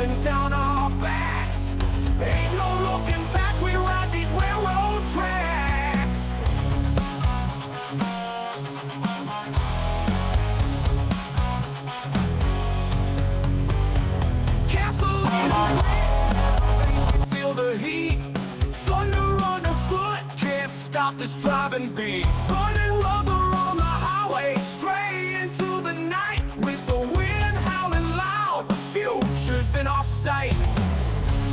and down our backs. Ain't no looking back, we ride these railroad tracks. Castle in the feel the heat. Thunder underfoot, can't stop this driving beat. Burning rubber on the highway, straight into the night. With the wind howling loud, the future's in our sight.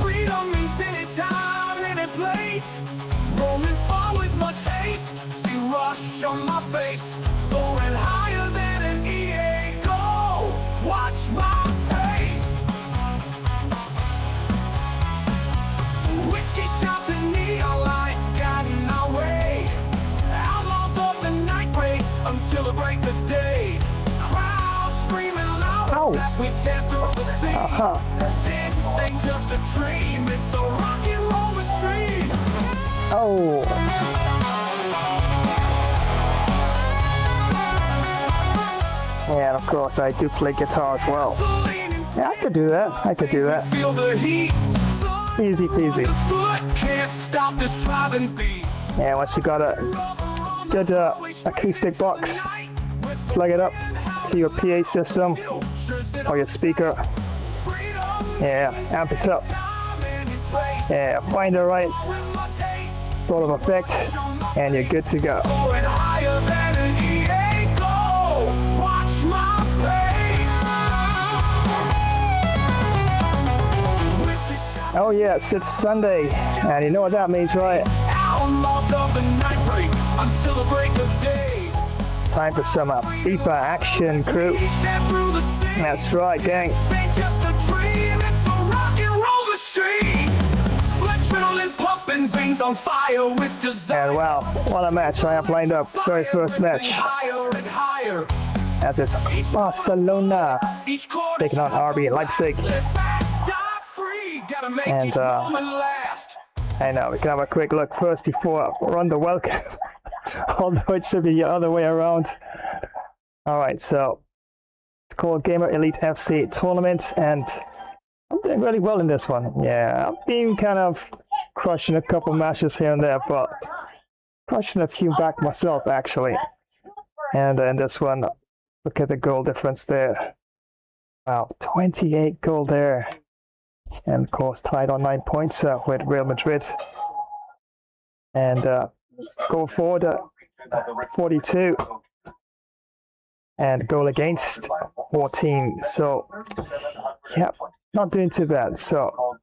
Freedom means any time, any place. Roaming far with much haste, see rush on my face. Soaring higher than an EA go, watch my pace. Whiskey shots and neon lights guiding our way. Outlaws of the night break until the break of day. Crowds screaming loud as we tear through the sea. This ain't just a dream, it's a rock and roll machine. Oh. And of course I do play guitar as well. Yeah, I could do that. I could do that. Feel the heat. Easy peasy. Can't stop this driving beat. And once you got a good acoustic box, plug it up to your PA system or your speaker. Yeah, amp it up. Yeah, find the right sort of effect, and you're good to go. Oh yes, it's Sunday, and you know what that means, right? Time for some FIFA action, crew. That's right, gang. And wow, what a match I have lined up. Very first match. As it's Barcelona taking on RB Leipzig. And I know we can have a quick look first before I run the welcome. Although it should be the other way around. Alright, so it's called Gamer Elite FC Tournament, and I'm doing really well in this one. Yeah, I've been kind of crushing a couple matches here and there, but crushing a few back myself actually. And in this one, look at the goal difference there. Wow, 28 goal there. And of course tied on 9 points with Real Madrid. And goal forward 42. And goal against 14. So yeah, not doing too bad. So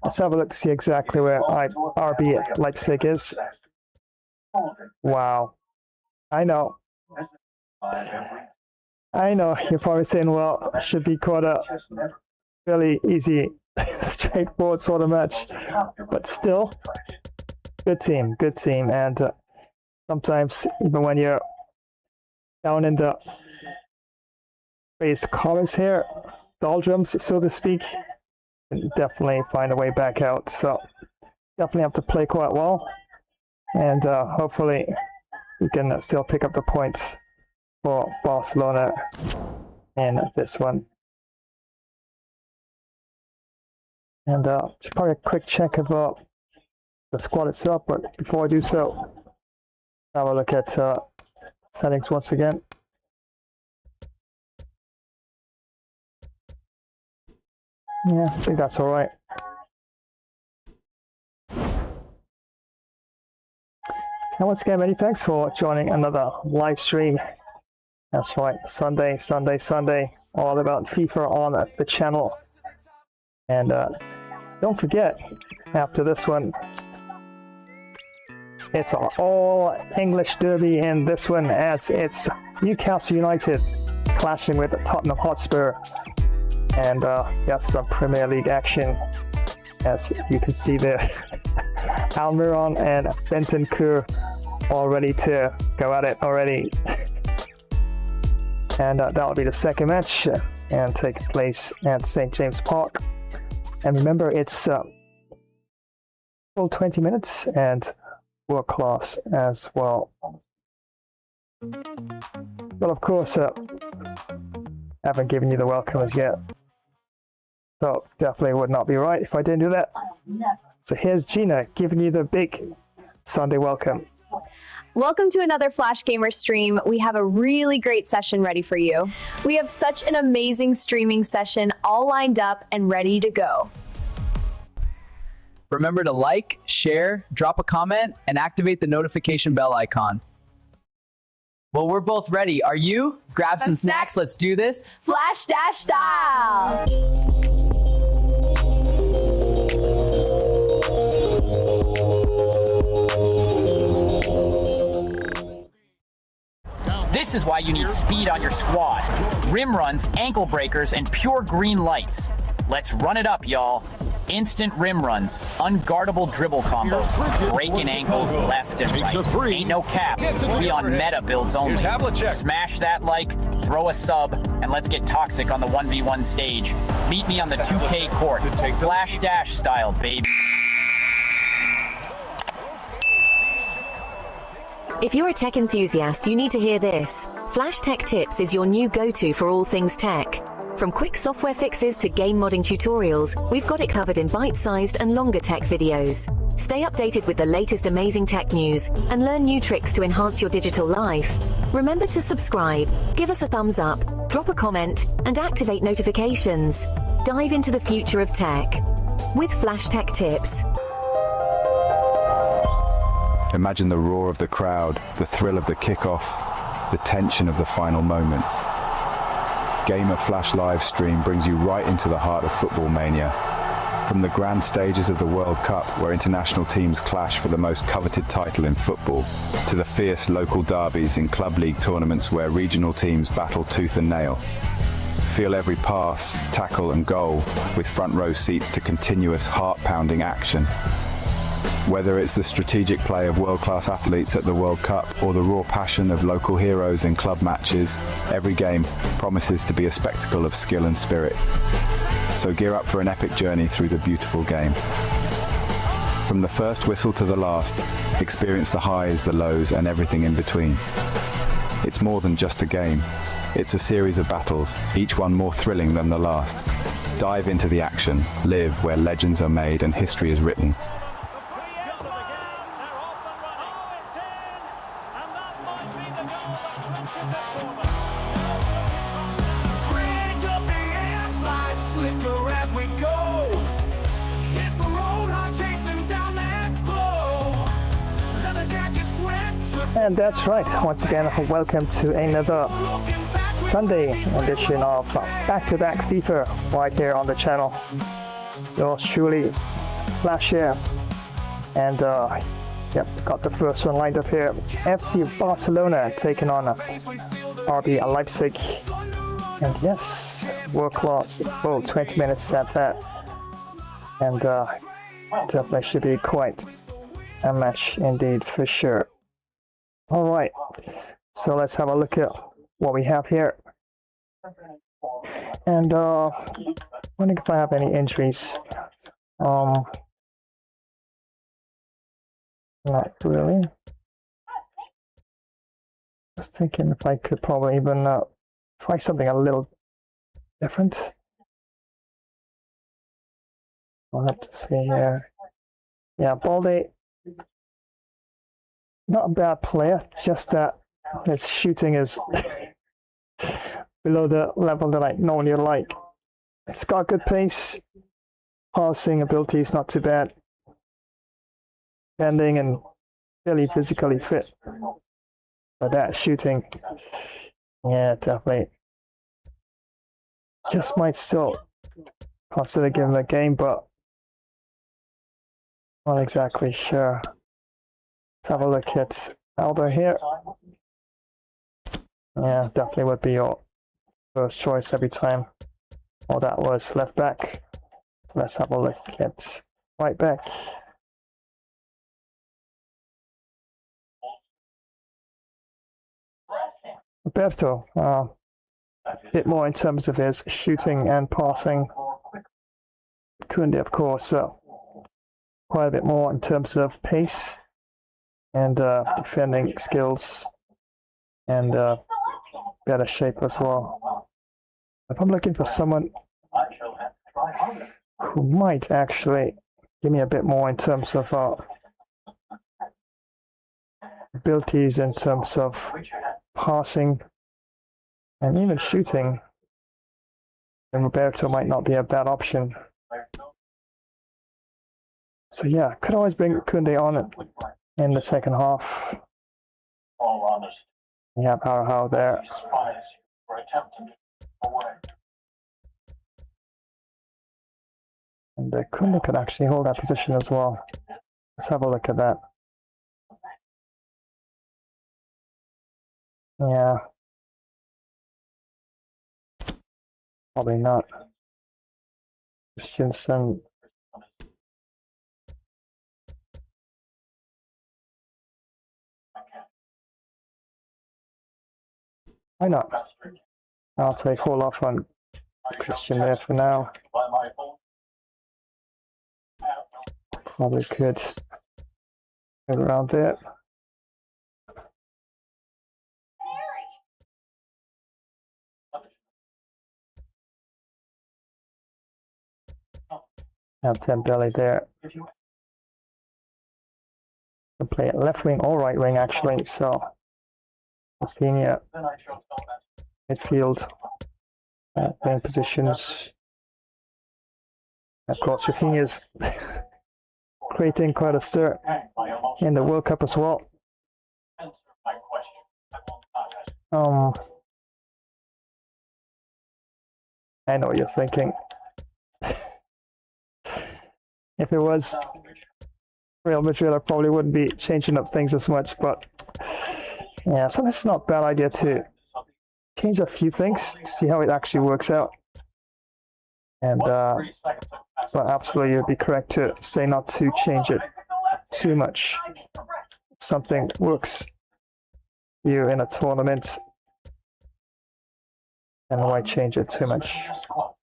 let's have a look to see exactly where RB Leipzig is. Wow. I know, you're probably saying, well, should be quite a really easy, straightforward sort of match. But still, good team. And sometimes, even when you're down in the base corners here, doldrums, so to speak, and definitely find a way back out. So definitely have to play quite well, and hopefully we can still pick up the points for Barcelona in this one. And just probably a quick check of the squad itself, but before I do so, have a look at settings once again. Yeah, I think that's all right. And once again, many thanks for joining another live stream. That's right, Sunday, all about FIFA on the channel. And don't forget, after this one, it's an all English derby in this one, as it's Newcastle United clashing with Tottenham Hotspur. And yes, some Premier League action, as you can see there. Almiron and Bentancur all ready to go at it already. And that'll be the second match and take place at St. James Park. And remember, it's full 20 minutes and world class as well. But of course, haven't given you the welcome as yet. So definitely would not be right if I didn't do that. So here's Gina giving you the big Sunday welcome. Welcome to another Flash Gamer stream. We have a really great session ready for you. We have such an amazing streaming session all lined up and ready to go. Remember to like, share, drop a comment, and activate the notification bell icon. Well, we're both ready. Are you? Grab some snacks. Let's do this. Flash Dash style! This is why you need speed on your squad. Rim runs, ankle breakers, and pure green lights. Let's run it up, y'all. Instant rim runs, unguardable dribble combos, breaking ankles left and right. Ain't no cap. We on meta builds only. Smash that like, throw a sub, and let's get toxic on the 1v1 stage. Meet me on the 2K court. Flash Dash style, baby. If you're a tech enthusiast, you need to hear this. Flash Tech Tips is your new go-to for all things tech. From quick software fixes to game modding tutorials, we've got it covered in bite-sized and longer tech videos. Stay updated with the latest amazing tech news and learn new tricks to enhance your digital life. Remember to subscribe, give us a thumbs up, drop a comment, and activate notifications. Dive into the future of tech with Flash Tech Tips. Imagine the roar of the crowd, the thrill of the kickoff, the tension of the final moments. Gamer Flash live stream brings you right into the heart of football mania. From the grand stages of the World Cup, where international teams clash for the most coveted title in football, to the fierce local derbies in club league tournaments where regional teams battle tooth and nail. Feel every pass, tackle and goal with front row seats to continuous heart-pounding action. Whether it's the strategic play of world-class athletes at the World Cup or the raw passion of local heroes in club matches, every game promises to be a spectacle of skill and spirit. So gear up for an epic journey through the beautiful game. From the first whistle to the last, experience the highs, the lows, and everything in between. It's more than just a game. It's a series of battles, each one more thrilling than the last. Dive into the action, live where legends are made and history is written. And that's right, once again, welcome to another Sunday edition of back-to-back FIFA right here on the channel. Yours truly, Flash here. And yep, got the first one lined up here. FC Barcelona taking on RB Leipzig. And yes, world class, full 20 minutes at that. And definitely should be quite a match indeed for sure. All right, so let's have a look at what we have here. And wondering if I have any injuries. Not really. Just thinking if I could probably even try something a little different. I'll have to see here. Yeah, Balde. Not a bad player, just that his shooting is below the level that I normally like. It's got good pace, passing ability is not too bad, bending and fairly physically fit. But that shooting, yeah, definitely. Just might still consider giving him a game, but not exactly sure. Let's have a look at Aldo here. Yeah, definitely would be your first choice every time. Oh, that was left back. Let's have a look at right back. Roberto, a bit more in terms of his shooting and passing. Kunde, of course, quite a bit more in terms of pace and defending skills and better shape as well. If I'm looking for someone who might actually give me a bit more in terms of abilities, in terms of passing and even shooting. And Roberto might not be a bad option. So yeah, could always bring Kunde on it in the second half. We have Araujo there. And Kunde could actually hold that position as well. Let's have a look at that. Yeah. Probably not. Christensen. Why not? I'll take all off on Christian there for now. Probably could go around there. Have Dembele there. Can play it left wing or right wing actually, so Raphinha, midfield, playing positions. Of course, Raphinha's creating quite a stir in the World Cup as well. I know what you're thinking. If it was Real Madrid, I probably wouldn't be changing up things as much, but yeah, sometimes it's not a bad idea to change a few things, see how it actually works out. And but absolutely, you'd be correct to say not to change it too much. If something works for you in a tournament, and why change it too much?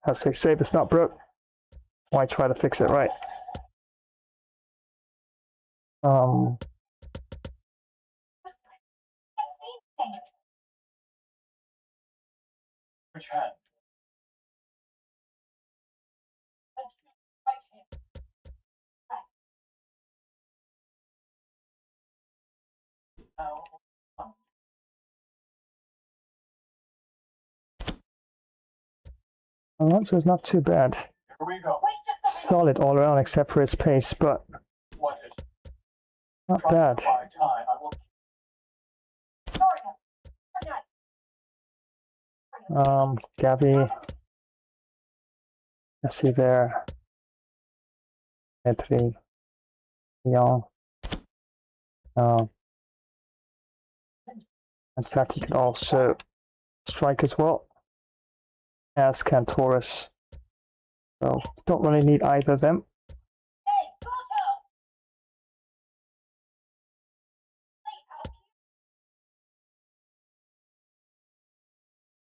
As they say, if it's not broke, why try to fix it, right? Alonso is not too bad. Solid all around except for his pace, but not bad. Gavi, Messi there, Petri, Leon. In fact, he can also strike as well, as can Torres. So don't really need either of them.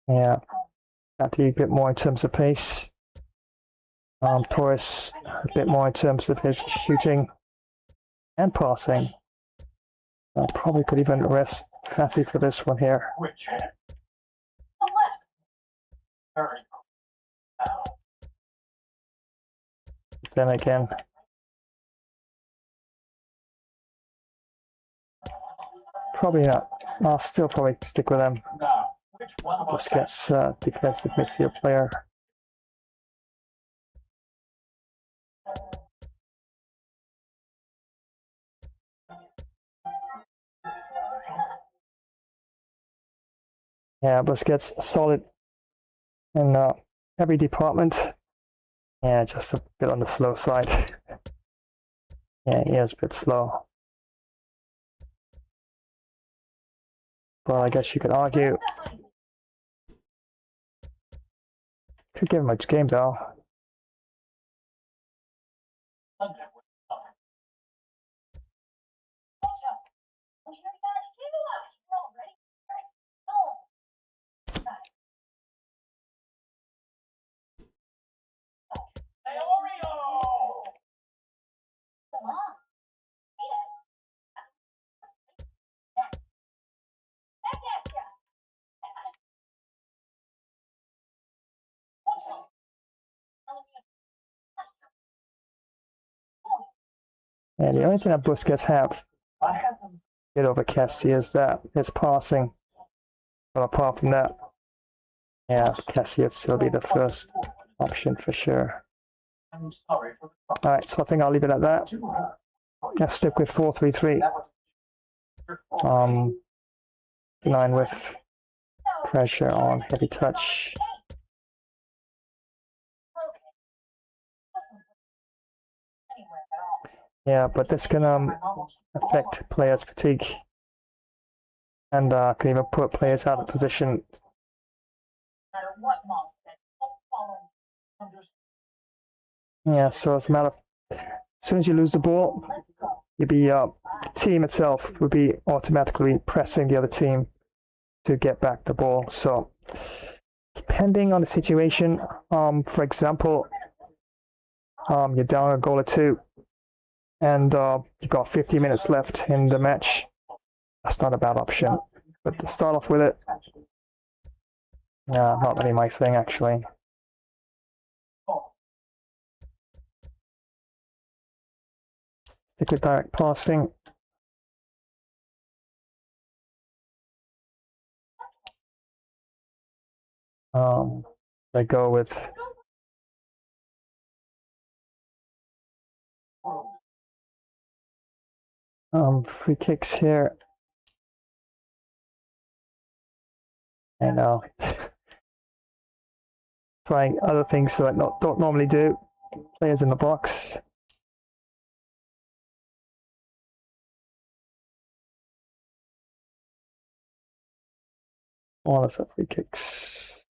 Yeah, Fatty a bit more in terms of pace. Torres a bit more in terms of his shooting and passing. Probably could even rest Fatty for this one here. Then again, probably not. I'll still probably stick with them. Just gets defensive midfield player. Yeah, Busquets solid in every department. Yeah, just a bit on the slow side. Yeah, he is a bit slow. But I guess you could argue. Could give him a game though. And the only thing that Busquets have get over Kessie is that his passing. But apart from that, yeah, Kessie would still be the first option for sure. Alright, so I think I'll leave it at that. Let's stick with 4-3-3. Line with pressure on heavy touch. Yeah, but this can affect players' fatigue and can even put players out of position. Yeah, so it's a matter of, as soon as you lose the ball, you'd be the team itself would be automatically pressing the other team to get back the ball. So depending on the situation, for example, you're down a goal or two and you've got 50 minutes left in the match. That's not a bad option, but to start off with it, not really my thing actually. Stick with direct passing. They go with free kicks here. And trying other things that I don't normally do. Players in the box. All of the free kicks.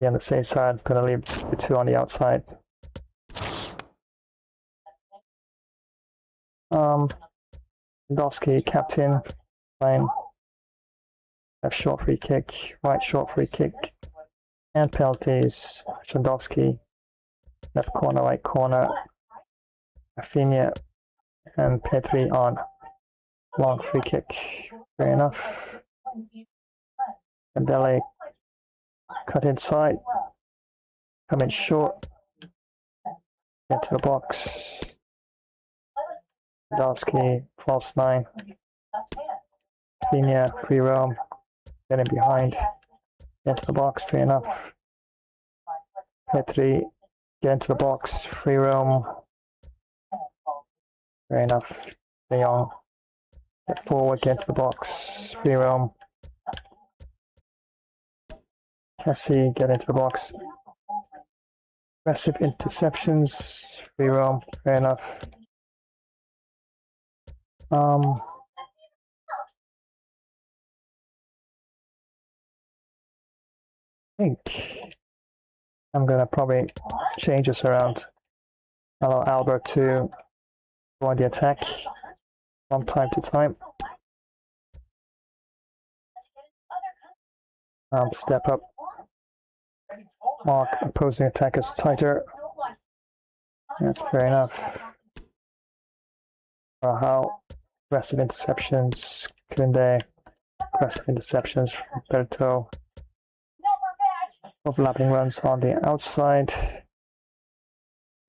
Yeah, on the same side, I'm going to leave the two on the outside. Lewandowski, captain, line. Left short free kick, right short free kick, and penalties. Lewandowski, left corner, right corner. Raphinha and Petri on long free kick. Fair enough. Dembele cut inside, come in short, get to the box. Lewandowski, false 9. Raphinha, free roam, get in behind, get to the box, fair enough. Petri, get into the box, free roam, fair enough. De Jong, get forward, get into the box, free roam. Kessie, get into the box. Aggressive interceptions, free roam, fair enough. I think I'm gonna probably change this around. Allow Albert to go on the attack from time to time. Step up. Mark opposing attackers tighter. That's fair enough. How aggressive interceptions, Kunde, aggressive interceptions from Berto. Overlapping runs on the outside.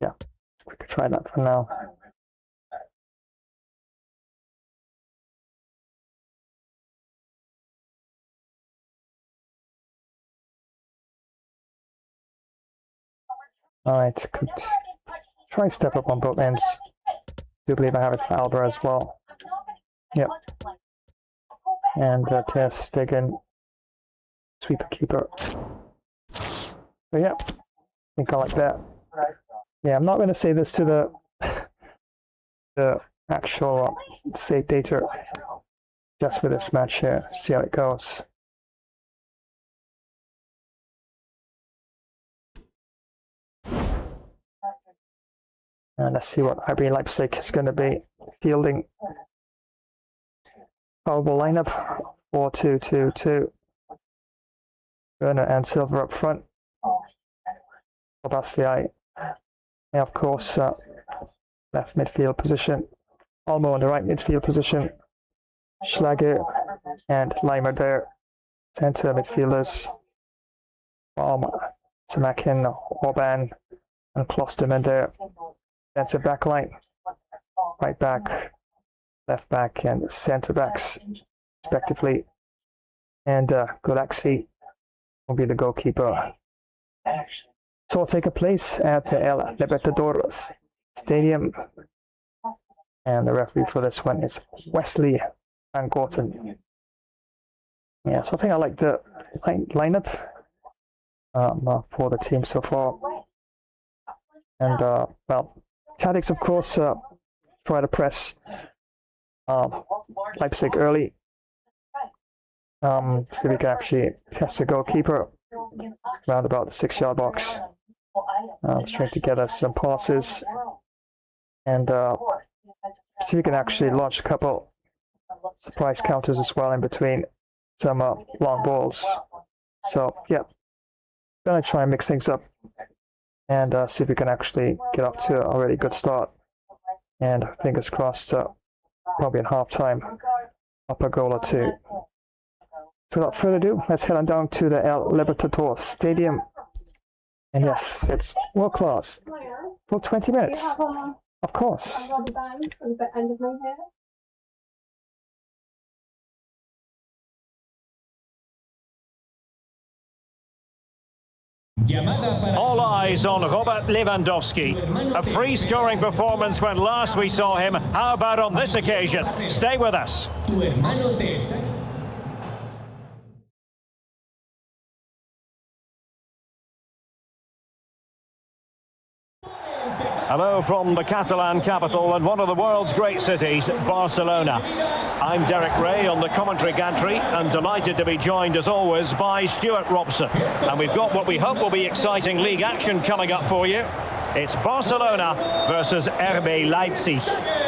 Yeah, we could try that for now. Alright, could try step up on both ends. Do believe I have it for Alba as well. Yep. And Ter Stegen, sweeper keeper. So yeah, I think I like that. Yeah, I'm not going to say this to the actual save data, just for this match here. See how it goes. And let's see what RB Leipzig is going to be fielding. Probable lineup 4-2-2-2. Werner and Silva up front. Gulacsi, and of course, left midfield position. Olmo in the right midfield position. Schlager and Leimer there. Center midfielders. Samakin, Orban, and Klosterman there. Defensive backline. right back, left back, and centre backs, respectively. And Gulacsi will be the goalkeeper. So will take a place at El Libertadores Stadium. And the referee for this one is Wesley Van Gorten. Yeah, so I think I like the lineup for the team so far. And, well, tactics, of course, try to press Leipzig early. So we can actually test the goalkeeper around about the 6-yard box. String together some passes. And see if we can actually launch a couple surprise counters as well in between some long balls. So, yeah, gonna try and mix things up and see if we can actually get off to a really good start. And fingers crossed, probably in half time, up a goal or two. So without further ado, let's head on down to the El Libertadores Stadium. And yes, it's world class. For 20 minutes, of course. All eyes on Robert Lewandowski. A free-scoring performance when last we saw him. How about on this occasion? Stay with us. Hello from the Catalan capital and one of the world's great cities, Barcelona. I'm Derek Ray on the commentary gantry and delighted to be joined as always by Stuart Robson. And we've got what we hope will be exciting league action coming up for you. It's Barcelona versus RB Leipzig.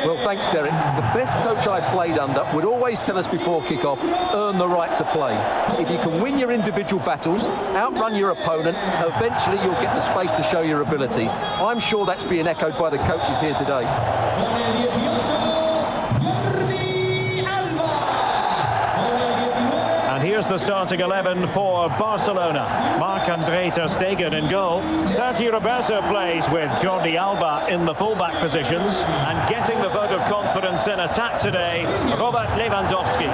Well, thanks, Derek. The best coach I played under would always tell us before kick-off, earn the right to play. If you can win your individual battles, outrun your opponent, eventually you'll get the space to show your ability. I'm sure that's being echoed by the coaches here today. And here's the starting 11 for Barcelona. Marc-André ter Stegen in goal. Sergio Roberto plays with Jordi Alba in the fullback positions. And getting the vote of confidence in attack today, Robert Lewandowski.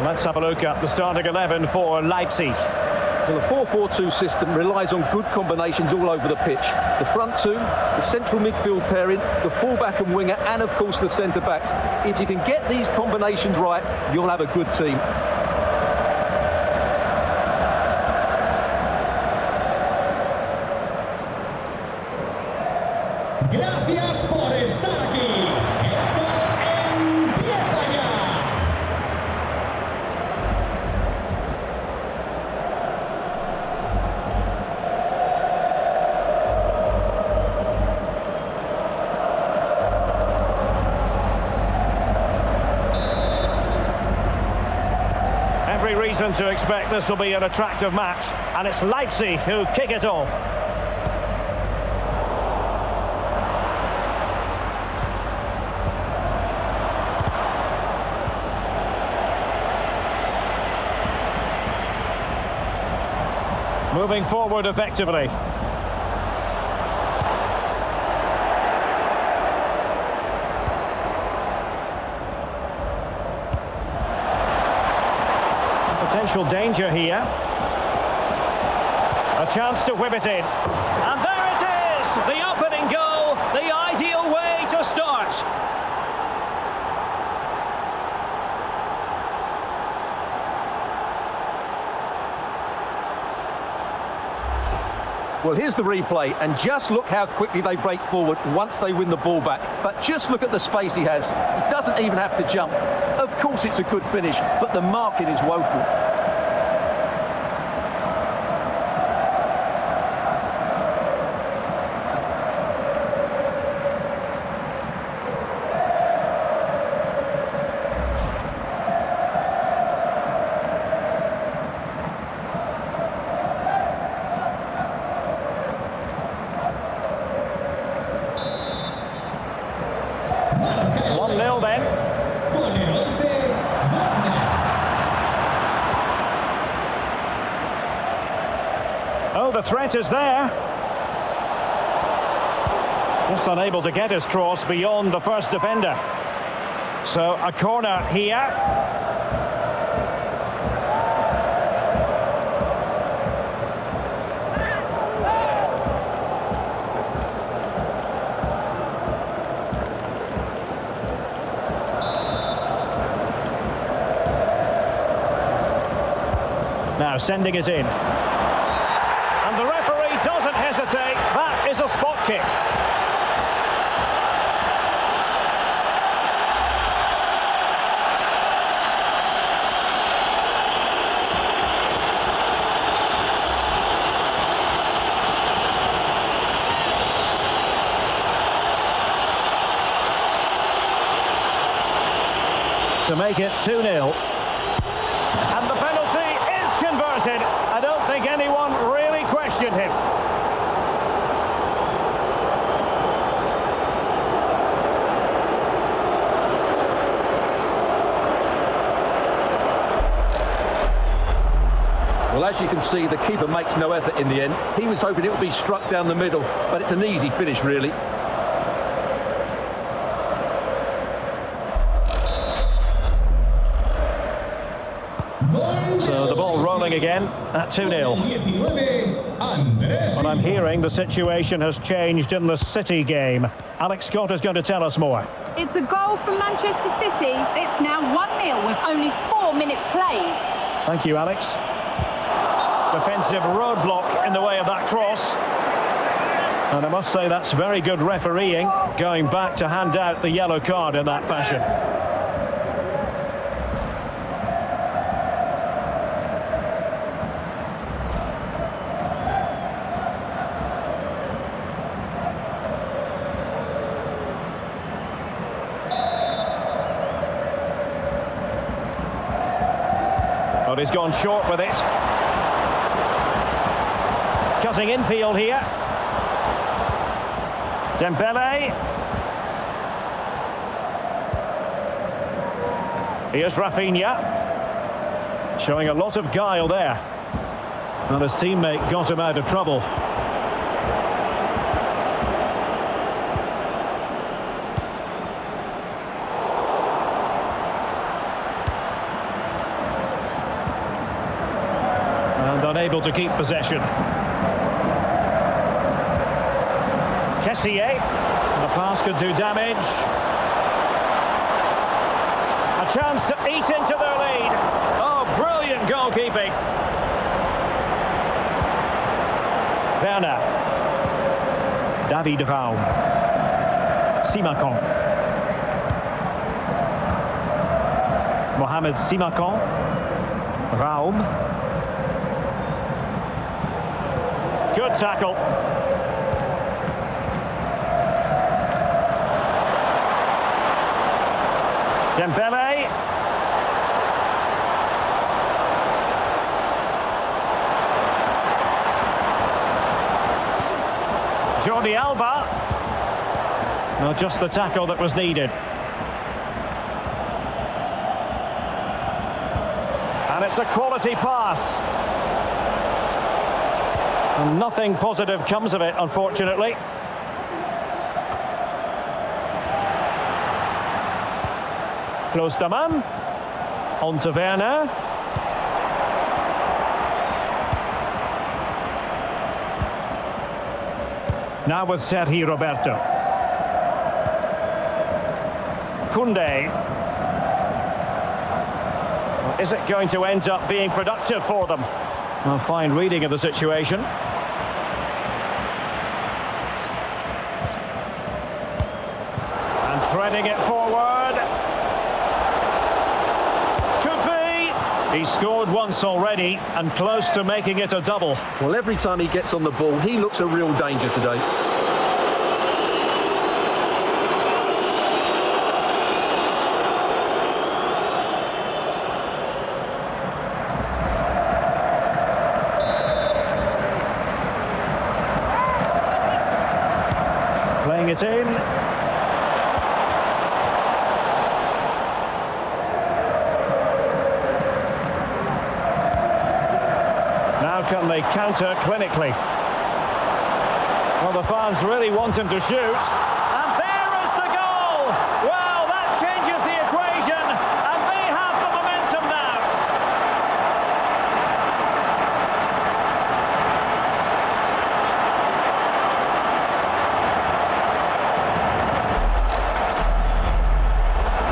Let's have a look at the starting 11 for Leipzig. Well, the 4-4-2 system relies on good combinations all over the pitch. The front two, the central midfield pairing, the fullback and winger, and of course the centre-backs. If you can get these combinations right, you'll have a good team. Gracias por estar aquí. Esto empieza ya. Every reason to expect this will be an attractive match, and it's Leipzig who kick it off. Moving forward effectively. Potential danger here. A chance to whip it in. And there it is! The opening goal, the ideal way to start. Well, here's the replay, and just look how quickly they break forward once they win the ball back. But just look at the space he has. He doesn't even have to jump. Of course it's a good finish, but the marking is woeful. No, the threat is there. Just unable to get his cross beyond the first defender. So a corner here. Now sending it in. And the referee doesn't hesitate. That is a spot kick. To make it 2-0. And the penalty is converted. I don't think anyone really questioned him. Well, as you can see, the keeper makes no effort in the end. He was hoping it would be struck down the middle, but it's an easy finish, really. So the ball rolling again at 2-0. But I'm hearing the situation has changed in the City game. Alex Scott is going to tell us more. It's a goal from Manchester City. It's now 1-0 with only 4 minutes played. Thank you, Alex. Defensive roadblock in the way of that cross. And I must say that's very good refereeing, going back to hand out the yellow card in that fashion. But he's gone short with it. Cutting infield here. Dembele. Here's Raphinha. Showing a lot of guile there. And his teammate got him out of trouble. And unable to keep possession. Kessié, the pass could do damage. A chance to eat into their lead. Oh, brilliant goalkeeping. Werner. David Raum. Simakan. Mohamed Simakan. Raum. Good tackle. Dembele. Jordi Alba. Not just the tackle that was needed. And it's a quality pass. And nothing positive comes of it, unfortunately. Klostermann, on to Werner. Now with Sergi Roberto. Koundé. Is it going to end up being productive for them? A fine reading of the situation. And treading it forward. He scored once already and close to making it a double. Well, every time he gets on the ball, he looks a real danger today. Playing it in. can they counter clinically? Well, the fans really want him to shoot. And there is the goal! Well, that changes the equation, and they have the momentum now.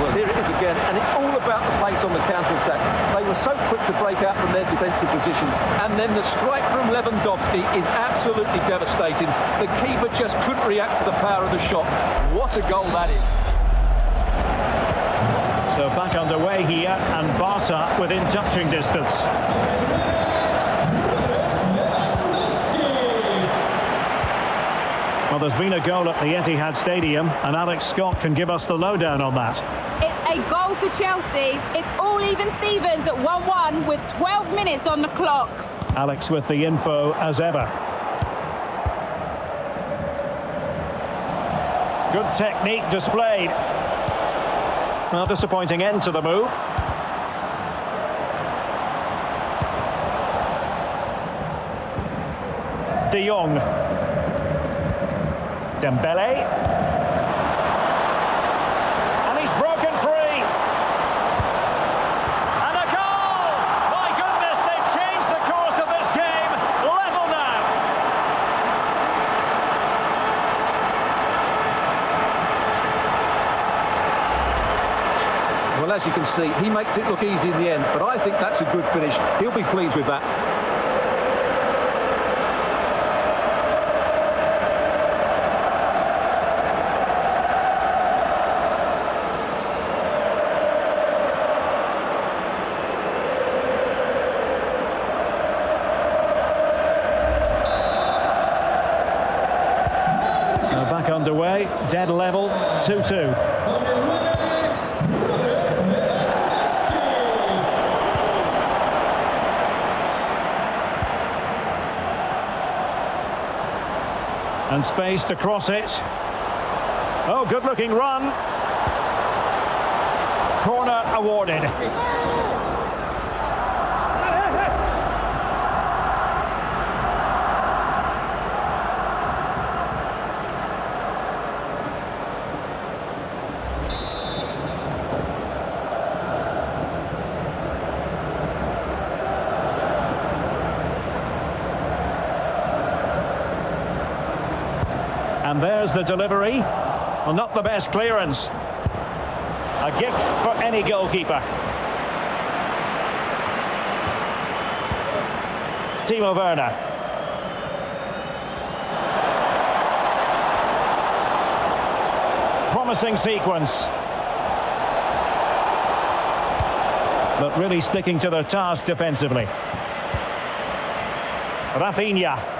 Well, here it is again, and it's all about the pace on the counter-attack. They were so quick to break out from their defensive positions, and then the strike from Lewandowski is absolutely devastating. The keeper just couldn't react to the power of the shot. What a goal that is. So back underway here, and Barca within touching distance. Well, there's been a goal at the Etihad Stadium, and Alex Scott can give us the lowdown on that. It's a goal for Chelsea. It's all even Stevens at 1-1 with 12 minutes on the clock. Alex with the info as ever. Good technique displayed. Well, disappointing end to the move. De Jong. Dembele. And he's broken free. And a goal! My goodness, they've changed the course of this game. Level now. Well, as you can see, he makes it look easy in the end, but I think that's a good finish. He'll be pleased with that. Back underway, dead level, 2-2. And space to cross it. Oh, good-looking run. Corner awarded. And there's the delivery. Well, not the best clearance. A gift for any goalkeeper. Timo Werner. Promising sequence. But really sticking to the task defensively. Raphinha.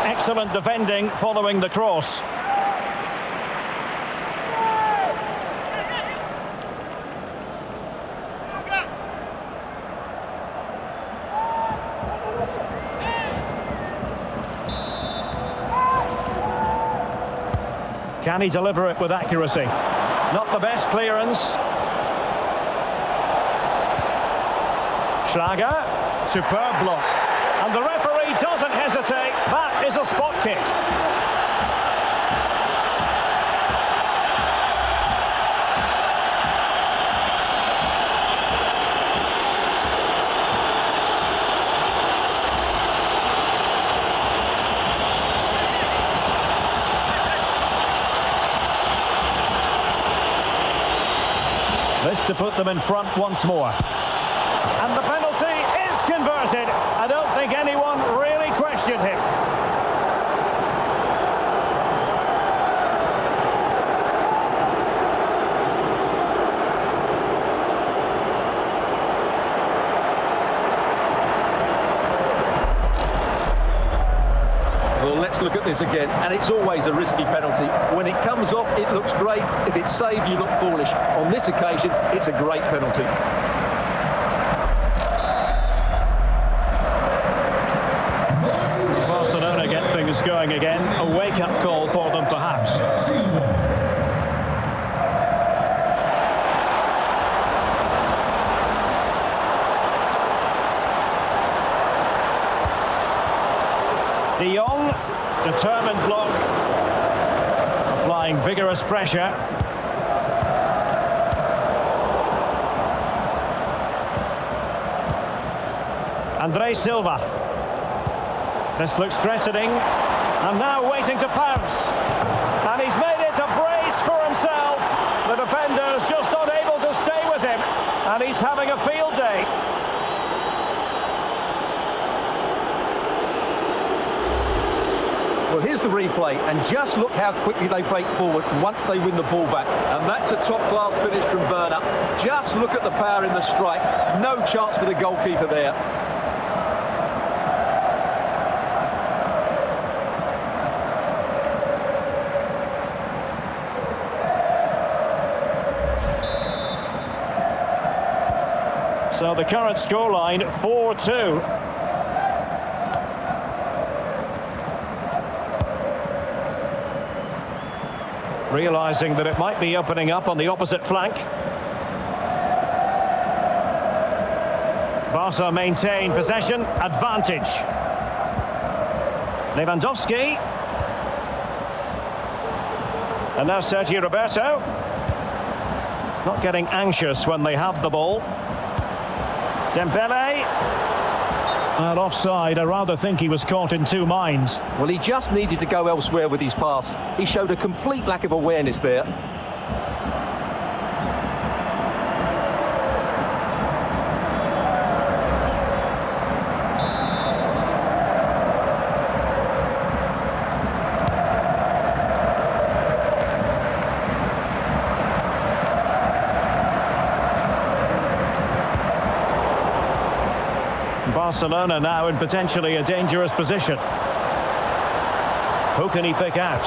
Excellent defending following the cross. Can he deliver it with accuracy? Not the best clearance. Schlager, superb block. And the referee doesn't hesitate. That is a spot kick. This to put them in front once more. And the penalty is converted. I don't think anyone really questioned him. Well, let's look at this again, and it's always a risky penalty. When it comes off, it looks great. If it's saved, you look foolish. On this occasion, it's a great penalty. games going again. A wake-up call for them, perhaps. De Jong, determined block, applying vigorous pressure. Andre Silva. This looks threatening, and now waiting to pounce. And he's made it a brace for himself. The defender's just unable to stay with him, and he's having a field day. Well, here's the replay, and just look how quickly they break forward once they win the ball back. And that's a top-class finish from Werner. Just look at the power in the strike. No chance for the goalkeeper there. So the current scoreline, 4-2. Realising that it might be opening up on the opposite flank. Barca maintain possession, advantage. Lewandowski. And now Sergio Roberto. Not getting anxious when they have the ball. Dembele. And offside. I rather think he was caught in two minds. Well, he just needed to go elsewhere with his pass. He showed a complete lack of awareness there. Barcelona now in potentially a dangerous position. Who can he pick out?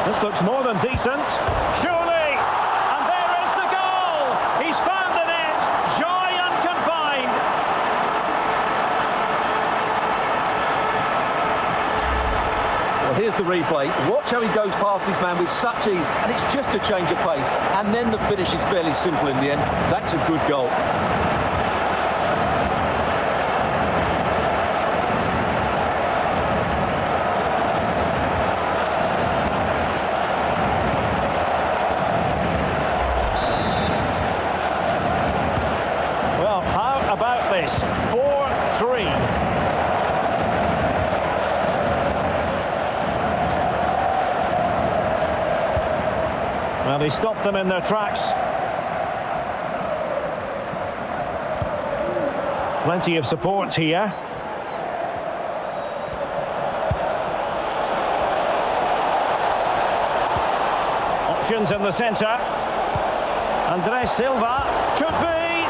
This looks more than decent. Surely! And there is the goal! He's found the net! Joy unconfined! Well, here's the replay. Watch how he goes past his man with such ease, and it's just a change of pace. And then the finish is fairly simple in the end. That's a good goal. Well, how about this? 4-3. Well, he stopped them in their tracks. Plenty of support here. Options in the centre. Andre Silva could be,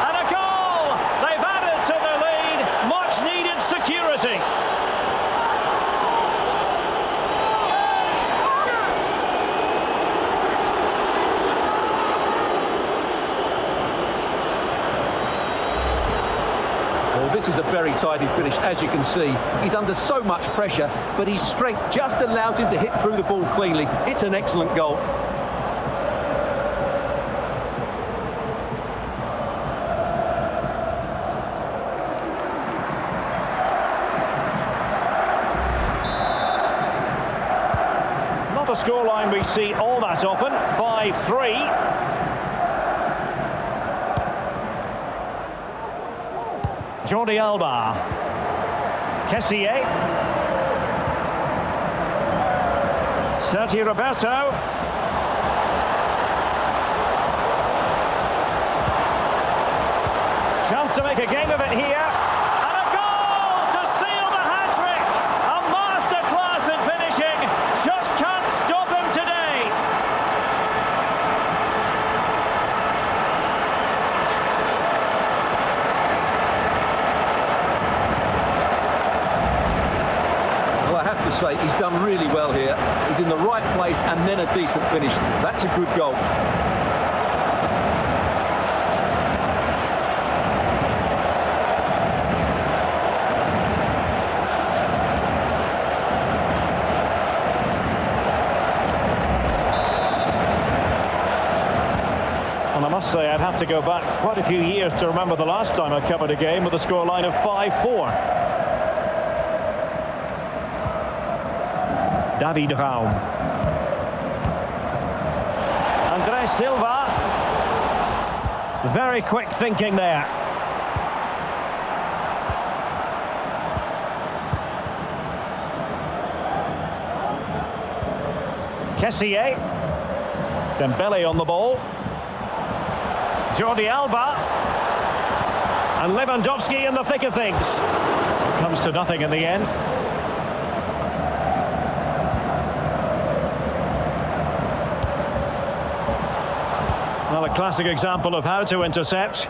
and a goal! They've added to the lead. Much needed security. This is a very tidy finish, as you can see. He's under so much pressure, but his strength just allows him to hit through the ball cleanly. It's an excellent goal. Not a scoreline we see all that often. 5-3. Jordi Alba. Kessié. Sergio Roberto. Chance to make a game of it here. And a goal to seal the hat-trick. A masterclass in finishing. Just can't stop him today. Say he's done really well here. He's in the right place and then a decent finish. That's a good goal. must say I'd have to go back quite a few years to remember the last time I covered a game with a scoreline of 5-4. David Raum. André Silva. Very quick thinking there. Kessié. Dembele on the ball. Jordi Alba. And Lewandowski in the thick of things. Comes to nothing in the end. Well, a classic example of how to intercept.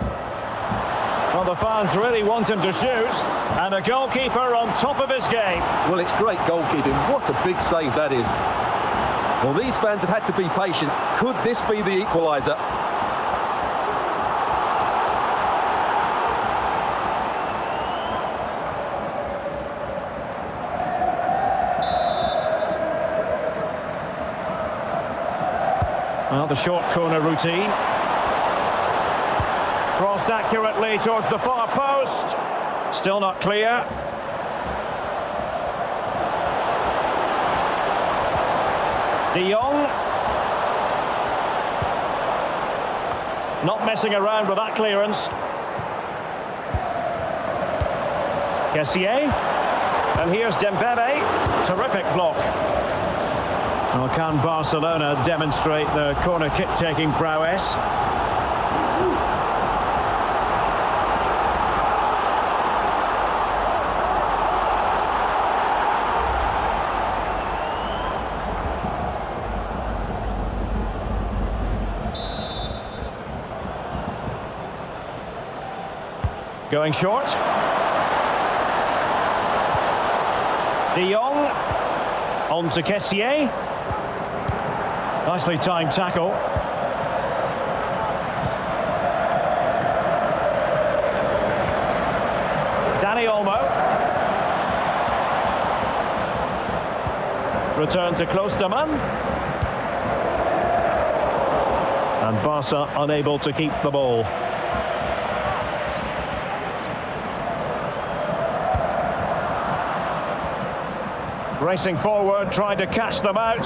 Well, the fans really want him to shoot. And a goalkeeper on top of his game. Well, it's great goalkeeping. What a big save that is. Well, these fans have had to be patient. Could this be the equaliser? Well, the short corner routine. Crossed accurately towards the far post. Still not clear. De Jong. Not messing around with that clearance. Kessié. And here's Dembele. Terrific block. Well, can Barcelona demonstrate their corner kick-taking prowess? Going short. De Jong. On to Kessié. Nicely timed tackle. Dani Olmo. Return to Klostermann. And Barca unable to keep the ball. Racing forward, trying to catch them out.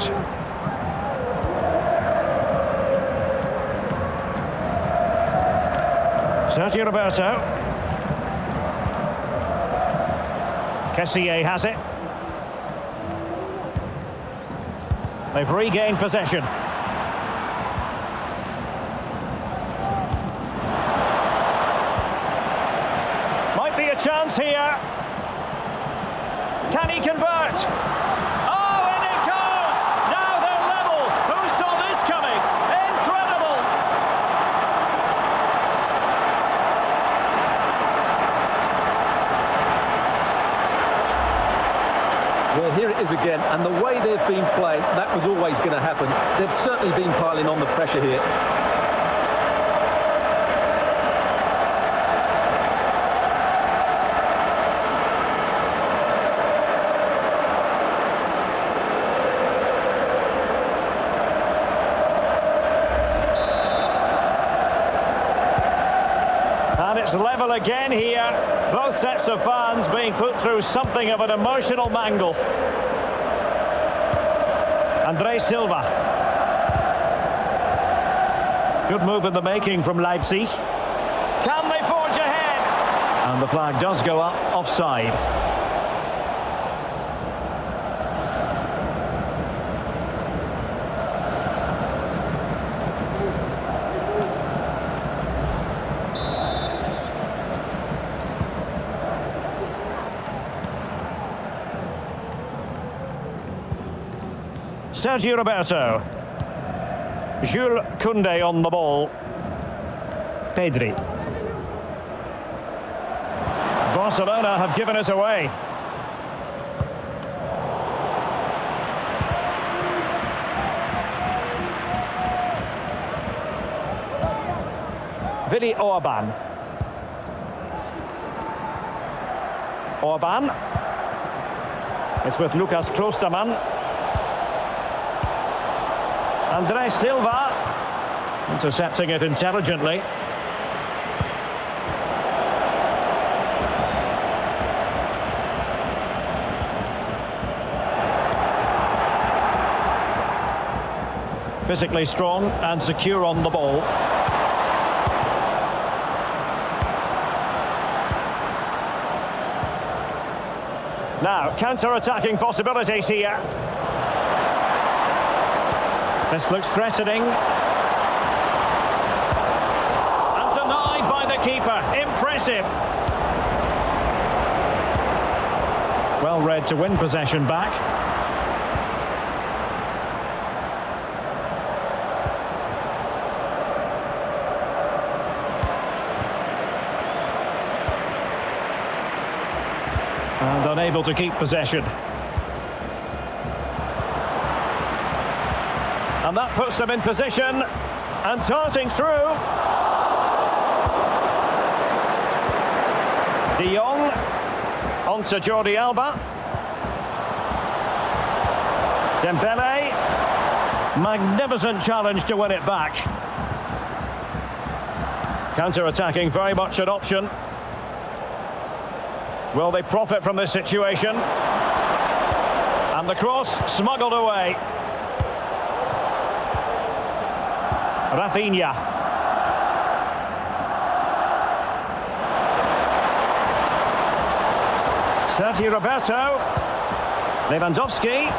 Sergio Roberto. Kessié has it. They've regained possession. Might be a chance here. Can he convert? Oh, and it goes! Now they're level. Who saw this coming? Incredible! Well, here it is again, and the way they've been playing, that was always going to happen. They've certainly been piling on the pressure here. It's level again here. Both sets of fans being put through something of an emotional mangle. André Silva. Good move in the making from Leipzig. Can they forge ahead? And the flag does go up offside. Sergio Roberto. Jules Koundé on the ball. Pedri. Barcelona have given it away. Willy Orban. Orban. It's with Lucas Klostermann. André Silva. Intercepting it intelligently. Physically strong and secure on the ball. Now, counter-attacking possibilities here. This looks threatening. And denied by the keeper. Impressive. Well read to win possession back. And unable to keep possession. And that puts them in position. And darting through. De Jong onto Jordi Alba. Dembele. Magnificent challenge to win it back. Counter-attacking, very much an option. Will they profit from this situation? And the cross smuggled away. Raphinha. Sergio Roberto. Lewandowski.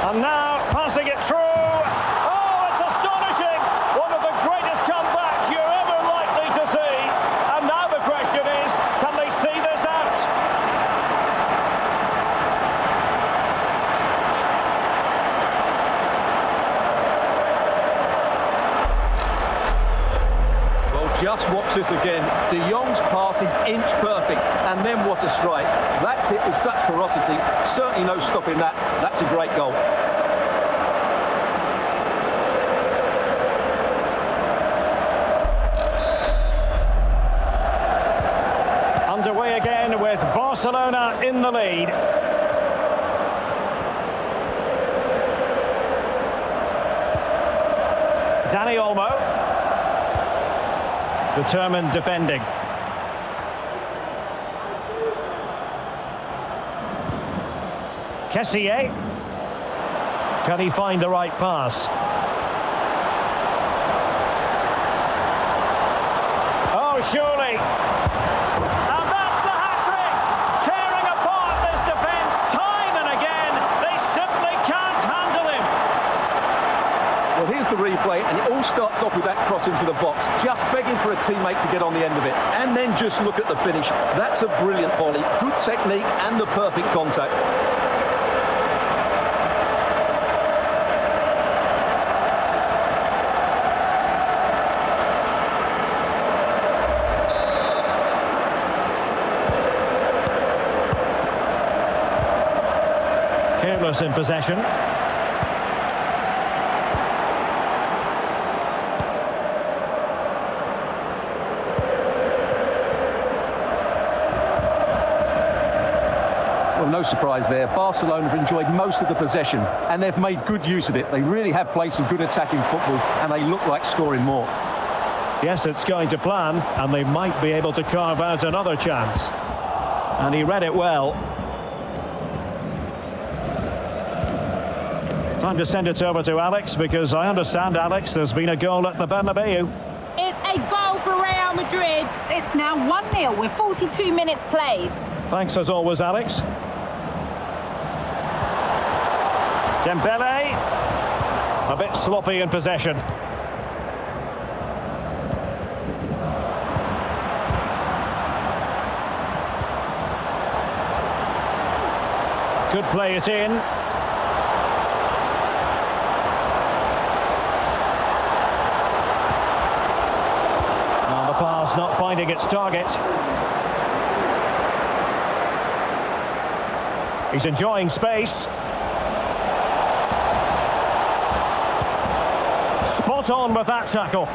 And now passing it through. Oh, it's astonishing! One of the greatest comebacks you're ever likely to see. And now the question is, can they see this out? Just watch this again. De Jong's pass is inch perfect, and then what a strike. That's hit with such ferocity. Certainly no stopping that. That's a great goal. Underway again with Barcelona in the lead. Dani Olmo. Determined defending. Kessié. Can he find the right pass? Oh, surely. And that's the hat-trick! Tearing apart this defence time and again. They simply can't handle him. Well, here's the replay, and it all starts off with that cross into the box, just begging for a teammate to get on the end of it. And then just look at the finish. That's a brilliant volley, good technique and the perfect contact. Careless in possession. Well, no surprise there. Barcelona have enjoyed most of the possession, and they've made good use of it. They really have played some good attacking football, and they look like scoring more. Yes, it's going to plan, and they might be able to carve out another chance. And he read it well. Time to send it over to Alex, because I understand, Alex, there's been a goal at the Bernabeu. It's a goal for Real Madrid. It's now 1-0 with 42 minutes played. Thanks as always, Alex. Dembele, a bit sloppy in possession. Could play it in. Now the pass not finding its target. He's enjoying space. Spot on with that tackle.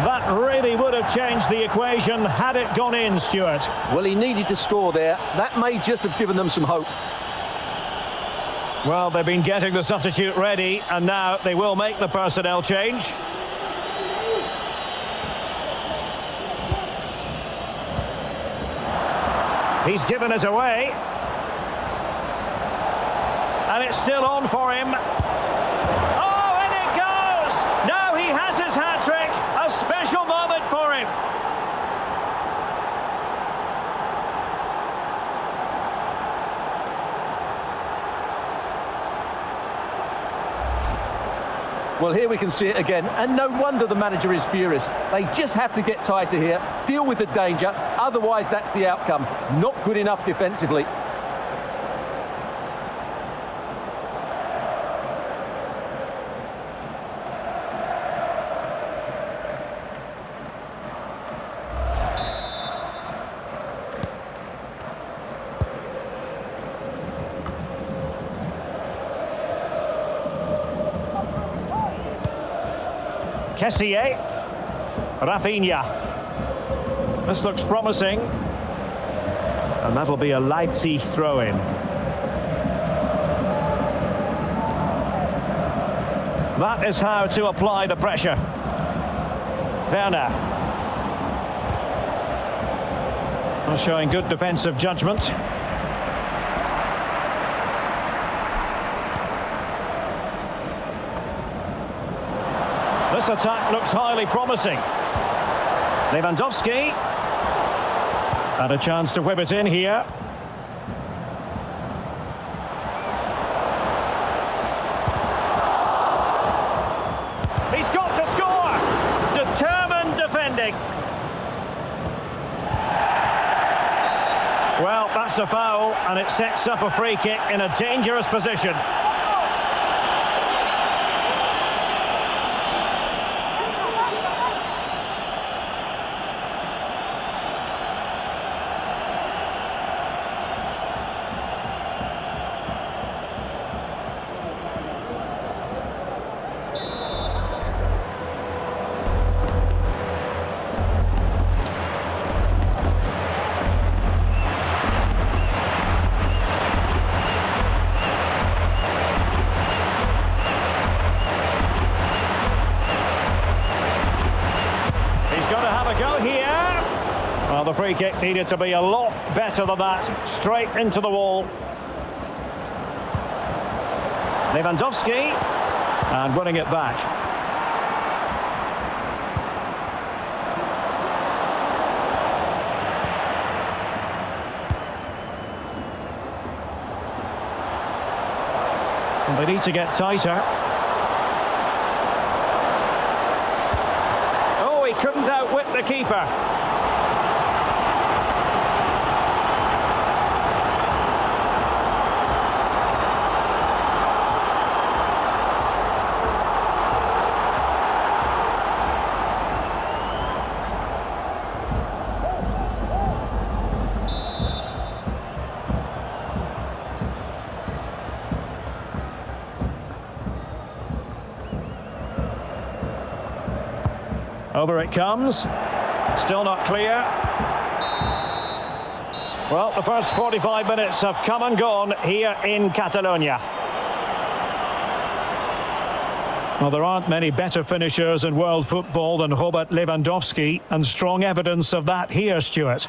That really he would have changed the equation had it gone in, Stuart. Well, he needed to score there. That may just have given them some hope. Well, they've been getting the substitute ready, and now they will make the personnel change. He's given us away. And it's still on for him. Oh, and it goes! Now he has his hat-trick. A special moment for him. Well, here we can see it again, and no wonder the manager is furious. They just have to get tighter here, deal with the danger, otherwise that's the outcome. Not good enough defensively. Kessié, Raphinha. This looks promising. And that'll be a Leipzig throw-in. That is how to apply the pressure. Werner. Showing good defensive judgment. This attack looks highly promising. Lewandowski. And a chance to whip it in here. He's got to score! Determined defending. Well, that's a foul, and it sets up a free kick in a dangerous position. Well, the free kick needed to be a lot better than that. Straight into the wall. Lewandowski. And winning it back. And they need to get tighter. Oh, he couldn't outwit the keeper. Over it comes. Still not clear. Well, the first 45 minutes have come and gone here in Catalonia. Well, there aren't many better finishers in world football than Robert Lewandowski, and strong evidence of that here, Stuart.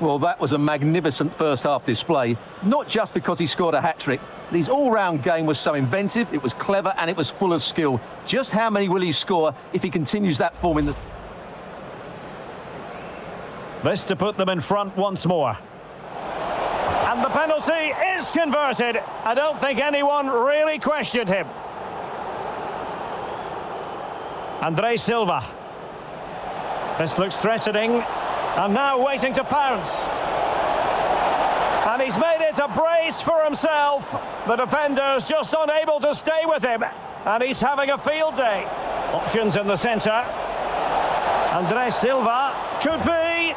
Well, that was a magnificent first-half display, not just because he scored a hat-trick. His all-round game was so inventive, it was clever, and it was full of skill. Just how many will he score if he continues that form in the... This to put them in front once more. And the penalty is converted. I don't think anyone really questioned him. Andre Silva. This looks threatening. And now waiting to pounce. And he's made it a brace for himself. The defender's just unable to stay with him. And he's having a field day. Options in the centre. Andre Silva could be.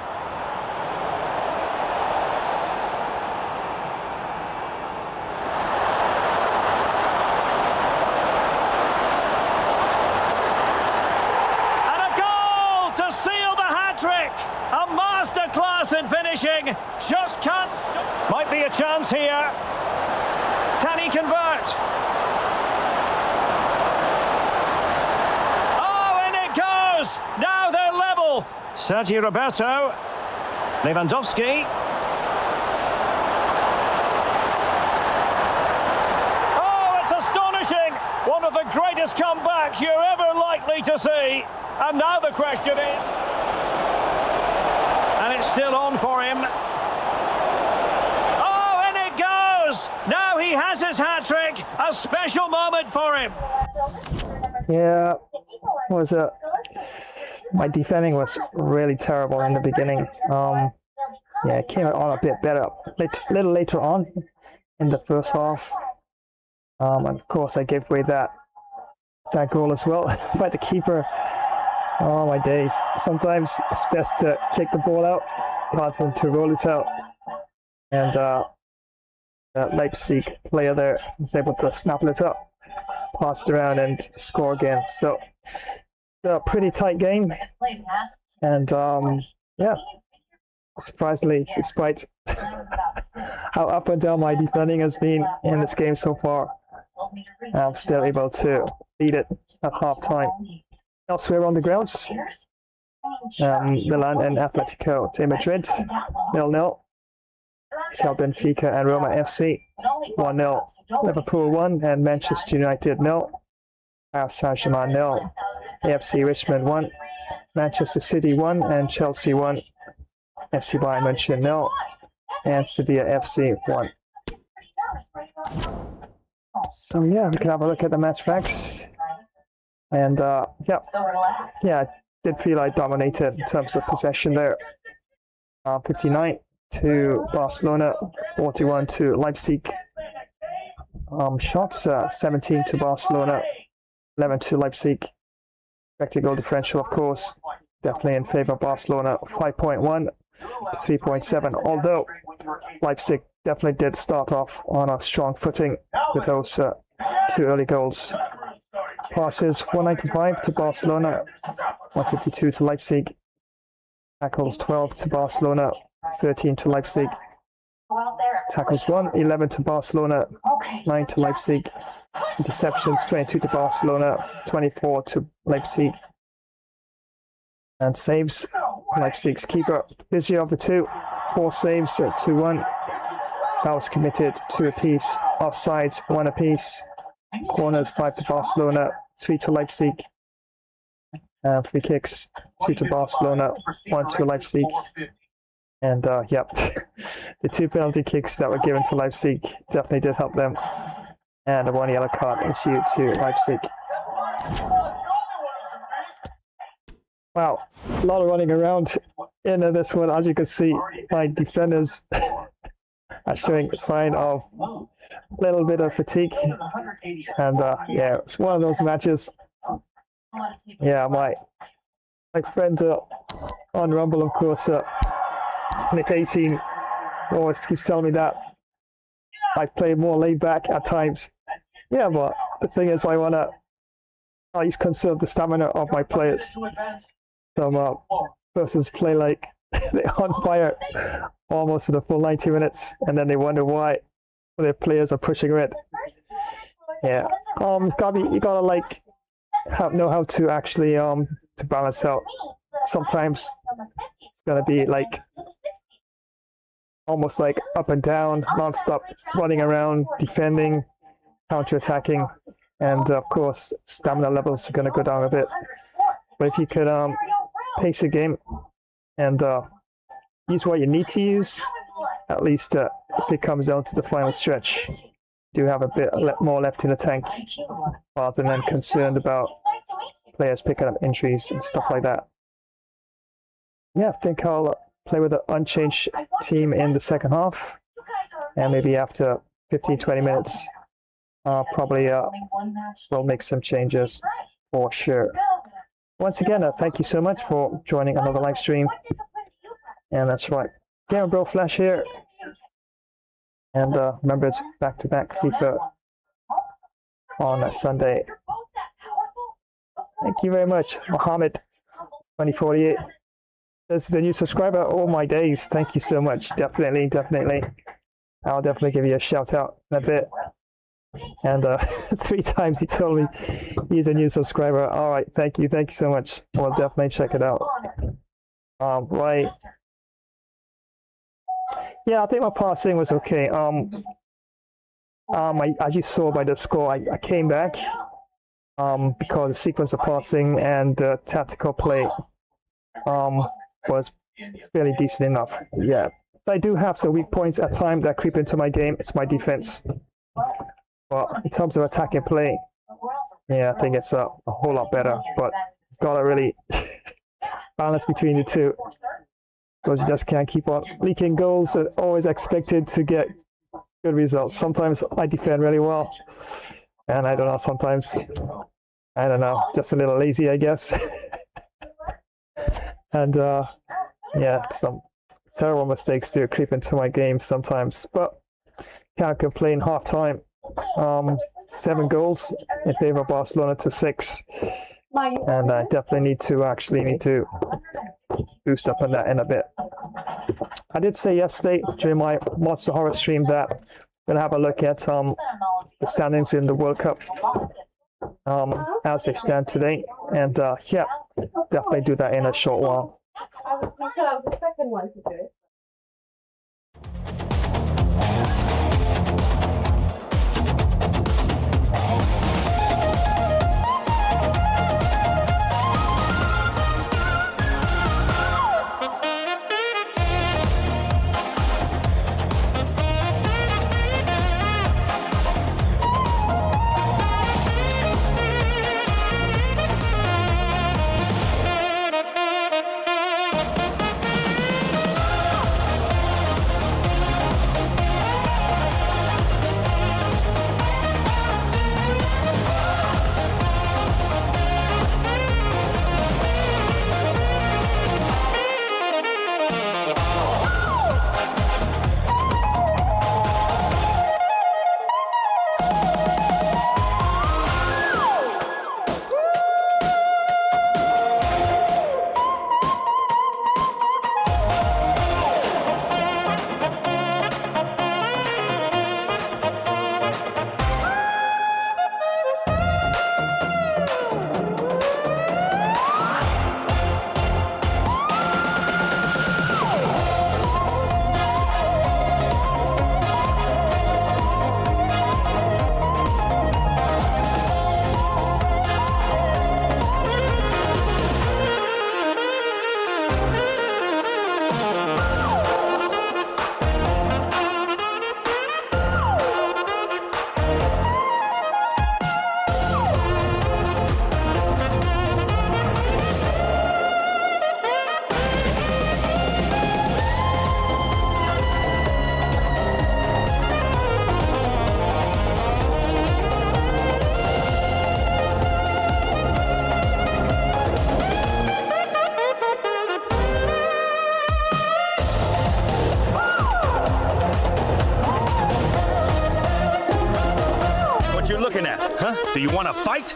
And a goal to seal Poulsen finishing, just can't stop. Might be a chance here. Can he convert? Oh, in it goes! Now they're level. Sergio Roberto, Lewandowski. Oh, it's astonishing! One of the greatest comebacks you're ever likely to see. And now the question is, and it's still on for him. Oh, and it goes! Now he has his hat-trick. A special moment for him. Yeah, my defending was really terrible in the beginning. Yeah, it came on a bit better a little later on in the first half. And of course, I gave away that goal as well by the keeper. Oh my days! Sometimes it's best to kick the ball out rather than to roll it out. And the Leipzig player there was able to snap it up, pass it around, and score again. So a pretty tight game. And yeah, surprisingly, despite how up and down my defending has been in this game so far, I'm still able to beat it at half time. Elsewhere on the grounds, Milan and Atletico de Madrid 0-0. So Benfica and Roma FC 1-0. Liverpool 1 and Manchester United 0. Paris Saint-Germain 0. AFC Richmond 1. Manchester City 1 and Chelsea 1. FC Bayern München 0. And Sevilla FC 1. So yeah, we can have a look at the match facts. And yeah, I did feel I dominated in terms of possession there. 59 to Barcelona, 41 to Leipzig. Shots 17 to Barcelona, 11 to Leipzig. Expected goal differential, of course, definitely in favor of Barcelona, 5.1 to 3.7. Although Leipzig definitely did start off on a strong footing with those 2 early goals. Passes 195 to Barcelona, 152 to Leipzig. Tackles 12 to Barcelona, 13 to Leipzig. Tackles 11 to Barcelona, 9 to Leipzig. Interceptions 22 to Barcelona, 24 to Leipzig. And saves, Leipzig's keeper, busier of the 2, 4 saves, 2-1. Fouls committed 2 apiece, offsides 1 apiece. Corners 5 to Barcelona, 3 to Leipzig. Free kicks 2 to Barcelona, 1 to Leipzig. And yep, the 2 penalty kicks that were given to Leipzig definitely did help them. And a 1 yellow card issued to Leipzig. Wow, a lot of running around in this one. As you can see, my defenders are showing a sign of a little bit of fatigue. And yeah, it's one of those matches. Yeah, my friend on Rumble, of course, Nick 18, always keeps telling me that I play more laid back at times. Yeah, but the thing is, I want to at least conserve the stamina of my players. Some persons play like they're on fire almost for the full 90 minutes, and then they wonder why their players are pushing red. Yeah, you gotta like know how to actually to balance out. Sometimes it's gonna be like almost like up and down, non-stop running around, defending, counter-attacking, and of course stamina levels are gonna go down a bit. But if you could pace your game and use what you need to use, at least if it comes down to the final stretch, do have a bit more left in the tank rather than concerned about players picking up injuries and stuff like that. Yeah, I think I'll play with an unchanged team in the second half, and maybe after 15-20 minutes probably we'll make some changes for sure. Once again, thank you so much for joining another live stream. And that's right, Gamer Bro Flash here. And remember, it's back-to-back FIFA on Sunday. Thank you very much, Mohammed 2048. This is a new subscriber. Oh my days. Thank you so much. Definitely. I'll definitely give you a shout out in a bit. And 3 times he told me he's a new subscriber. All right. Thank you so much. We'll definitely check it out. Right. Yeah, I think my passing was okay. As you saw by the score, I came back because the sequence of passing and tactical play was fairly decent enough. Yeah, I do have some weak points at times that creep into my game. It's my defense. But in terms of attacking play, yeah, I think it's a whole lot better. But gotta really balance between the two, because you just can't keep on leaking goals and always expected to get good results. Sometimes I defend really well, and I don't know, sometimes, I don't know, just a little lazy, I guess. And yeah, some terrible mistakes do creep into my game sometimes, but can't complain. Half time, 7 goals in favor of Barcelona to 6, and I definitely need to boost up on that in a bit. I did say yesterday during my Monster Horror stream that I'm gonna have a look at the standings in the World Cup as they stand today, and yeah, definitely do that in a short while. You said I was the second one to do it. Looking at, huh? Do you want to fight?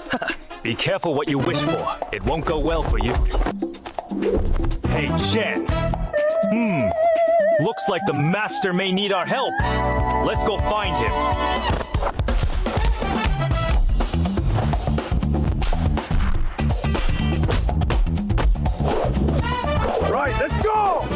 Be careful what you wish for. It won't go well for you. Hey, Chen. Looks like the master may need our help. Let's go find him. Right, let's go!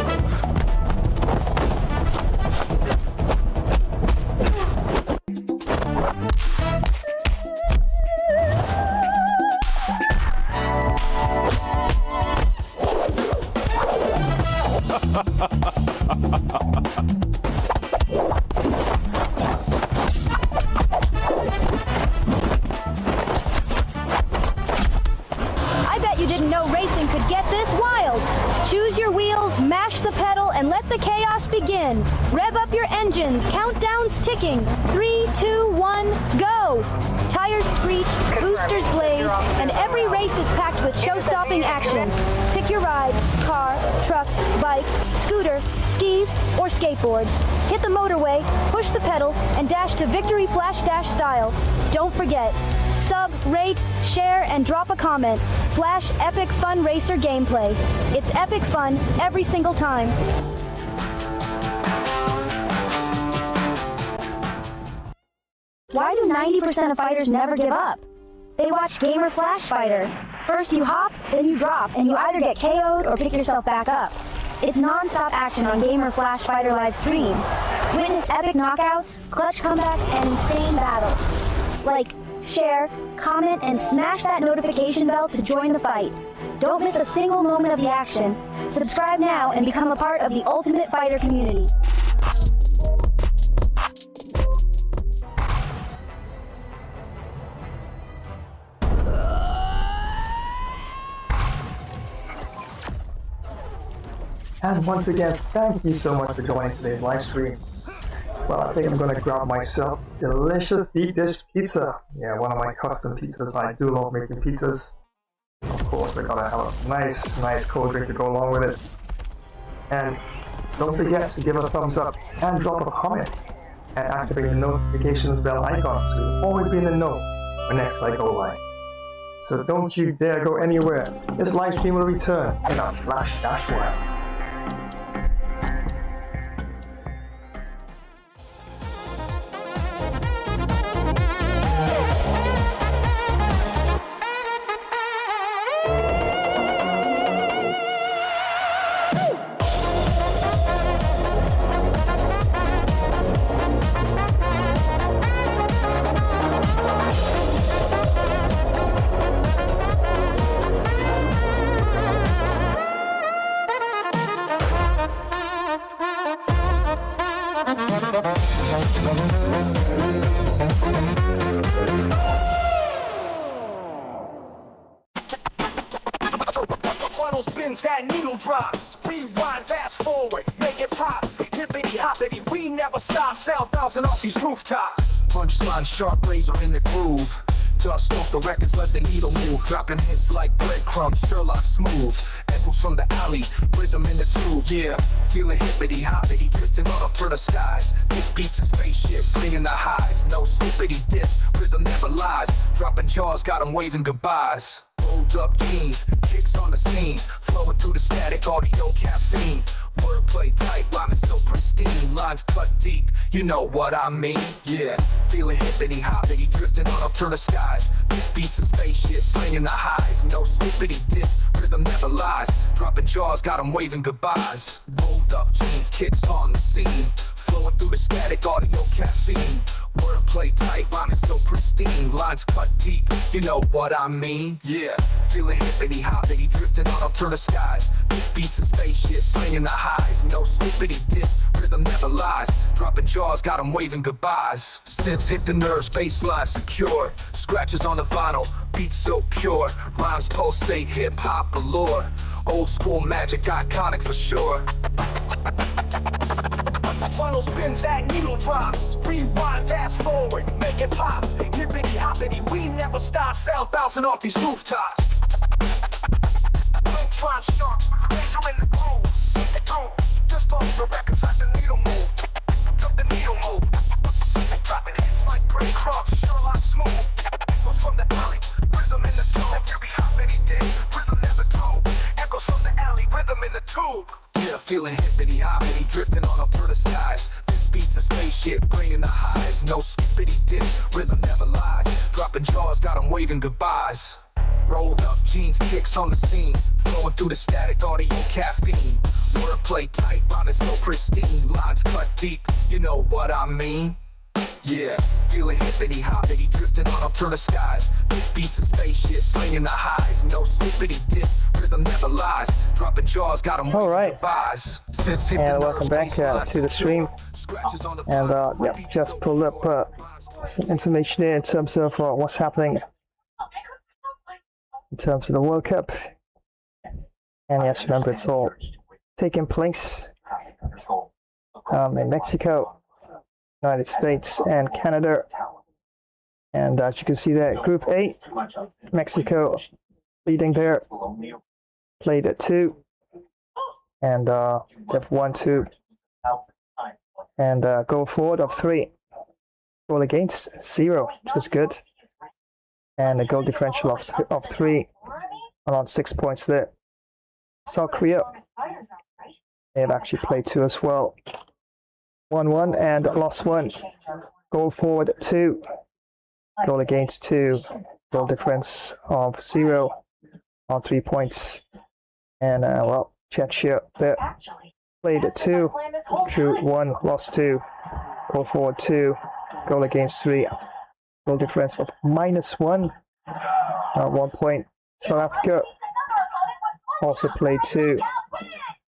I bet you didn't know racing could get this wild. Choose your wheels, mash the pedal, and let the chaos begin. Rev up your engines, countdown's ticking. 3, 2, 1, go! Tires screech, boosters blaze, and every race is packed with show-stopping action. Pick your ride, car, truck, bike, scooter, skis, or skateboard. Hit the motorway, push the pedal, and dash to victory flash dash style. Don't forget, Sub, rate, share, and drop a comment. Flash Epic Fun Racer gameplay. It's epic fun every single time. Why do 90% of fighters never give up? They watch Gamer Flash Fighter. First you hop, then you drop, and you either get KO'd or pick yourself back up. It's non-stop action on Gamer Flash Fighter live stream. Witness epic knockouts, clutch comebacks, and insane battles. Like, share, comment, and smash that notification bell to join the fight. Don't miss a single moment of the action. Subscribe now and become a part of the Ultimate Fighter community. And once again, thank you so much for joining today's live stream. Well, I think I'm going to grab myself delicious deep dish pizza. Yeah, one of my custom pizzas. I do love making pizzas. Of course, I gotta have a nice cold drink to go along with it. And don't forget to give a thumbs up and drop a comment and activate the notifications bell icon so you'll always be in the know when next I go live. So don't you dare go anywhere. This live stream will return in a flash dash while. Spins that needle drops, rewind, fast forward, make it pop, hippity hoppity, we never stop, sound bouncing off these rooftops. Punchline, sharp razor in the groove. Dust off the records, let the needle move. Dropping hits like breadcrumbs, Sherlock smooth. Echoes from the alley, rhythm in the tube. Yeah, feeling hippity hoppity, drifting on up for the skies. This beat's a spaceship, bringing the highs. No skippity diss, rhythm never lies. Dropping jaws, got 'em waving goodbyes. Rolled up jeans, kicks on the scene, flowing through the static, audio caffeine. Wordplay tight, rhyming so pristine, lines cut deep, you know what I mean. Yeah, feeling hippity hoppity, drifting on up to the skies. This beat's a spaceship, bringing the highs. No skippity diss, rhythm never lies. Dropping jaws, got 'em waving goodbyes. Rolled up jeans, kicks on the scene, flowing through the static, audio caffeine. Wordplay tight, rhyming so pristine, lines cut deep, you know what I mean. Yeah, feeling hippity hoppity, drifting on up to the skies. This beat's a spaceship, bringing the highs. No skippity diss, rhythm never lies. Dropping jaws, got 'em waving goodbyes. Synths hit the nerves, bassline secure. Scratches on the vinyl, beats so pure. Rhymes pulsate, hip-hop allure. Old school magic, iconic for sure. Funnel spins that needle drops, rewind, fast forward, make it pop, hippity hoppity, we never stop, sound bouncing off these rooftops. Punchline sharp, razor in the groove, just off the records, let the needle move, let the needle move, dropping hits like breadcrumbs, Sherlock smooth, echoes from the alley, rhythm in the tube, hippity hoppity dig, rhythm never tube, echoes from the alley, rhythm in the tube. Yeah, feeling hippity hoppity, drifting on up through the skies. This beat's a spaceship, bringing the highs. No skippity diss, rhythm never lies. Dropping jaws, got 'em waving goodbyes. Rolled up jeans, kicks on the scene, flowing through the static, audio caffeine. Wordplay tight, rhyming so pristine, lines cut deep, you know what I mean. Yeah, feeling hippity hoppity, drifting on up through the skies. This beat's a spaceship, bringing the highs. No skippity diss, rhythm never lies. Dropping jaws, got 'em waving goodbyes. And welcome back to the stream. And yeah, just pulled up some information here in terms of what's happening in terms of the World Cup. And yes, remember, it's all taking place in Mexico, United States, and Canada. And as you can see there, Group A, Mexico leading there, played at 2, and they've 1-2, and goal forward of 3, goal against 0, which is good. and a goal differential of 3, around 6 points there. South Korea, they've actually played 2 as well. 1-1 and lost 1. Goal forward 2, goal against 2, goal difference of 0 on 3 points. And well, Czechia there played 2, drew 1, lost 2, goal forward 2, goal against 3, goal difference of -1, 1 point. South Africa also played 2,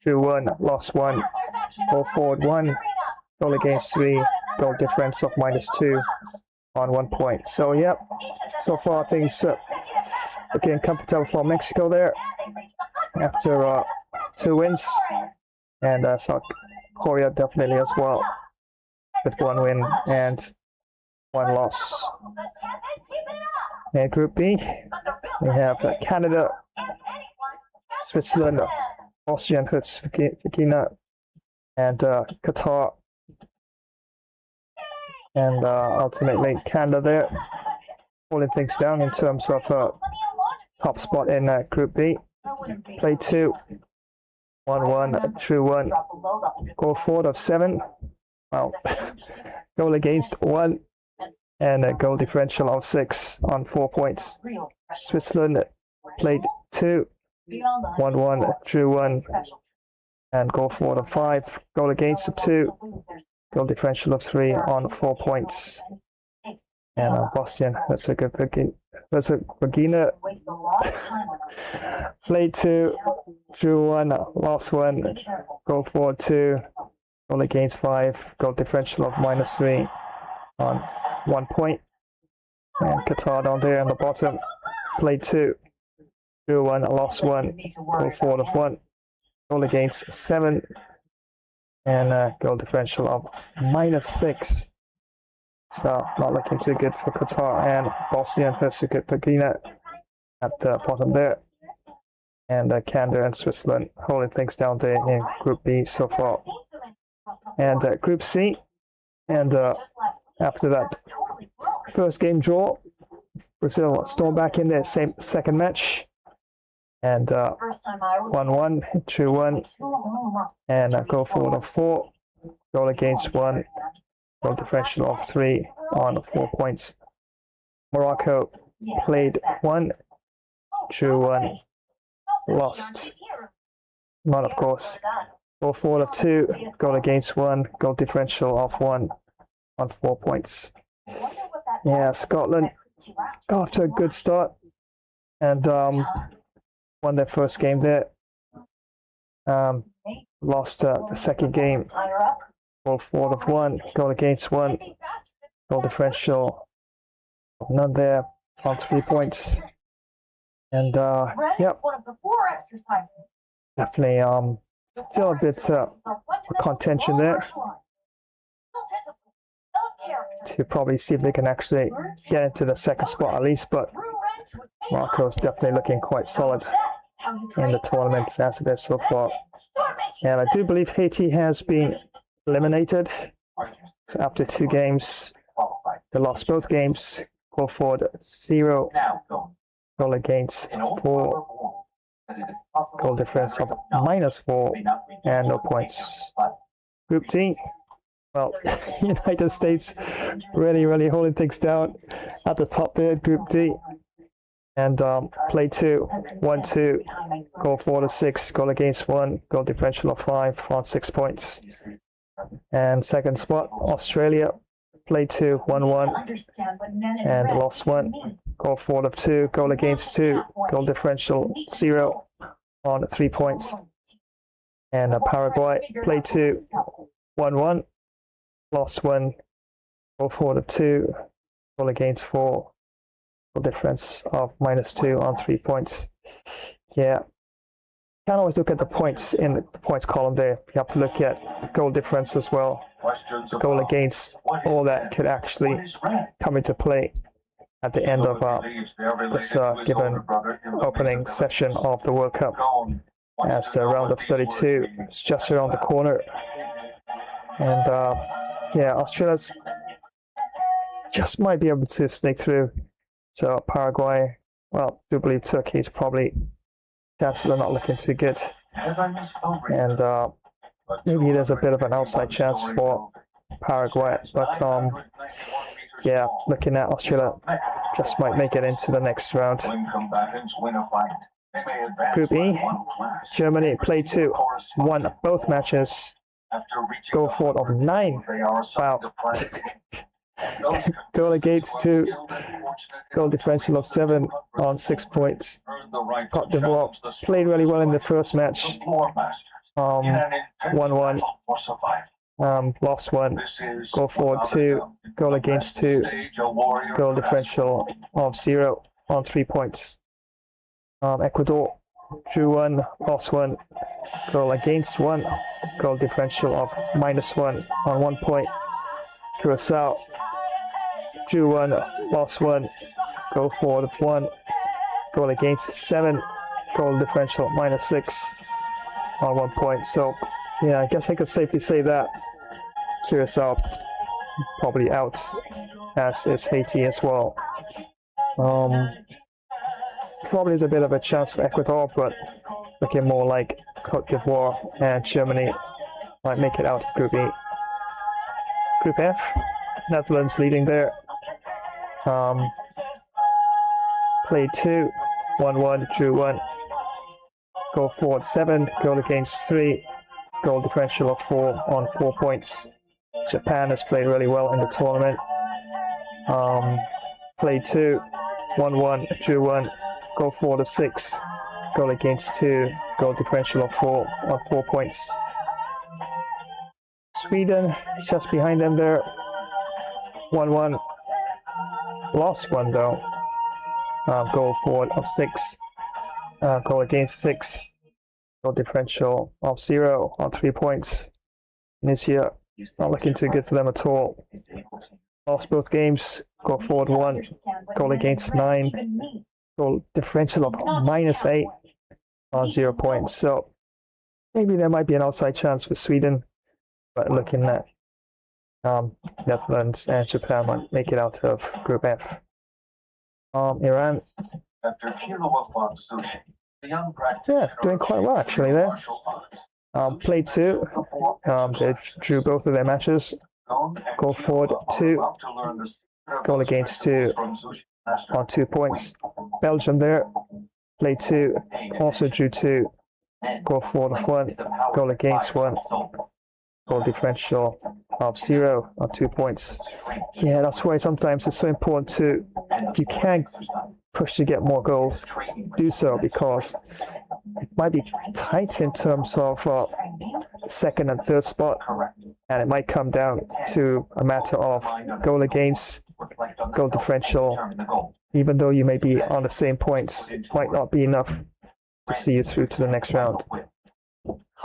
drew 1, lost 1, goal forward 1, goal against 3, goal difference of -2 on 1 point. So yep, so far things looking comfortable for Mexico there after 2 wins, and South Korea definitely as well with 1 win and 1 loss. In Group B, we have Canada, Switzerland, Austria and Herzegovina, and Qatar. And ultimately Canada there holding things down in terms of top spot in Group B. Played 2, 1-1, drew 1, goal forward of 7, well, goal against 1, and a goal differential of 6 on 4 points. Switzerland played 2, 1-1, drew 1, and goal forward of 5, goal against 2, goal differential of 3 on 4 points. And Boston, that's a good picking. That's a beginner. Played 2, drew 1, lost 1, goal forward 2, goal against 5, goal differential of -3 on 1 point. And Qatar down there on the bottom, played 2, drew 1, lost 1, goal forward of 1, goal against 7, and goal differential of -6. So not looking too good for Qatar and Bosnia and Herzegovina at the bottom there. And Canada and Switzerland holding things down there in Group B so far. And Group C, and after that first game draw, Brazil stormed back in their second match, and 1-1, drew 1, and goal forward of 4, goal against 1, goal differential of 3 on 4 points. Morocco played 1, drew 1, lost 1 of course, goal forward of 2, goal against 1, goal differential of 1 on 4 points. Yeah, Scotland got off to a good start and won their first game there. Lost the second game, goal forward of 1, goal against 1, goal differential of none there on 3 points. And yep, definitely still a bit of contention there to probably see if they can actually get into the second spot at least, but Morocco is definitely looking quite solid in the tournament as it is so far. And I do believe Haiti has been eliminated. So after 2 games, they lost both games. Goal forward 0, goal against 4, goal difference of -4, and no points. Group D, well, United States really holding things down at the top there, Group D. And play 2, 1-2, goal forward of 6, goal against 1, goal differential of 5 on 6 points. And second spot, Australia, play 2, 1-1, and lost 1, goal forward of 2, goal against 2, goal differential 0 on 3 points. And Paraguay, play 2, 1-1, lost 1, goal forward of 2, goal against 4, difference of -2 on 3 points. Yeah, can't always look at the points in the points column there. You have to look at the goal difference as well. Goal against, all that could actually come into play at the end of this given opening session of the World Cup, as the round of 32 is just around the corner. And yeah, Australia's just might be able to sneak through So Paraguay, well, I do believe Turkey's probably chances are not looking too good. And maybe there's a bit of an outside chance for Paraguay, but yeah, looking at Australia just might make it into the next round. Group E, Germany played 2, won both matches, goal forward of 9. Wow. Goal against 2, goal differential of 7 on 6 points. Cote d'Ivoire played really well in the first match. 1-1. Lost 1, goal forward 2, goal against 2, goal differential of 0 on 3 points. Ecuador drew 1, lost 1, goal against 1, goal differential of -1 on 1 point. Curacao drew 1, lost 1, goal forward of 1, goal against 7, goal differential -6 on 1 point. So yeah, I guess I could safely say that Curacao probably out, as is Haiti as well. Probably is a bit of a chance for Ecuador, but looking more like Cote d'Ivoire and Germany might make it out of Group E. Group F, Netherlands leading there. Played 2, 1-1, drew 1. Goal forward 7, goal against 3, goal differential of 4 on 4 points. Japan has played really well in the tournament. Played 2, 1-1, drew 1, goal forward of 6, goal against 2, goal differential of 4 on 4 points. Sweden just behind them there, 1-1, lost 1 though, goal forward of 6, goal against 6, goal differential of 0 on 3 points. Tunisia, not looking too good for them at all. Lost both games, goal forward 1, goal against 9, goal differential of -8 on 0 points. So maybe there might be an outside chance for Sweden, but looking at Netherlands and Japan might make it out of Group F. Iran, yeah, doing quite well actually there. Played 2, they drew both of their matches. Goal forward 2, goal against 2 on 2 points. Belgium there, played 2, also drew 2, goal forward of 1, goal against 1, goal differential of 0 on 2 points. Yeah, that's why sometimes it's so important to, if you can push to get more goals, do so, because it might be tight in terms of second and third spot, and it might come down to a matter of goal against, goal differential. Even though you may be on the same points, might not be enough to see you through to the next round.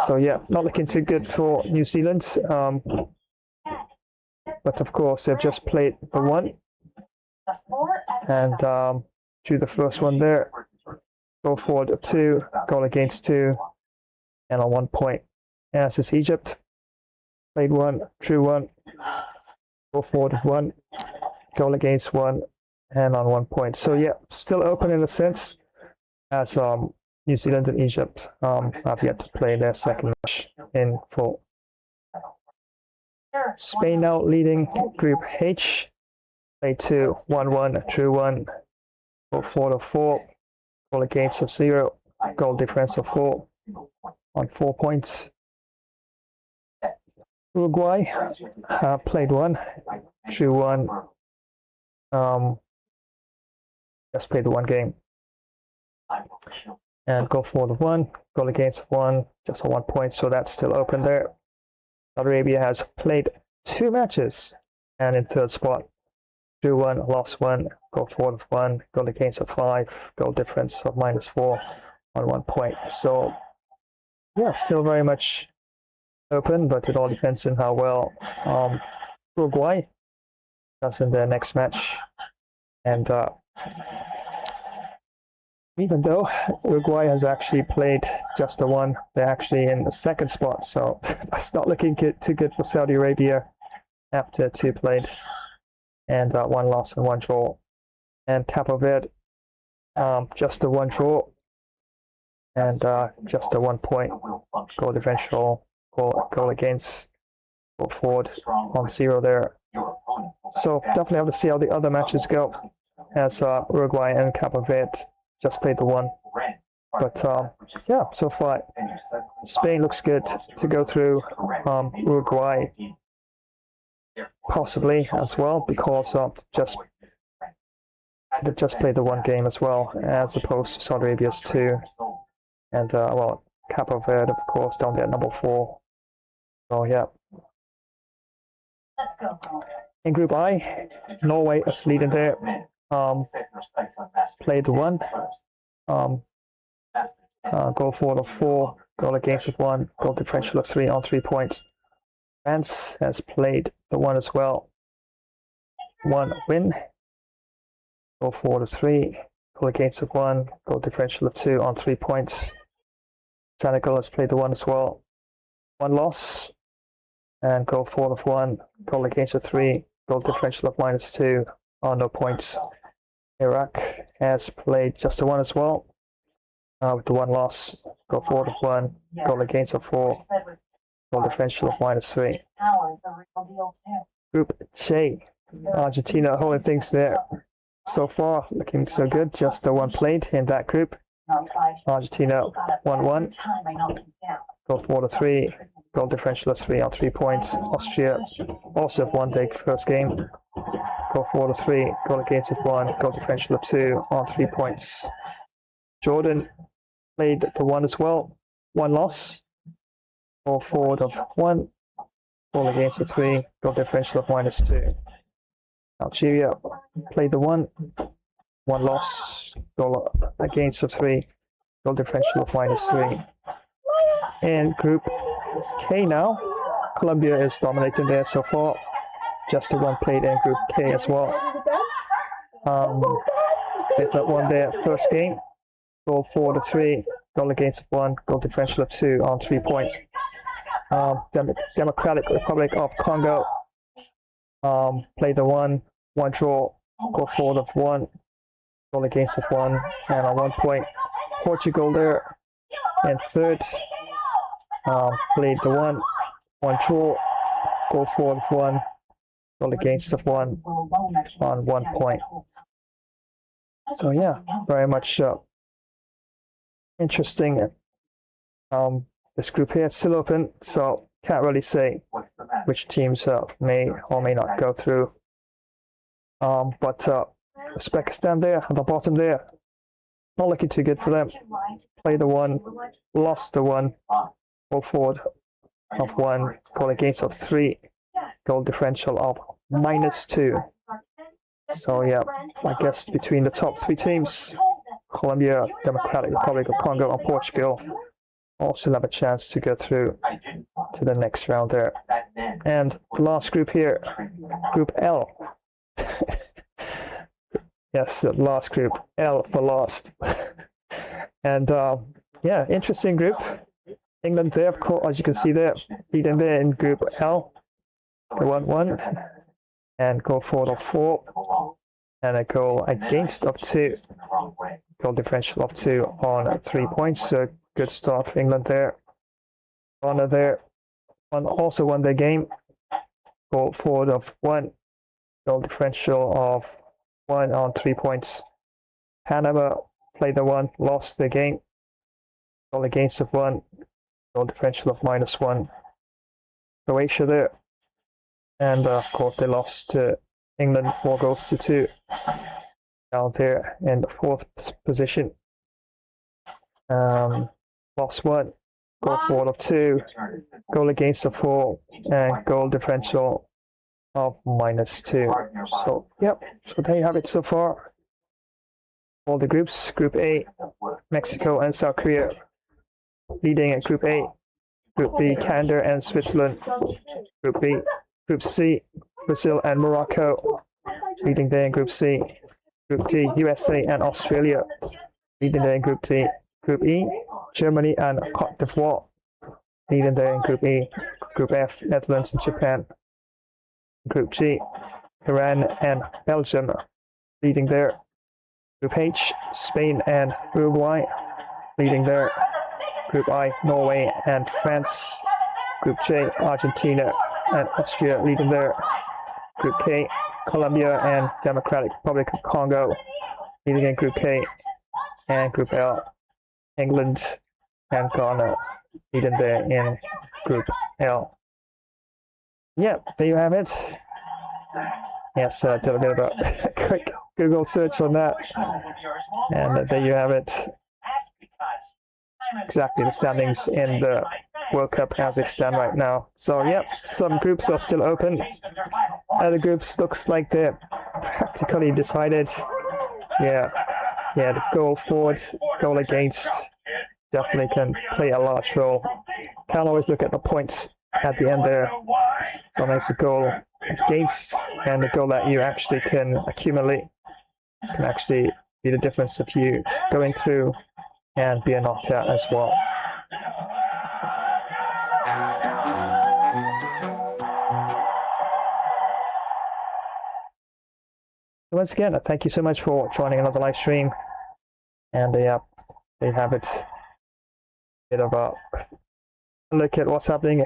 So yeah, not looking too good for New Zealand. But of course, they've just played the 1 and drew the first one there. Goal forward of 2, goal against 2, and on 1 point. As is Egypt, played 1, drew 1, goal forward of 1, goal against 1, and on 1 point. So yeah, still open in a sense, as New Zealand and Egypt have yet to play their second match in full. Spain now leading Group H. Played 2, 1-1, drew 1, goal forward of 4, goal against of 0, goal difference of 4 on 4 points. Uruguay played 1, drew 1, just played the 1 game. And goal forward of 1, goal against 1, just on 1 point, so that's still open there. Saudi Arabia has played 2 matches and in third spot. Drew 1, lost 1, goal forward of 1, goal against of 5, goal difference of -4 on 1 point. So yeah, still very much open, but it all depends on how well Uruguay does in their next match. And even though Uruguay has actually played just the 1, they're actually in the second spot, so that's not looking too good for Saudi Arabia after 2 played and 1 loss and 1 draw. and Cape Verde, just a 1 draw, and just a 1 point goal differential, goal against, goal forward on 0 there. So definitely have to see how the other matches go, as Uruguay and Cape Verde just played the 1. But yeah, so far Spain looks good to go through. Uruguay possibly as well, because they just played the 1 game as well, as opposed to Saudi Arabia's 2. And well, Cape Verde, of course, down there at number 4. So yeah. Let's go. In Group I, Norway is leading there. Played 1. Goal forward of 4, goal against of 1, goal differential of 3 on 3 points. France has played the 1 as well. 1 win, goal forward of 3, goal against of 1, goal differential of 2 on 3 points. Senegal has played the 1 as well. 1 loss, and goal forward of 1, goal against of 3, goal differential of -2 on no points. Iraq has played just the 1 as well, with the 1 loss, goal forward of 1, goal against of 4, goal differential of -3. Group J, Argentina holding things there. So far, looking so good. Just the 1 played in that group. Argentina 1-1, goal forward of 3, goal differential of 3 on 3 points. Austria also have won their first game. Goal forward of 3, goal against of 1, goal differential of 2 on 3 points. Jordan played the 1 as well. 1 loss, goal forward of 1, goal against of 3, goal differential of -2. Algeria played the 1 loss, goal against of 3, goal differential of -3. And Group K now, Colombia is dominating there so far. Just the 1 played in Group K as well. They've not won their first game. Goal forward of 3, goal against of 1, goal differential of 2 on 3 points. Democratic Republic of Congo played the 1 draw, goal forward of 1, goal against of 1, and on 1 point. Portugal there in third, played the 1 draw, goal forward of 1, goal against of 1 on 1 point. So yeah, very much interesting. This group here is still open, so can't really say which teams may or may not go through. But Uzbekistan there at the bottom there, not looking too good for them. Played the 1, lost the 1, goal forward of 1, goal against of 3, goal differential of -2. So yeah, I guess between the top 3 teams, Colombia, Democratic Republic of Congo, and Portugal, all still have a chance to go through to the next round there. And the last group here, Group L. Yes, the last group, L for last. And yeah, interesting group. England there, of course, as you can see there, leading there in Group L. 1-1, and goal forward of 4, and a goal against of 2, goal differential of 2 on 3 points. So good start for England there. Werner there also won their game. Goal forward of 1, goal differential of 1 on 3 points. Panama played the 1, lost their game. Goal against of 1, goal differential of -1. Croatia there. And of course they lost to England 4-2. Down there in the 4th position. Lost 1, goal forward of 2, goal against of 4, and goal differential of -2. So yep, so there you have it so far. All the groups. Group A, Mexico and South Korea leading in Group A. Group B, Canada and Switzerland. Group B. Group C, Brazil and Morocco leading there in Group C. Group D, USA and Australia leading there in Group D. Group E, Germany and Cote d'Ivoire leading there in Group E. Group F, Netherlands and Japan. Group G, Iran and Belgium leading there. Group H, Spain and Uruguay leading there. Group I, Norway and France. Group J, Argentina and Austria leading there. Group K, Colombia and Democratic Republic of Congo leading in Group K. And Group L, England and Ghana leading there in Group L. Yep, there you have it. Yes, did a bit of a quick Google search on that. And there you have it. Exactly the standings in the World Cup as they stand right now. So, yep, some groups are still open. Other groups looks like they're practically decided. Yeah, the goal forward, goal against definitely can play a large role. Can't always look at the points at the end there. Sometimes the goal against and the goal that you actually can accumulate can actually be the difference of you going through and being knocked out as well. Once again, thank you so much for joining another live stream. And there you have it. Bit of a look at what's happening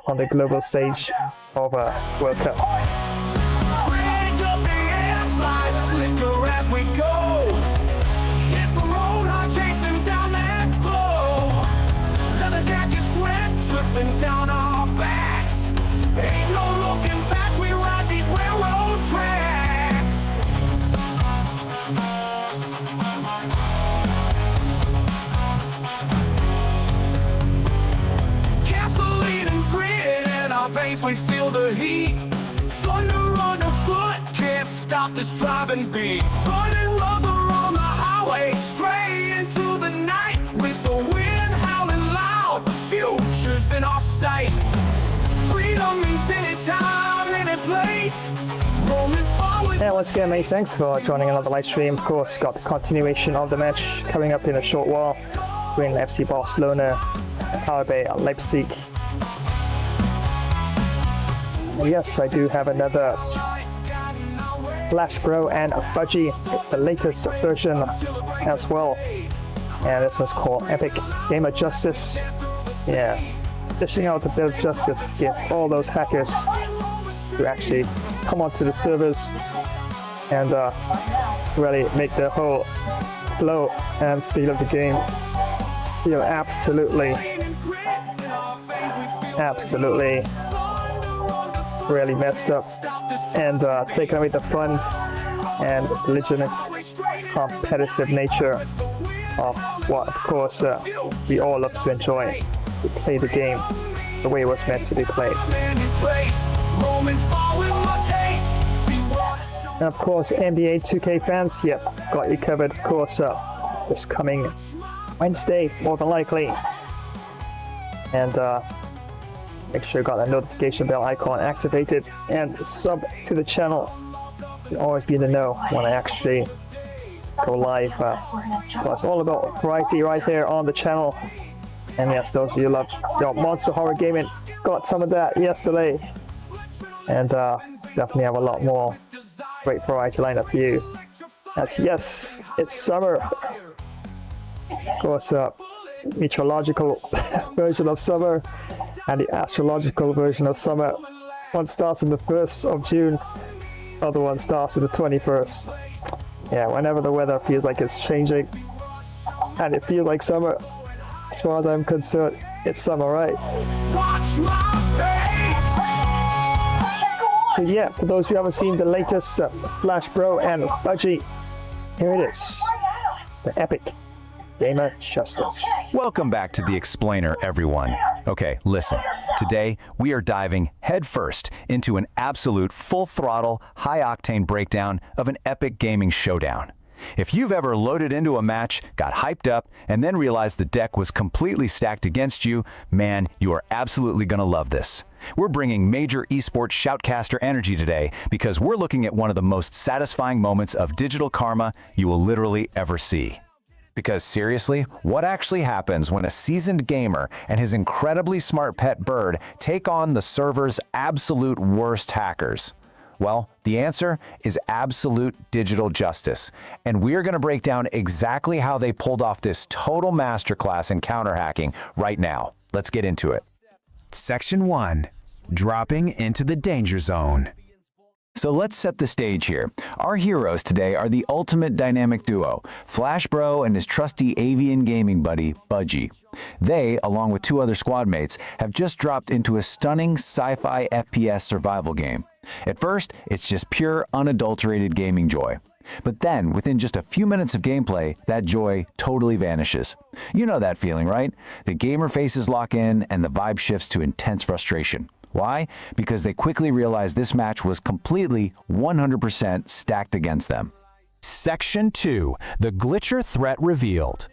on the global stage of a World Cup. As we go, hit the road, I'm chasing down that glow. Leather jacket sweat dripping down our backs. Ain't no looking back, we ride these railroad tracks. Gasoline and grit in our veins, we feel the heat. Thunder underfoot, can't stop this driving beat. Running rubber on the highway, straight into the night. With the wind howling loud, the future's in our sight. Freedom means anytime, any place. Rolling forward. Yeah, once again, mate, thanks for joining another live stream. Of course, got the continuation of the match coming up in a short while between FC Barcelona and RB Leipzig. Yes, I do have another Flash Bro and Budgie, the latest version as well. And this one's called Epic Gamer Justice. Yeah, dishing out a bit of justice against all those hackers who actually come onto the servers and really make the whole flow and feel of the game feel absolutely really messed up and taking away the fun and legitimate competitive nature of what, of course, we all love to enjoy, to play the game the way it was meant to be played. And of course, NBA 2K fans, yep, got you covered, of course, this coming Wednesday, more than likely. And make sure you got that notification bell icon activated and sub to the channel. You'll always be in the know when I actually go live. It's all about variety right there on the channel. And yes, those of you who love Monster Horror Gaming got some of that yesterday. And definitely have a lot more great variety lineup for you. As yes, it's summer. Of course, meteorological version of summer and the astrological version of summer. One starts on the 1st of June, other one starts on the 21st. Yeah, whenever the weather feels like it's changing and it feels like summer, as far as I'm concerned, it's summer, right? Watch my face. So yeah, for those who haven't seen the latest Flash Bro and Budgie, here it is, the Epic Gamer Justice. Welcome back to The Explainer, everyone. Okay, listen. Today, we are diving headfirst into an absolute full-throttle, high-octane breakdown of an epic gaming showdown. If you've ever loaded into a match, got hyped up, and then realized the deck was completely stacked against you, man, you are absolutely gonna love this. We're bringing major esports shoutcaster energy today because we're looking at one of the most satisfying moments of digital karma you will literally ever see. Because seriously, what actually happens when a seasoned gamer and his incredibly smart pet bird take on the server's absolute worst hackers? Well, the answer is absolute digital justice. And we are going to break down exactly how they pulled off this total masterclass in counter hacking right now. Let's get into it. Section 1. Dropping into the danger zone. So let's set the stage here. Our heroes today are the ultimate dynamic duo, Flash Bro and his trusty avian gaming buddy, Budgie. They, along with 2 other squad mates, have just dropped into a stunning sci-fi FPS survival game. At first, it's just pure, unadulterated gaming joy. But then, within just a few minutes of gameplay, that joy totally vanishes. You know that feeling, right? The gamer faces lock in and the vibe shifts to intense frustration. Why? Because they quickly realized this match was completely 100% stacked against them. Section 2. The Glitcher Threat Revealed.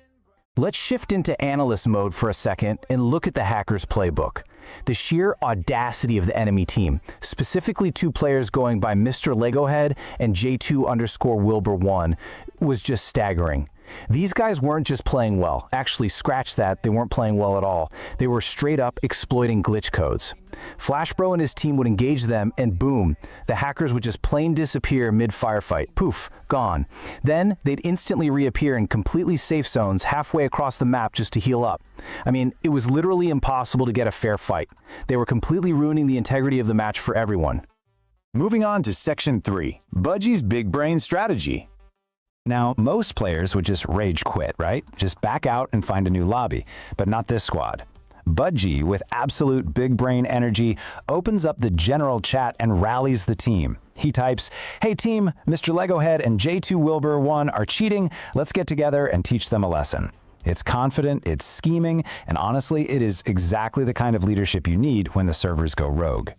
Let's shift into analyst mode for a second and look at the hackers' playbook. The sheer audacity of the enemy team, specifically 2 players going by Mr. Legohead and J2_Wilbur1, was just staggering. These guys weren't just playing well. Actually, scratch that, they weren't playing well at all. They were straight up exploiting glitch codes. Flash Bro and his team would engage them, and boom, the hackers would just plain disappear mid-firefight. Poof, gone. Then, they'd instantly reappear in completely safe zones halfway across the map just to heal up. I mean, it was literally impossible to get a fair fight. They were completely ruining the integrity of the match for everyone. Moving on to Section 3, Budgie's Big Brain Strategy. Now, most players would just rage quit, right? Just back out and find a new lobby, but not this squad. Budgie, with absolute big brain energy, opens up the general chat and rallies the team. He types, "Hey team, Mr. Legohead and J2Wilbur1 are cheating. Let's get together and teach them a lesson." It's confident, it's scheming, and honestly, it is exactly the kind of leadership you need when the servers go rogue.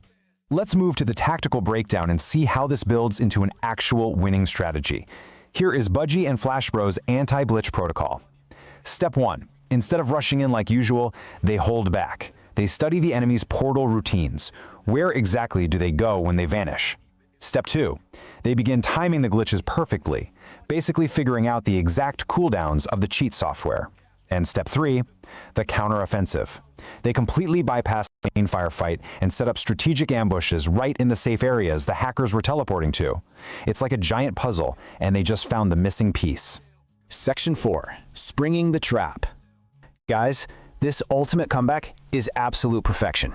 Let's move to the tactical breakdown and see how this builds into an actual winning strategy. Here is Budgie and Flash Bro's anti-glitch protocol. Step 1. Instead of rushing in like usual, they hold back. They study the enemy's portal routines. Where exactly do they go when they vanish? Step 2. They begin timing the glitches perfectly, basically figuring out the exact cooldowns of the cheat software. And Step 3. The counteroffensive. They completely bypass the main firefight and set up strategic ambushes right in the safe areas the hackers were teleporting to. It's like a giant puzzle, and they just found the missing piece. Section 4. Springing the trap. Guys, this ultimate comeback is absolute perfection.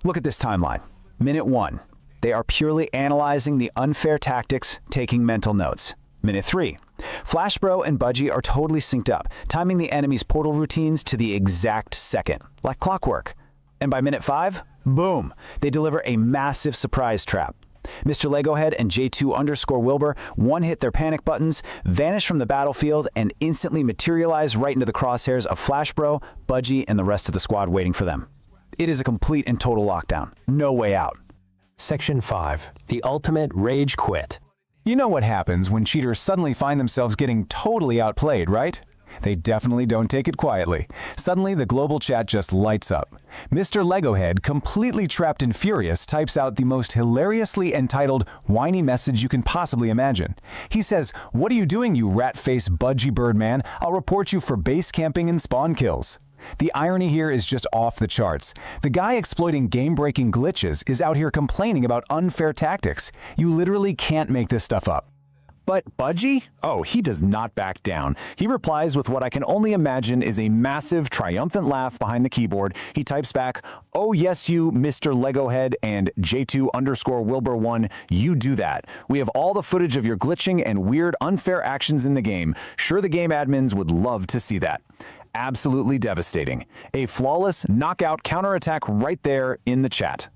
Look at this timeline. Minute 1. They are purely analyzing the unfair tactics, taking mental notes. Minute 3. Flash Bro and Budgie are totally synced up, timing the enemy's portal routines to the exact second, like clockwork. And by minute 5, boom, they deliver a massive surprise trap. Mr. Legohead and J2_Wilbur one-hit their panic buttons, vanish from the battlefield, and instantly materialize right into the crosshairs of Flash Bro, Budgie, and the rest of the squad waiting for them. It is a complete and total lockdown. No way out. Section 5. The Ultimate Rage Quit. You know what happens when cheaters suddenly find themselves getting totally outplayed, right? They definitely don't take it quietly. Suddenly, the global chat just lights up. Mr. Legohead, completely trapped and furious, types out the most hilariously entitled, whiny message you can possibly imagine. He says, "What are you doing, you rat-faced budgie bird man? I'll report you for base camping and spawn kills." The irony here is just off the charts. The guy exploiting game-breaking glitches is out here complaining about unfair tactics. You literally can't make this stuff up. But Budgie? Oh, he does not back down. He replies with what I can only imagine is a massive, triumphant laugh behind the keyboard. He types back, "Oh yes, you, Mr. Legohead and J2_Wilbur1, you do that. We have all the footage of your glitching and weird, unfair actions in the game. Sure, the game admins would love to see that." Absolutely devastating. A flawless knockout counterattack right there in the chat.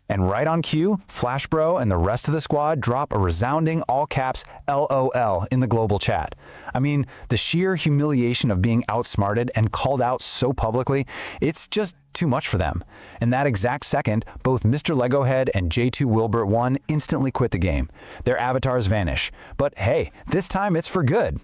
And right on cue, Flash Bro and the rest of the squad drop a resounding all-caps LOL in the global chat. I mean, the sheer humiliation of being outsmarted and called out so publicly, it's just too much for them. In that exact second, both Mr. Legohead and J2Wilbur1 instantly quit the game. Their avatars vanish. But hey, this time it's for good.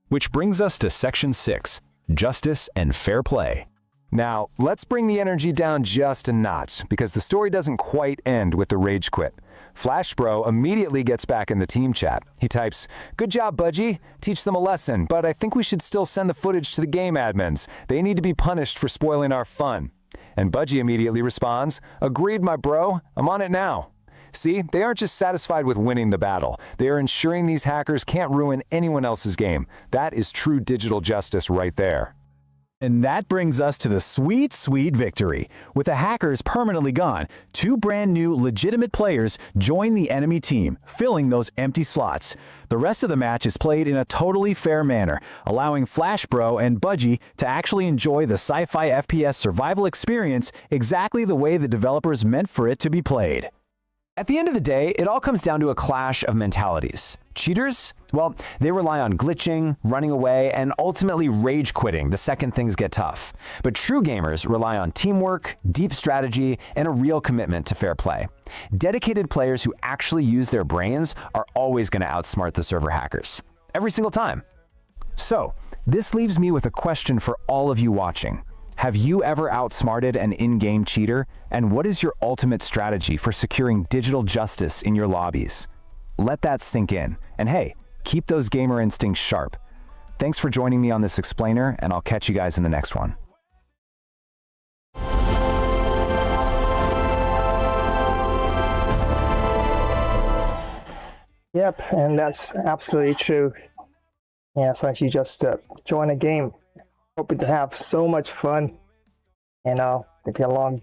Which brings us to Section 6. Justice and fair play. Now, let's bring the energy down just a notch, because the story doesn't quite end with the rage quit. Flash Bro immediately gets back in the team chat. He types, "Good job, Budgie. Teach them a lesson, but I think we should still send the footage to the game admins. They need to be punished for spoiling our fun." And Budgie immediately responds, "Agreed, my bro. I'm on it now." See, they aren't just satisfied with winning the battle. They are ensuring these hackers can't ruin anyone else's game. That is true digital justice right there. And that brings us to the sweet, sweet victory. With the hackers permanently gone, 2 brand new legitimate players join the enemy team, filling those empty slots. The rest of the match is played in a totally fair manner, allowing Flash Bro and Budgie to actually enjoy the sci-fi FPS survival experience exactly the way the developers meant for it to be played. At the end of the day, it all comes down to a clash of mentalities. Cheaters? Well, they rely on glitching, running away, and ultimately rage quitting the second things get tough. But true gamers rely on teamwork, deep strategy, and a real commitment to fair play. Dedicated players who actually use their brains are always going to outsmart the server hackers. Every single time. So, this leaves me with a question for all of you watching. Have you ever outsmarted an in-game cheater? And what is your ultimate strategy for securing digital justice in your lobbies? Let that sink in. And hey, keep those gamer instincts sharp. Thanks for joining me on this explainer, and I'll catch you guys in the next one. Yep, and that's absolutely true. Yeah, it's like you just join a game, hoping to have so much fun. You know, maybe a long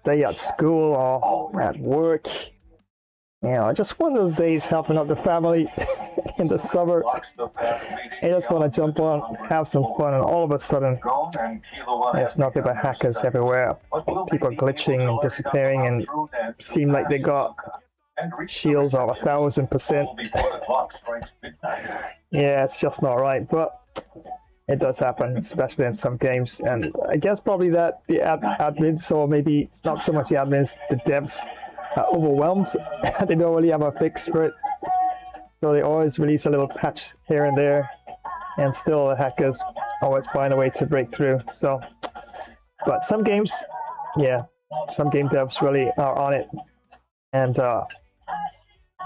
day at school or at work. You know, just one of those days helping out the family in the summer. You just want to jump on, have some fun, and all of a sudden, there's nothing but hackers everywhere. People glitching and disappearing and seem like they got shields of 1,000%. Yeah, it's just not right, but it does happen, especially in some games. And I guess probably that the admins, or maybe not so much the admins, the devs, are overwhelmed. They don't really have a fix for it. So they always release a little patch here and there. And still the hackers always find a way to break through. So, but some games, yeah, some game devs really are on it. And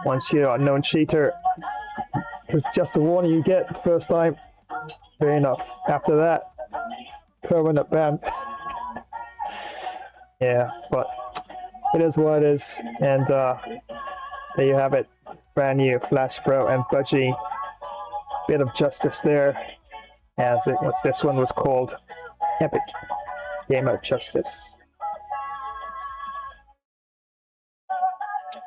once you're a known cheater, it's just a warning you get the first time. Fair enough. After that, permanent ban. Yeah, but it is what it is. And there you have it. Brand new Flash Bro and Budgie. Bit of justice there, as it was. This one was called Epic Gamer Justice.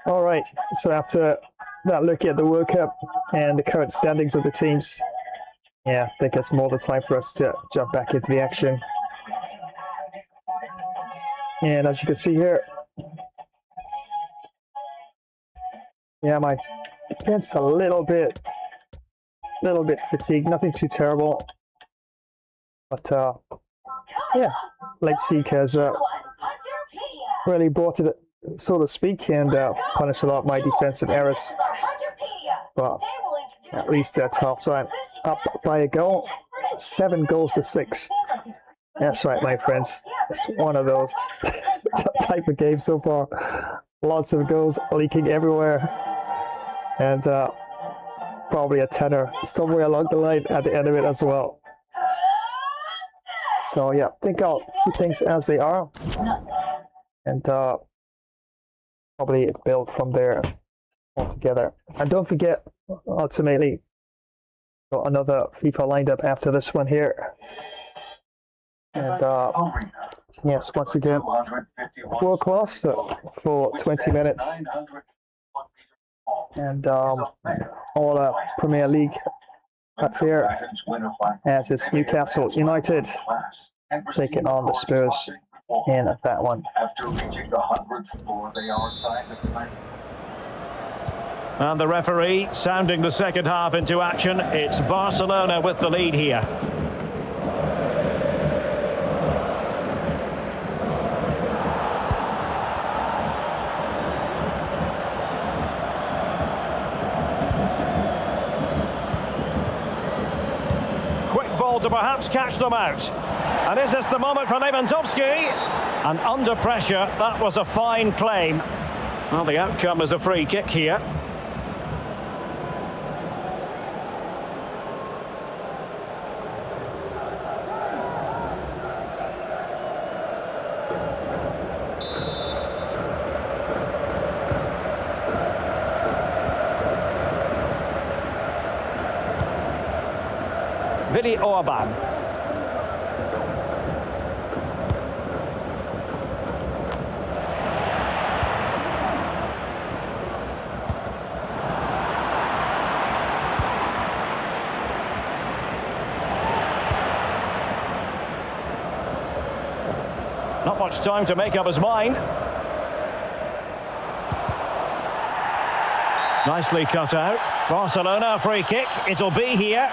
All right. So after that look at the World Cup and the current standings of the teams, yeah, I think it's more the time for us to jump back into the action. And as you can see here, yeah, my defense a little bit fatigued, nothing too terrible. But yeah, Leipzig has really brought it, so to speak, and punished a lot of my defensive errors. But at least at halftime, up by a goal, 7-6. That's right, my friends. It's one of those type of games so far. Lots of goals leaking everywhere, and probably a tenner somewhere along the line at the end of it as well. So yeah, I think I'll keep things as they are, and probably build from there altogether. And don't forget, ultimately, got another FIFA lined up after this one here. And yes, once again, world class for 20 minutes. And all Premier League affair, as it's Newcastle United taking on the Spurs in that one. After reaching the 100th floor, they are signed at the night. And the referee sounding the second half into action. It's Barcelona with the lead here. Quick ball to perhaps catch them out. And is this the moment for Lewandowski? And under pressure, that was a fine claim. Well, the outcome is a free kick here. Willy Orban. Not much time to make up his mind. Nicely cut out. Barcelona free kick. It'll be here.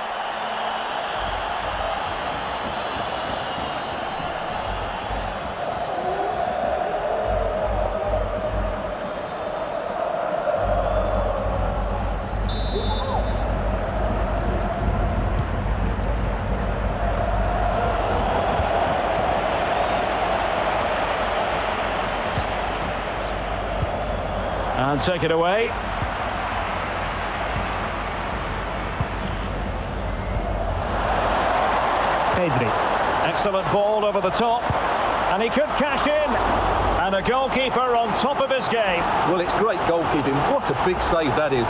And take it away. Pedri. Excellent ball over the top. And he could cash in. And a goalkeeper on top of his game. Well, it's great goalkeeping. What a big save that is.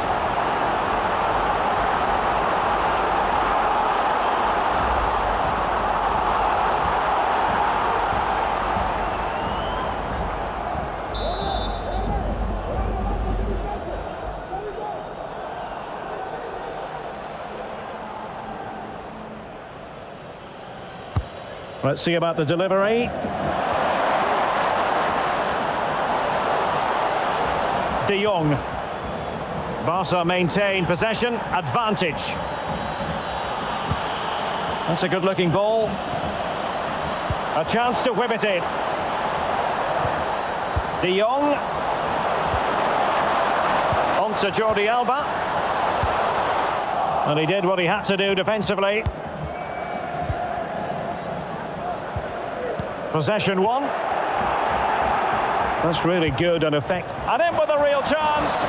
Let's see about the delivery. De Jong. Barca maintain possession, advantage. That's a good-looking ball. A chance to whip it in. De Jong. On to Jordi Alba. And he did what he had to do defensively. Possession one. That's really good and effect. And in with a real chance.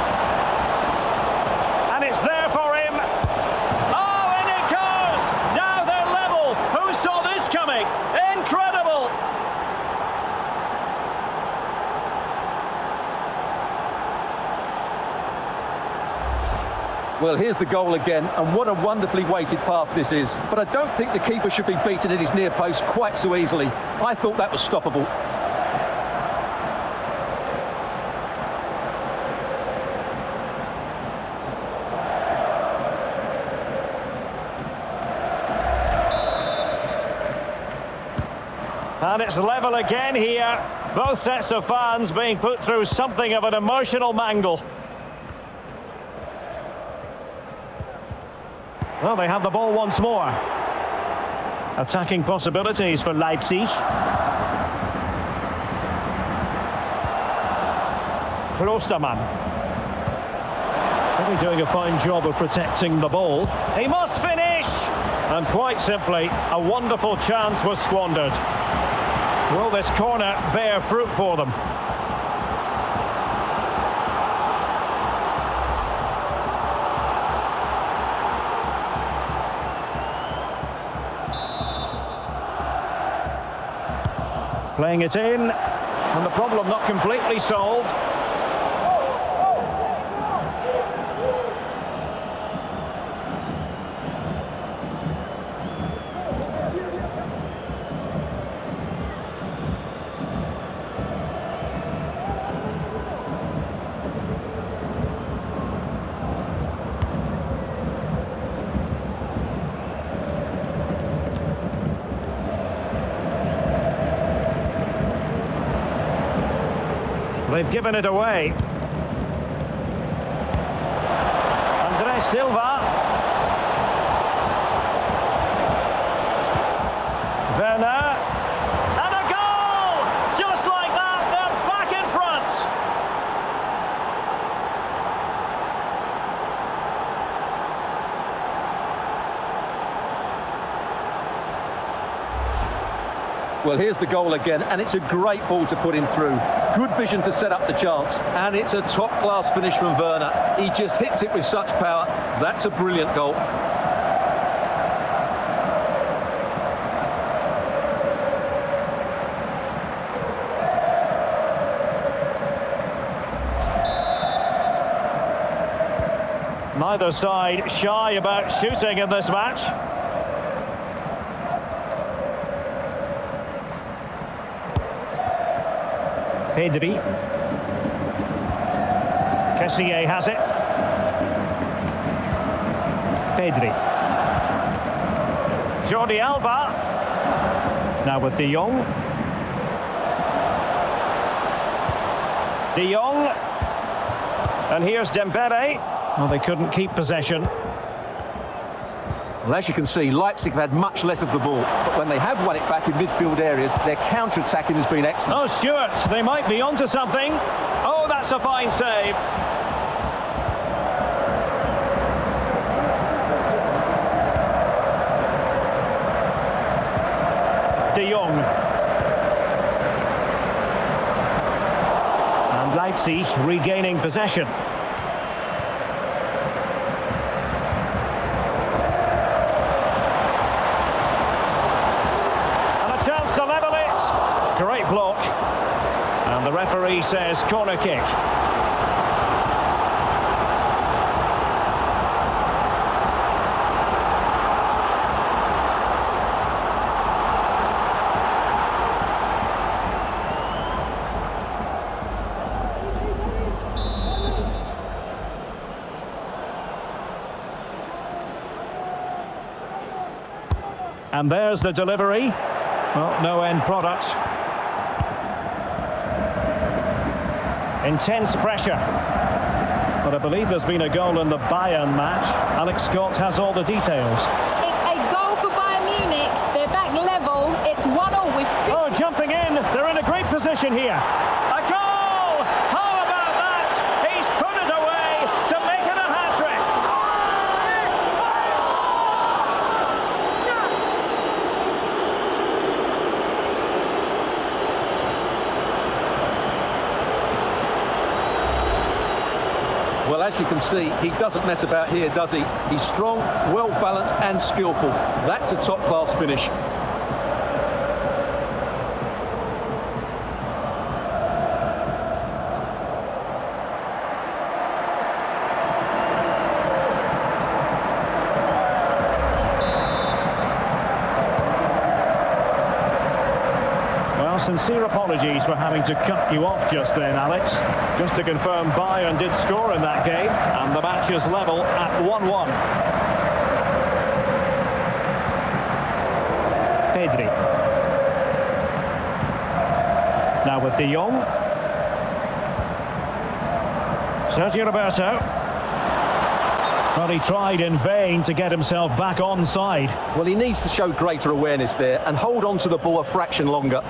And it's there for him. Oh, and it goes! Now they're level. Who saw this coming? Incredible! Well, here's the goal again, and what a wonderfully weighted pass this is. But I don't think the keeper should be beaten at his near post quite so easily. I thought that was stoppable. And it's level again here. Both sets of fans being put through something of an emotional mangle. Well, they have the ball once more. Attacking possibilities for Leipzig. Klostermann. Really doing a fine job of protecting the ball. He must finish! And quite simply, a wonderful chance was squandered. Will this corner bear fruit for them? Playing it in, and the problem not completely solved. They've given it away. Andrés Silva. Werner. And a goal! Just like that, they're back in front. Well, here's the goal again, and it's a great ball to put him through. Good vision to set up the chance, and it's a top-class finish from Werner. He just hits it with such power. That's a brilliant goal. Neither side shy about shooting in this match. Pedri. Kessié has it. Pedri. Jordi Alba. Now with De Jong. De Jong. And here's Dembele. Well, they couldn't keep possession. Well, as you can see, Leipzig have had much less of the ball, but when they have won it back in midfield areas, their counter-attacking has been excellent. Oh, Stuart, they might be onto something. Oh, that's a fine save. De Jong. And Leipzig regaining possession. Great block, and the referee says corner kick. And there's the delivery. Well, no end product. Intense pressure. But I believe there's been a goal in the Bayern match. Alex Scott has all the details. It's a goal for Bayern Munich. They're back level. It's 1-1 with... Oh, jumping in. They're in a great position here. A goal! How about that? He's put it away to make it a hat-trick. Well, as you can see, he doesn't mess about here, does he? He's strong, well-balanced and skillful. That's a top-class finish. Sincere apologies for having to cut you off just then, Alex. Just to confirm, Bayern did score in that game, and the match is level at 1-1. Pedri. Now with De Jong. Sergio Roberto. Well, he tried in vain to get himself back onside. Well, he needs to show greater awareness there and hold on to the ball a fraction longer.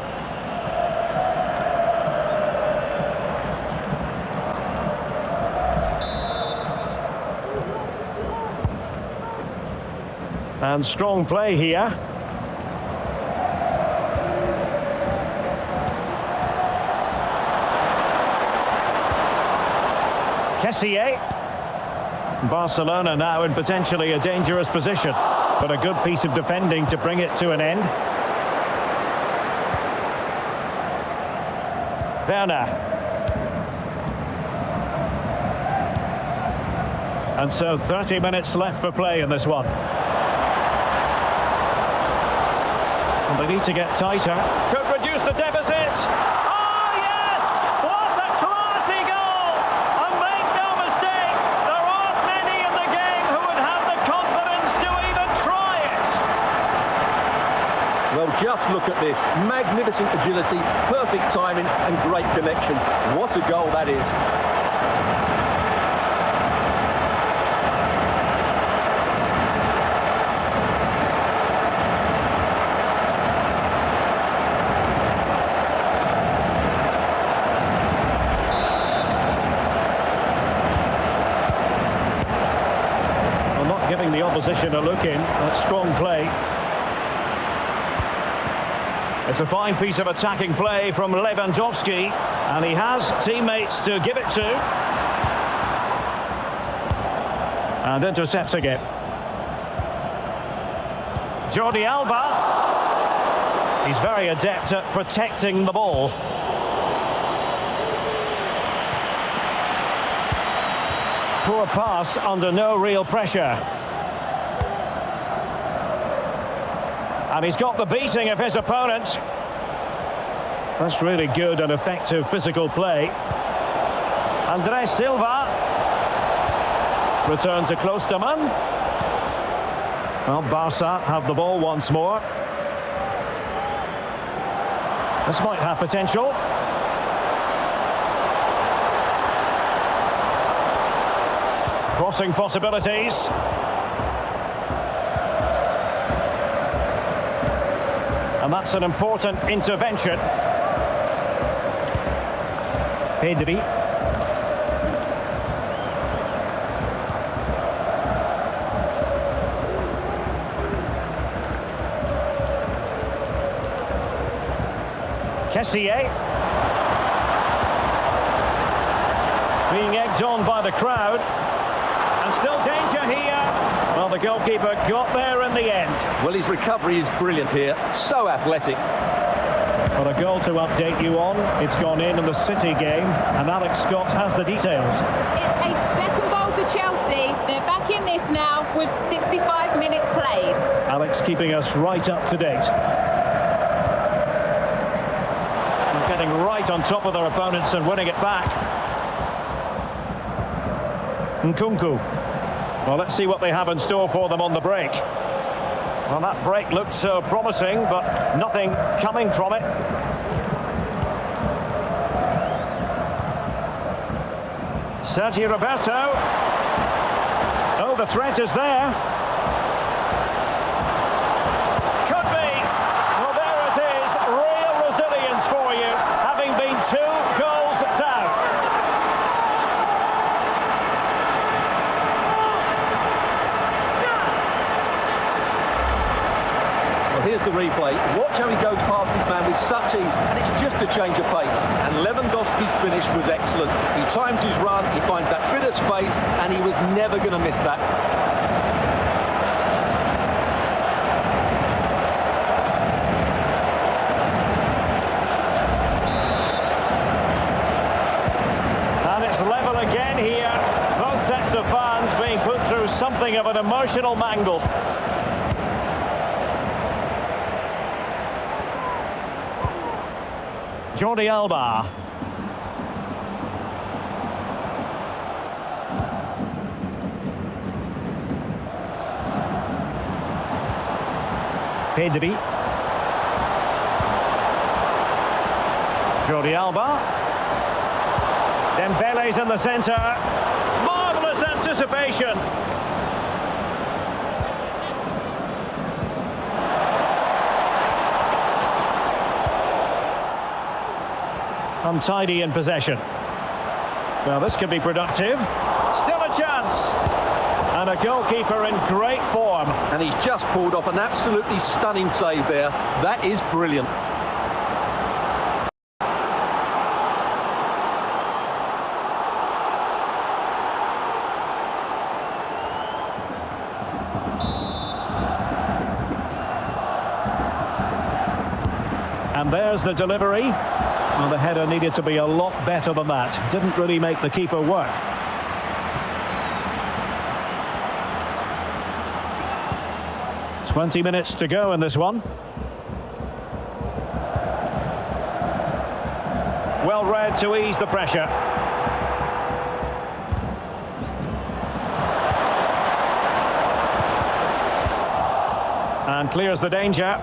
And strong play here. Kessié. Barcelona now in potentially a dangerous position, but a good piece of defending to bring it to an end. Werner. And so 30 minutes left for play in this one. And they need to get tighter. Could reduce the deficit. Oh, yes! What a classy goal! And make no mistake, there aren't many in the game who would have the confidence to even try it. Well, just look at this. Magnificent agility, perfect timing and great connection. What a goal that is. Giving the opposition a look in. That's strong play. It's a fine piece of attacking play from Lewandowski, and he has teammates to give it to. And intercepts again. Jordi Alba. He's very adept at protecting the ball. Poor pass under no real pressure. And he's got the beating of his opponent. That's really good and effective physical play. Andres Silva. Return to Klosterman. Well, Barca have the ball once more. This might have potential. Crossing possibilities. And that's an important intervention. Pedri. Kessié. Being egged on by the crowd. And still danger here. Well, the goalkeeper got there in the end. Well, his recovery is brilliant here. So athletic. But a goal to update you on. It's gone in the City game. And Alex Scott has the details. It's a second goal for Chelsea. They're back in this now with 65 minutes played. Alex keeping us right up to date. Getting right on top of their opponents and winning it back. Nkunku. Well, let's see what they have in store for them on the break. Well, that break looked so promising, but nothing coming from it. Sergio Roberto. Oh, the threat is there. Could be. Well, there it is. Real resilience for you, having been 2 goals down. Well, here's the replay. Watch how he goes past his man with such ease, and it's just a change of pace. And Lewandowski's finish was excellent. He times his run, he finds that bit of space, and he was never going to miss that. Level again here. Both sets of fans being put through something of an emotional mangle. Jordi Alba. Pedri. Jordi Alba. Dembele's in the centre. Marvellous anticipation. Untidy in possession. Well, this could be productive. Still a chance. And a goalkeeper in great form. And he's just pulled off an absolutely stunning save there. That is brilliant. And there's the delivery. Well, the header needed to be a lot better than that. Didn't really make the keeper work. "20 minutes to go in this one. Well read to ease the pressure. And clears the danger.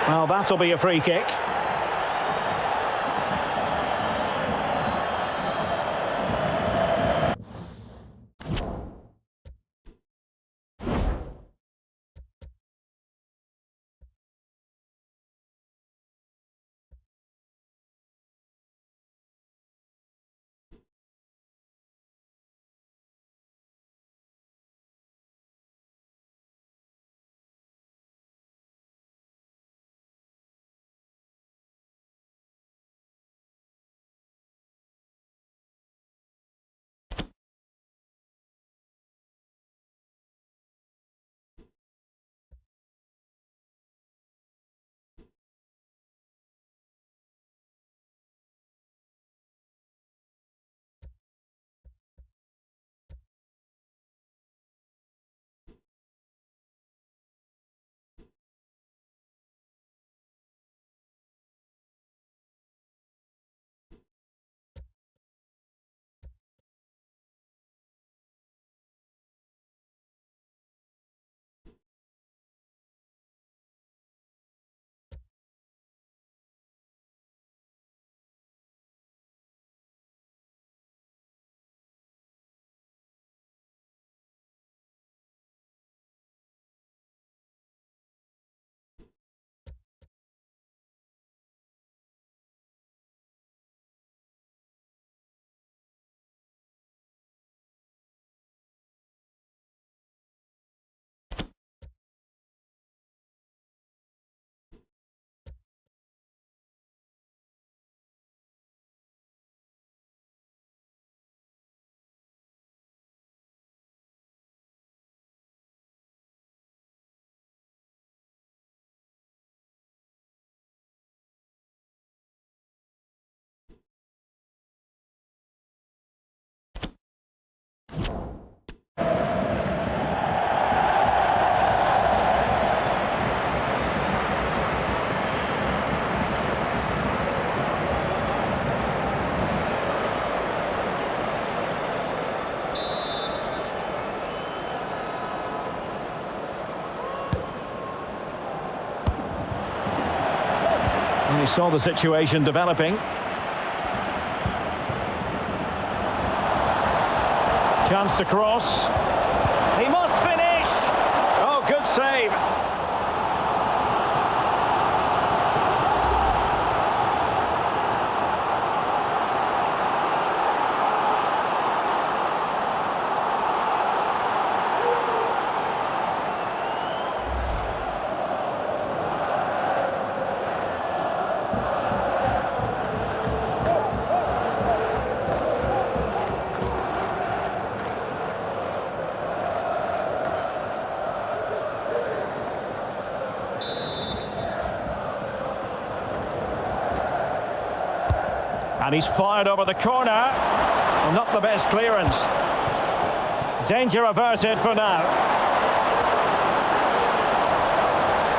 Well, that'll be a free kick. saw the situation developing. Chance to cross. He must finish! Oh, good save. And he's fired over the corner. Well, not the best clearance. Danger averted for now.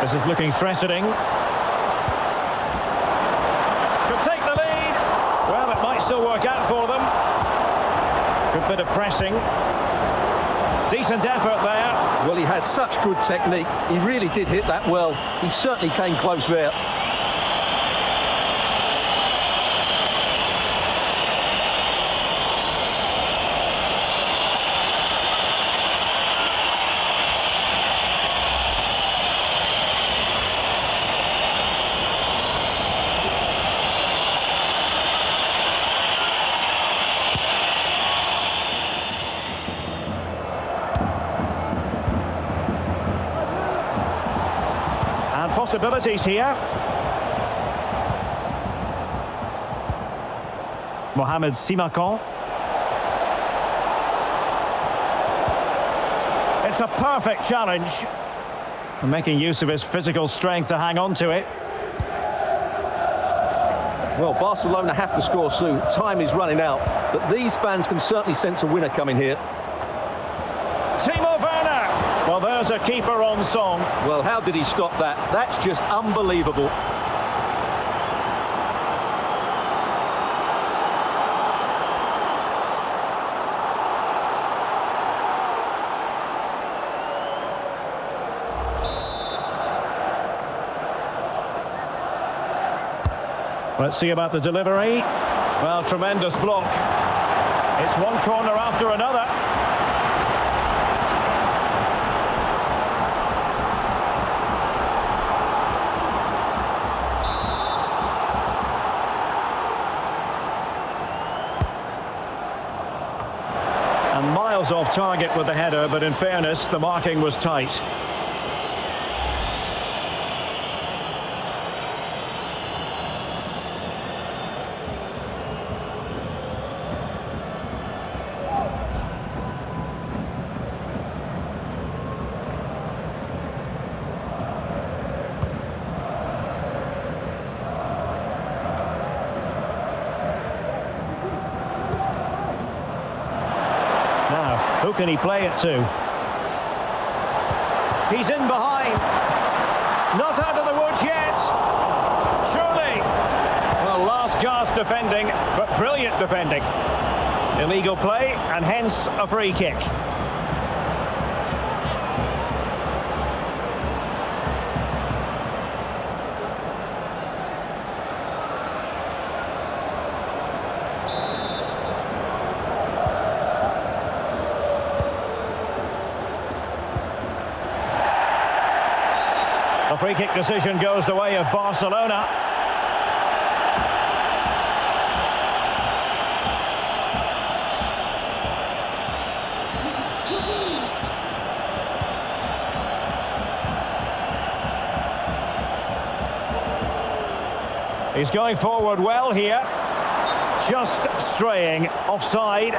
This is looking threatening. Could take the lead. Well, it might still work out for them. Good bit of pressing. Decent effort there. Well, he has such good technique. He really did hit that well. He certainly came close there. Possibilities here. Mohamed Simakan. It's a perfect challenge. And making use of his physical strength to hang on to it. Well, Barcelona have to score soon. Time is running out. But these fans can certainly sense a winner coming here. Timo Werner. Well, there's a keeper on song. Well, how did he stop that? That's just unbelievable. Let's see about the delivery. Well, tremendous block. It's one corner after another. And miles off target with the header, but in fairness, the marking was tight. Who can he play it to? He's in behind. Not out of the woods yet. Surely. Well, last gasp defending, but brilliant defending. Illegal play, and hence a free kick. The free kick decision goes the way of Barcelona. He's going forward well here. Just straying offside.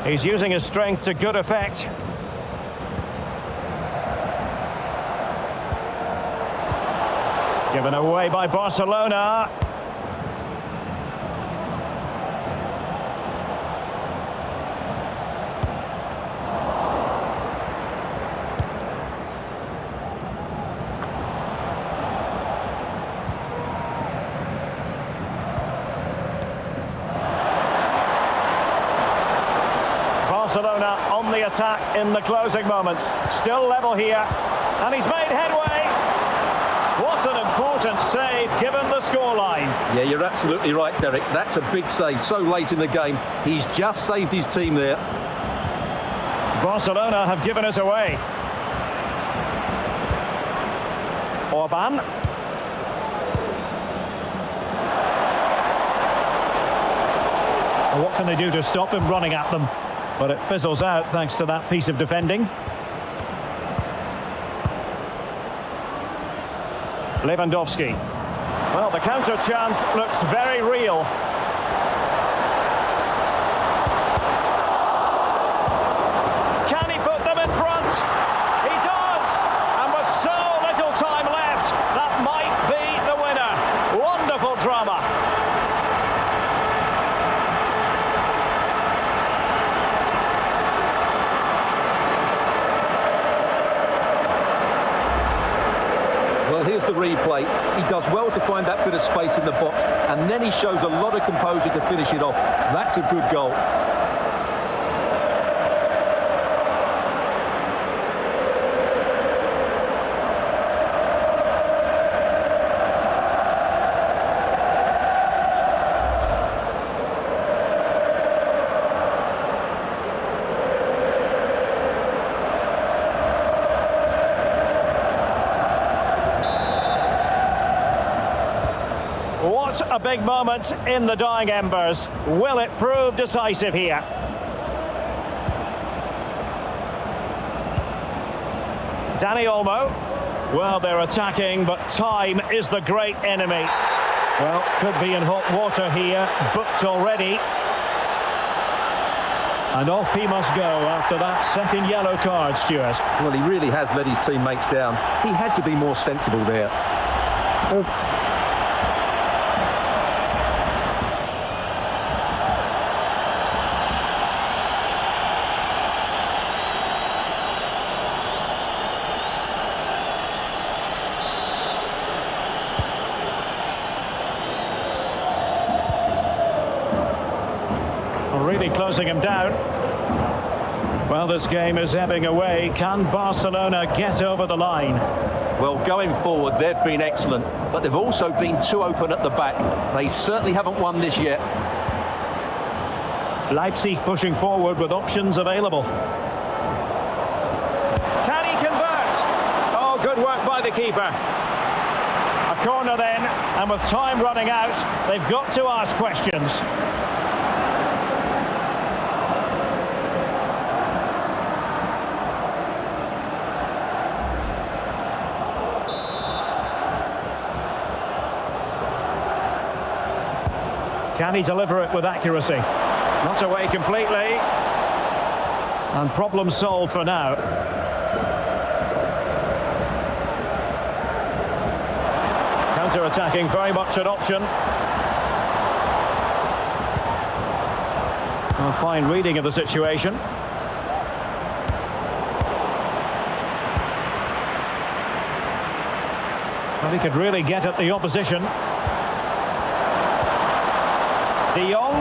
He's using his strength to good effect. Given away by Barcelona. Barcelona on the attack in the closing moments. Still level here, and he's made headway. What an important save given the scoreline. Yeah, you're absolutely right, Derek. That's a big save so late in the game. He's just saved his team there. Barcelona have given us away. Orban. What can they do to stop him running at them? But it fizzles out thanks to that piece of defending. Lewandowski. Well, the counter chance looks very real. Can he put them in front? He does! And with so little time left, that might be the winner. Wonderful drama. Well, here's the replay. He does well to find that bit of space in the box, and then he shows a lot of composure to finish it off. That's a good goal. What a big moment in the dying embers. Will it prove decisive here? Dani Olmo. Well, they're attacking, but time is the great enemy. Well, could be in hot water here. Booked already. And off he must go after that second yellow card, Stuart. Well, he really has let his teammates down. He had to be more sensible there. Oops. Really closing him down. Well, this game is ebbing away. Can Barcelona get over the line? Well, going forward, they've been excellent, but they've also been too open at the back. They certainly haven't won this yet. Leipzig pushing forward with options available. Can he convert? Oh, good work by the keeper. A corner then, and with time running out, they've got to ask questions. Can he deliver it with accuracy? Not away completely. And problem solved for now. Counter-attacking, very much an option. A fine reading of the situation. Well, he could really get at the opposition. De Jong.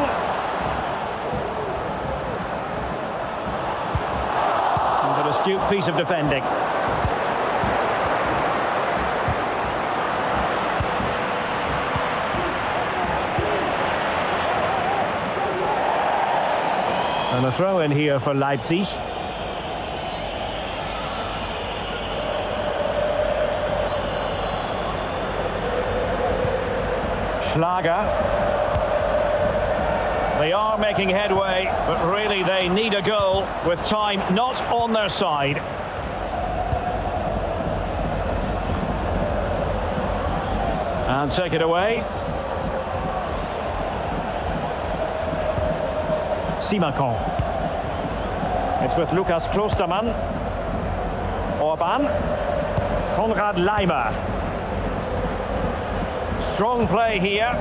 And an astute piece of defending. And a throw in here for Leipzig. Schlager. They are making headway, but really they need a goal with time not on their side. And take it away. Simakon. It's with Lucas Klostermann. Orban. Konrad Laimer. Strong play here.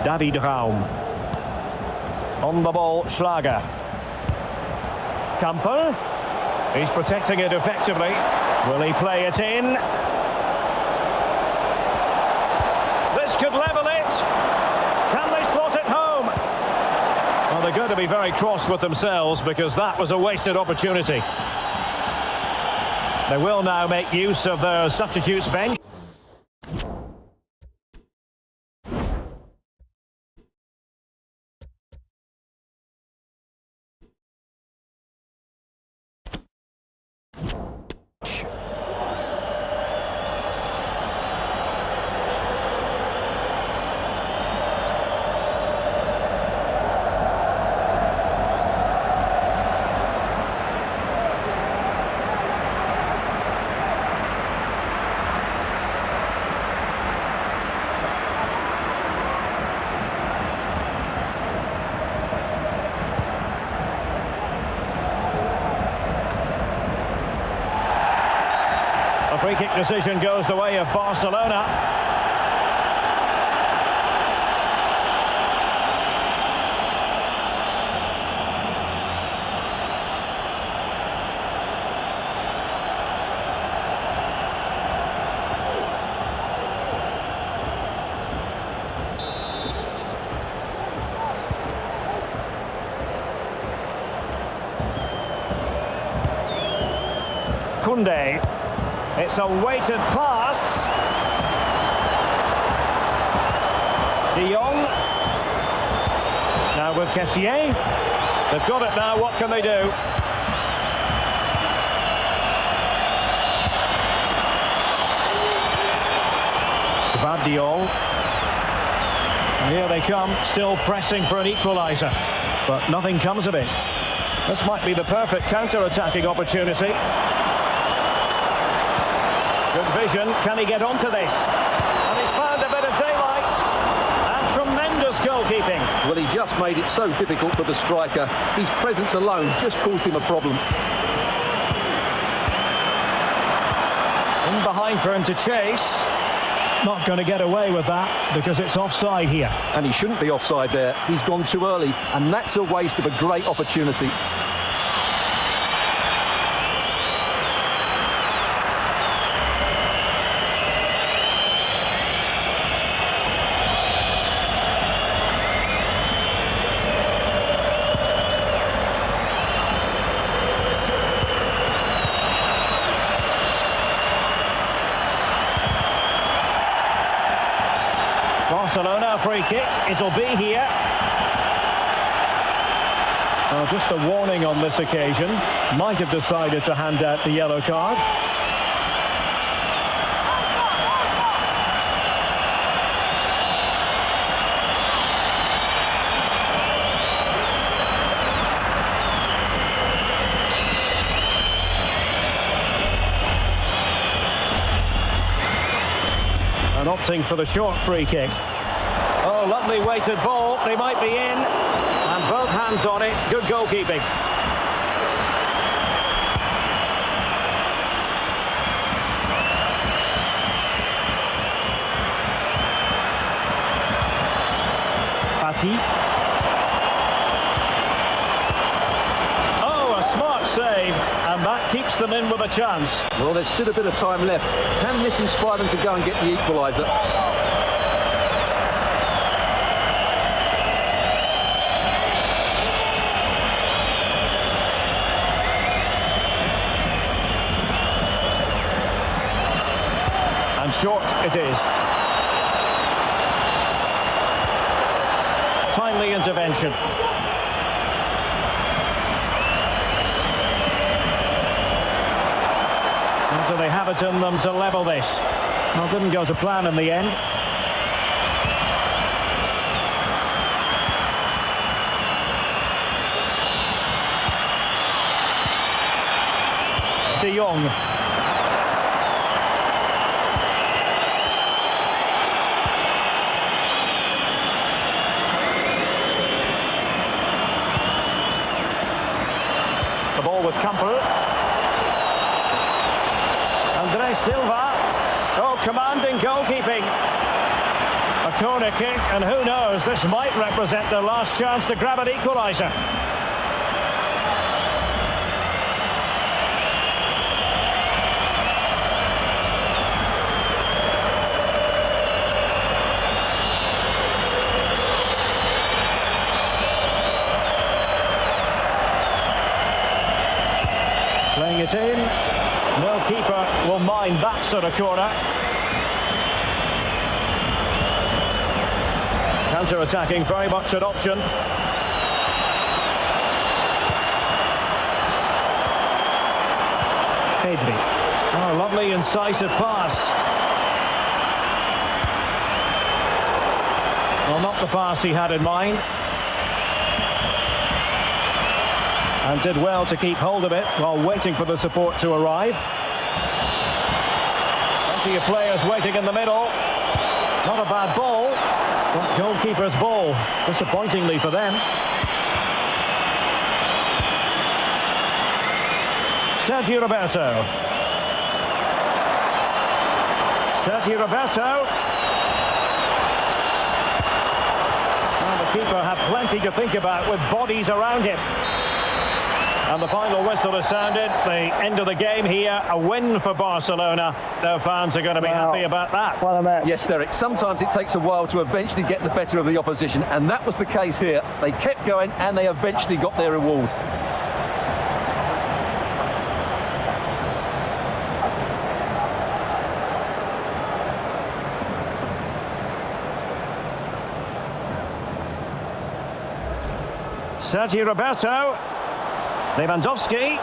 David Raum. On the ball, Schlager. Kampel. He's protecting it effectively. Will he play it in? This could level it. Can they slot it home? Well, the good going to be very cross with themselves because that was a wasted opportunity. They will now make use of their substitutes bench. A free kick decision goes the way of Barcelona. Koundé. It's a weighted pass. De Jong. Now with Kessié. They've got it now, what can they do? Gvardiol. And here they come, still pressing for an equaliser. But nothing comes of it. This might be the perfect counter-attacking opportunity. Good vision, can he get onto this? And he's found a bit of daylight. And tremendous goalkeeping. Well, he just made it so difficult for the striker. His presence alone just caused him a problem. In behind for him to chase. Not going to get away with that because it's offside here. And he shouldn't be offside there. He's gone too early, and that's a waste of a great opportunity. Barcelona free kick, it'll be here. Well, just a warning on this occasion. Might have decided to hand out the yellow card. And opting for the short free kick. Oh, lovely weighted ball. They might be in. And both hands on it. Good goalkeeping. Fati. Oh, a smart save. And that keeps them in with a chance. Well, there's still a bit of time left. Can this inspire them to go and get the equaliser? And short it is. Timely intervention. And do they have it in them to level this? Well, didn't go to plan in the end. De Jong. With Campbell. Andre Silva. Oh, commanding goalkeeping. A corner kick, and who knows, this might represent their last chance to grab an equaliser. it in. No keeper will mind that sort of corner. Counter-attacking, very much an option. Pedri. Oh, lovely incisive pass. Well, not the pass he had in mind. And did well to keep hold of it while waiting for the support to arrive. Plenty of players waiting in the middle. Not a bad ball, but goalkeeper's ball, disappointingly for them. Sergio Roberto. Sergio Roberto. Well, the keeper had plenty to think about with bodies around him. And the final whistle has sounded. The end of the game here, a win for Barcelona. Their fans are going to be happy about that. What a match. Yes, Derek, sometimes it takes a while to eventually get the better of the opposition, and that was the case here. They kept going and they eventually got their reward. Sergio Roberto. Lewandowski.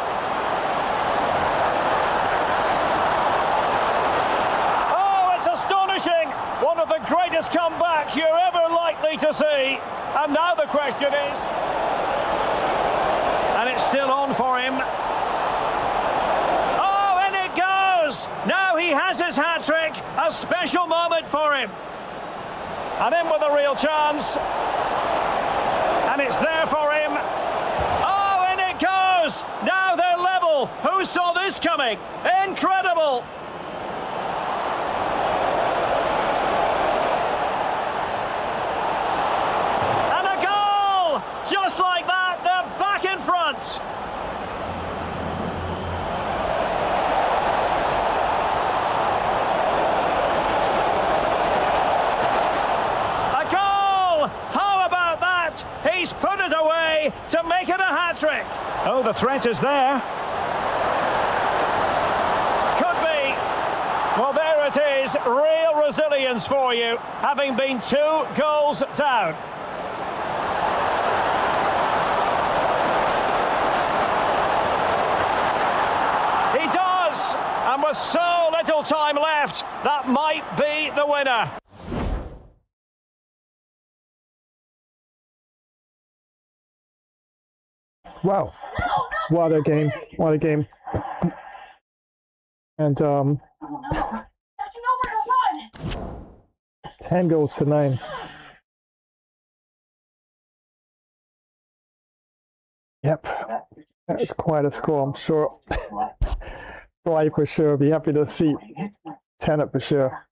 Oh, it's astonishing! One of the greatest comebacks you're ever likely to see. And now the question is... And it's still on for him. Oh, and it goes! Now he has his hat-trick. A special moment for him. And in with a real chance. And it's there for him. Now they're level. Who saw this coming? Incredible! And a goal! Just like that, they're back in front. A goal! How about that? He's put it away to make it a hat-trick. Oh, the threat is there. Could be. Well, there it is. Real resilience for you, having been 2 goals down. He does. And with so little time left, that might be the winner. Wow. What a game. What a game. And 10 goals to 9. Yep. That is quite a score, I'm sure. Fly for sure. Be happy to see 10 up for sure.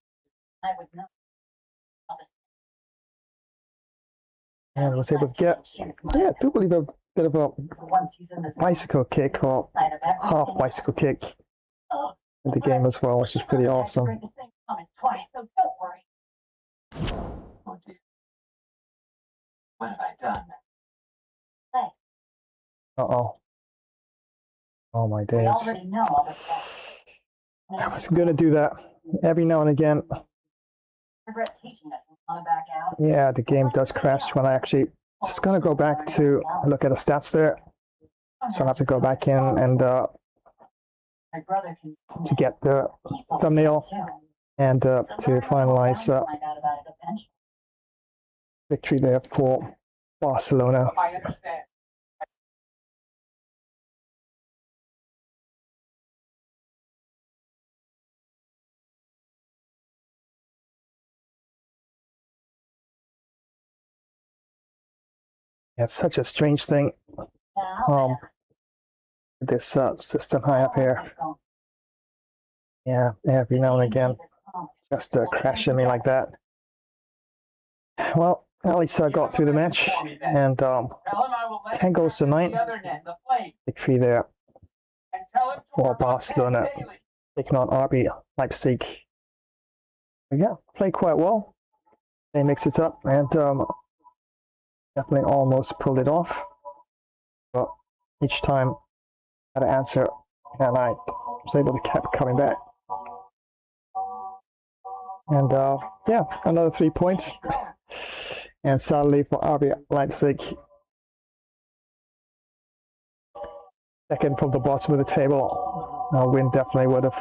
And was able to get, yeah, I do believe a bit of a bicycle kick or half bicycle kick in the game as well, which is pretty awesome. What have I done? Uh-oh. Oh my days. I was gonna do that every now and again. Yeah, the game does crash when I actually just gonna go back to look at the stats there. So I'll have to go back in and to get the thumbnail and to finalize victory there for Barcelona. I understand. It's such a strange thing. This system high up here. Yeah, every now and again, just crashing me like that. Well, at least I got through the match, and 10 goals to 9. Victory there for Barcelona, taking on RB Leipzig. But yeah, played quite well. They mixed it up and definitely almost pulled it off. But each time, had to answer and I was able to keep coming back. And yeah, another 3 points. And sadly for RB Leipzig, second from the bottom of the table, a win definitely would have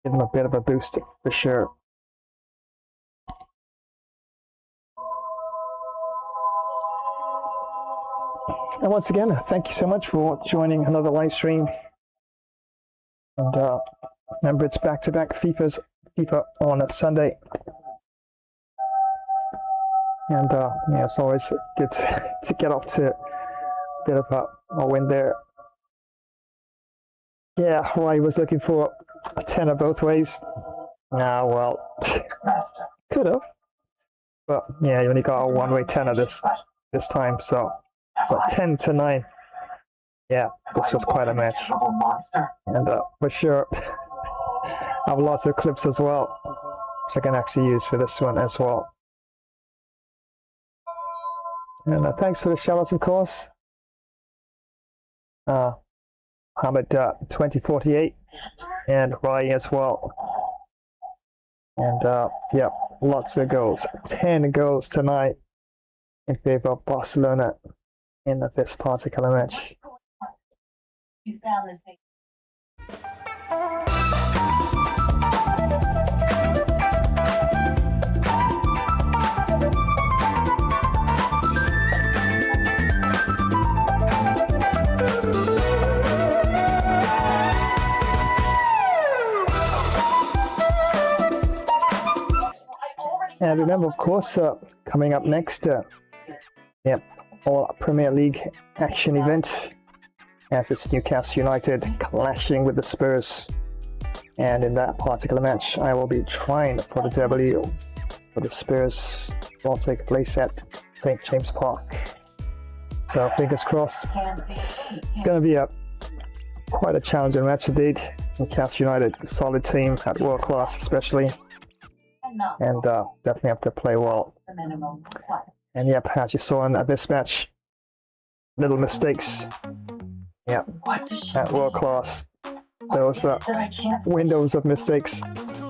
given them a bit of a boost for sure. And once again, thank you so much for joining another live stream. And remember, it's back-to-back FIFA on a Sunday. And yeah, it's always good to get off to a bit of a win there. Yeah, I was looking for a tenner both ways. Nah, well, could have. But yeah, you only got a one-way tenner this time, so. But 10-9. Yeah, this was quite a match. And for sure, I have lots of clips as well, which I can actually use for this one as well. And thanks for the shoutouts, of course. Hamid 2048 and Rai as well. And yeah, lots of goals. 10 goals tonight in favor of Barcelona in this particular match. You found this thing. And remember, of course, coming up next, yep, all Premier League action event, as it's Newcastle United clashing with the Spurs. And in that particular match, I will be trying for the W for the Spurs. Will take place at St. James Park. So fingers crossed. It's going to be quite a challenging match indeed. Newcastle United, solid team at world class especially. And definitely have to play well. And yep, as you saw in this match, little mistakes. Yep, at world class. Those windows of mistakes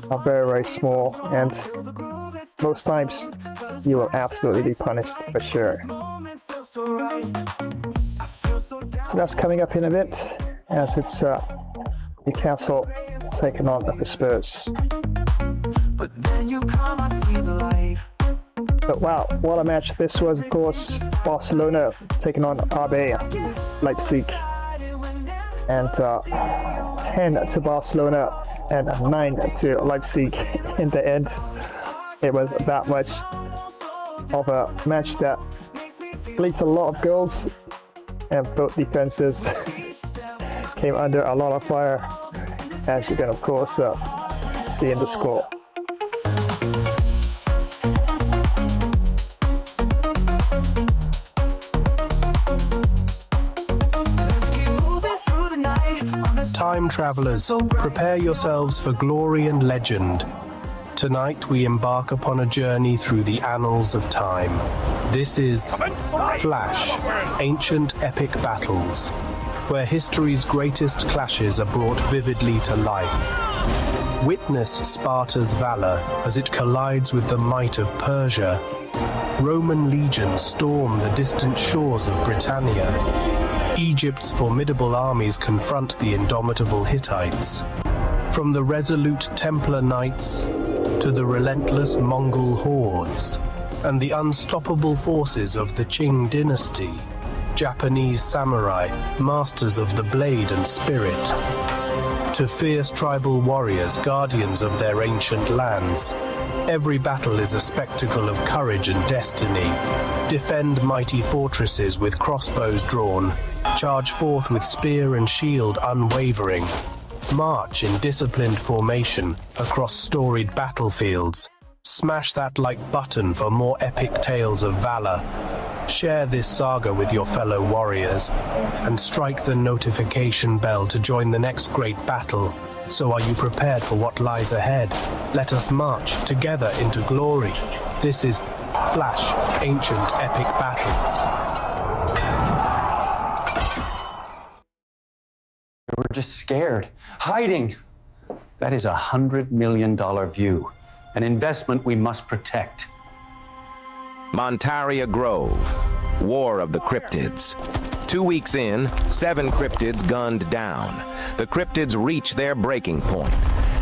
are very, very small, and most times you will absolutely be punished for sure. So that's coming up in a bit, as it's Newcastle taking on the Spurs. But then you come, I see the light. But wow, what a match this was, of course. Barcelona taking on RB Leipzig. And 10 to Barcelona and 9 to Leipzig in the end. It was that much of a match that leaked a lot of goals, and both defenses came under a lot of fire, as you can of course see in the score. Time travelers, prepare yourselves for glory and legend. Tonight we embark upon a journey through the annals of time. This is Flash, Ancient Epic Battles, where history's greatest clashes are brought vividly to life. Witness Sparta's valor as it collides with the might of Persia. Roman legions storm the distant shores of Britannia. Egypt's formidable armies confront the indomitable Hittites. From the resolute Templar Knights to the relentless Mongol hordes, and the unstoppable forces of the Qing dynasty, Japanese samurai, masters of the blade and spirit, to fierce tribal warriors, guardians of their ancient lands. Every battle is a spectacle of courage and destiny. Defend mighty fortresses with crossbows drawn. Charge forth with spear and shield unwavering. March in disciplined formation across storied battlefields. Smash that like button for more epic tales of valor. Share this saga with your fellow warriors, and strike the notification bell to join the next great battle. So are you prepared for what lies ahead? Let us march together into glory. This is Flash, Ancient Epic Battles. We're just scared, hiding. That is $100 million view, an investment we must protect. Montaria Grove, War of the Cryptids. 2 weeks in, 7 cryptids gunned down. The cryptids reach their breaking point.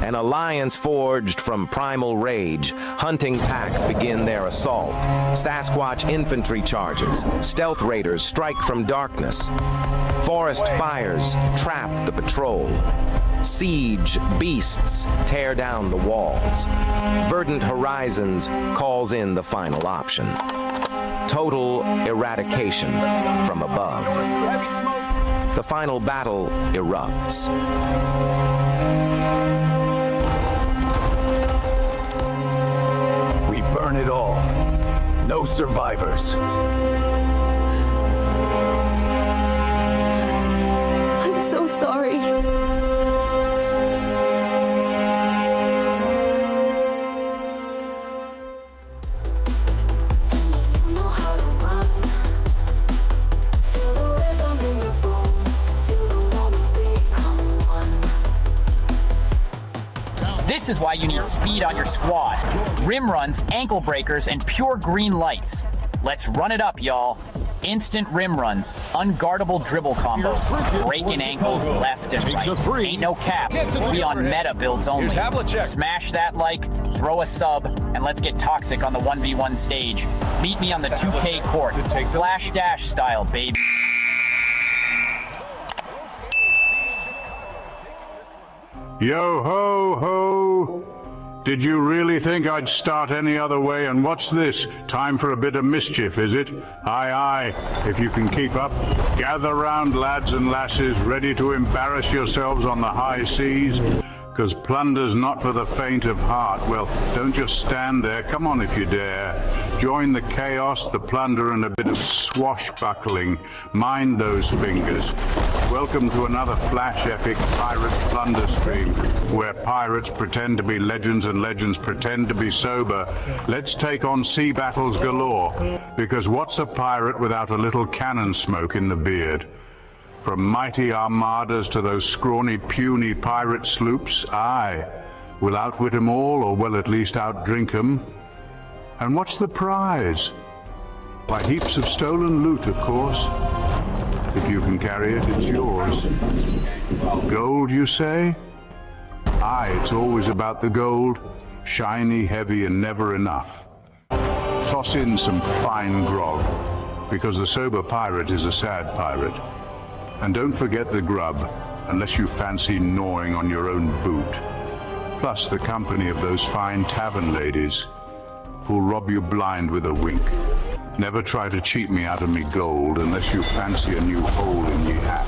An alliance forged from primal rage. Hunting packs begin their assault. Sasquatch infantry charges. Stealth raiders strike from darkness. Forest fires trap the patrol. Siege beasts tear down the walls. Verdant Horizons calls in the final option. Total eradication from above. The final battle erupts. We burn it all. No survivors. I'm so sorry. This is why you need speed on your squad. Rim runs, ankle breakers, and pure green lights. Let's run it up, y'all. Instant rim runs, unguardable dribble combos, breaking ankles left and right. Ain't no cap. We on meta builds only. Smash that like, throw a sub, and let's get toxic on the 1v1 stage. Meet me on the 2K court, Flash Dash style, baby. Yo ho ho! Did you really think I'd start any other way? And what's this? Time for a bit of mischief, is it? Aye aye, if you can keep up. Gather round, lads and lasses, ready to embarrass yourselves on the high seas. 'Cause plunder's not for the faint of heart. Well, don't just stand there, come on if you dare. Join the chaos, the plunder, and a bit of swashbuckling. Mind those fingers. Welcome to another flash epic pirate plunder stream, where pirates pretend to be legends and legends pretend to be sober. Let's take on sea battles galore, because what's a pirate without a little cannon smoke in the beard? From mighty armadas to those scrawny, puny pirate sloops, aye, we'll outwit 'em all, or we'll at least outdrink 'em. And what's the prize? Why, heaps of stolen loot, of course. If you can carry it, it's yours. Gold, you say? Aye, it's always about the gold. Shiny, heavy, and never enough. Toss in some fine grog, because the sober pirate is a sad pirate. And don't forget the grub, unless you fancy gnawing on your own boot. Plus the company of those fine tavern ladies, who'll rob you blind with a wink. Never try to cheat me out of me gold, unless you fancy a new hole in ye hat,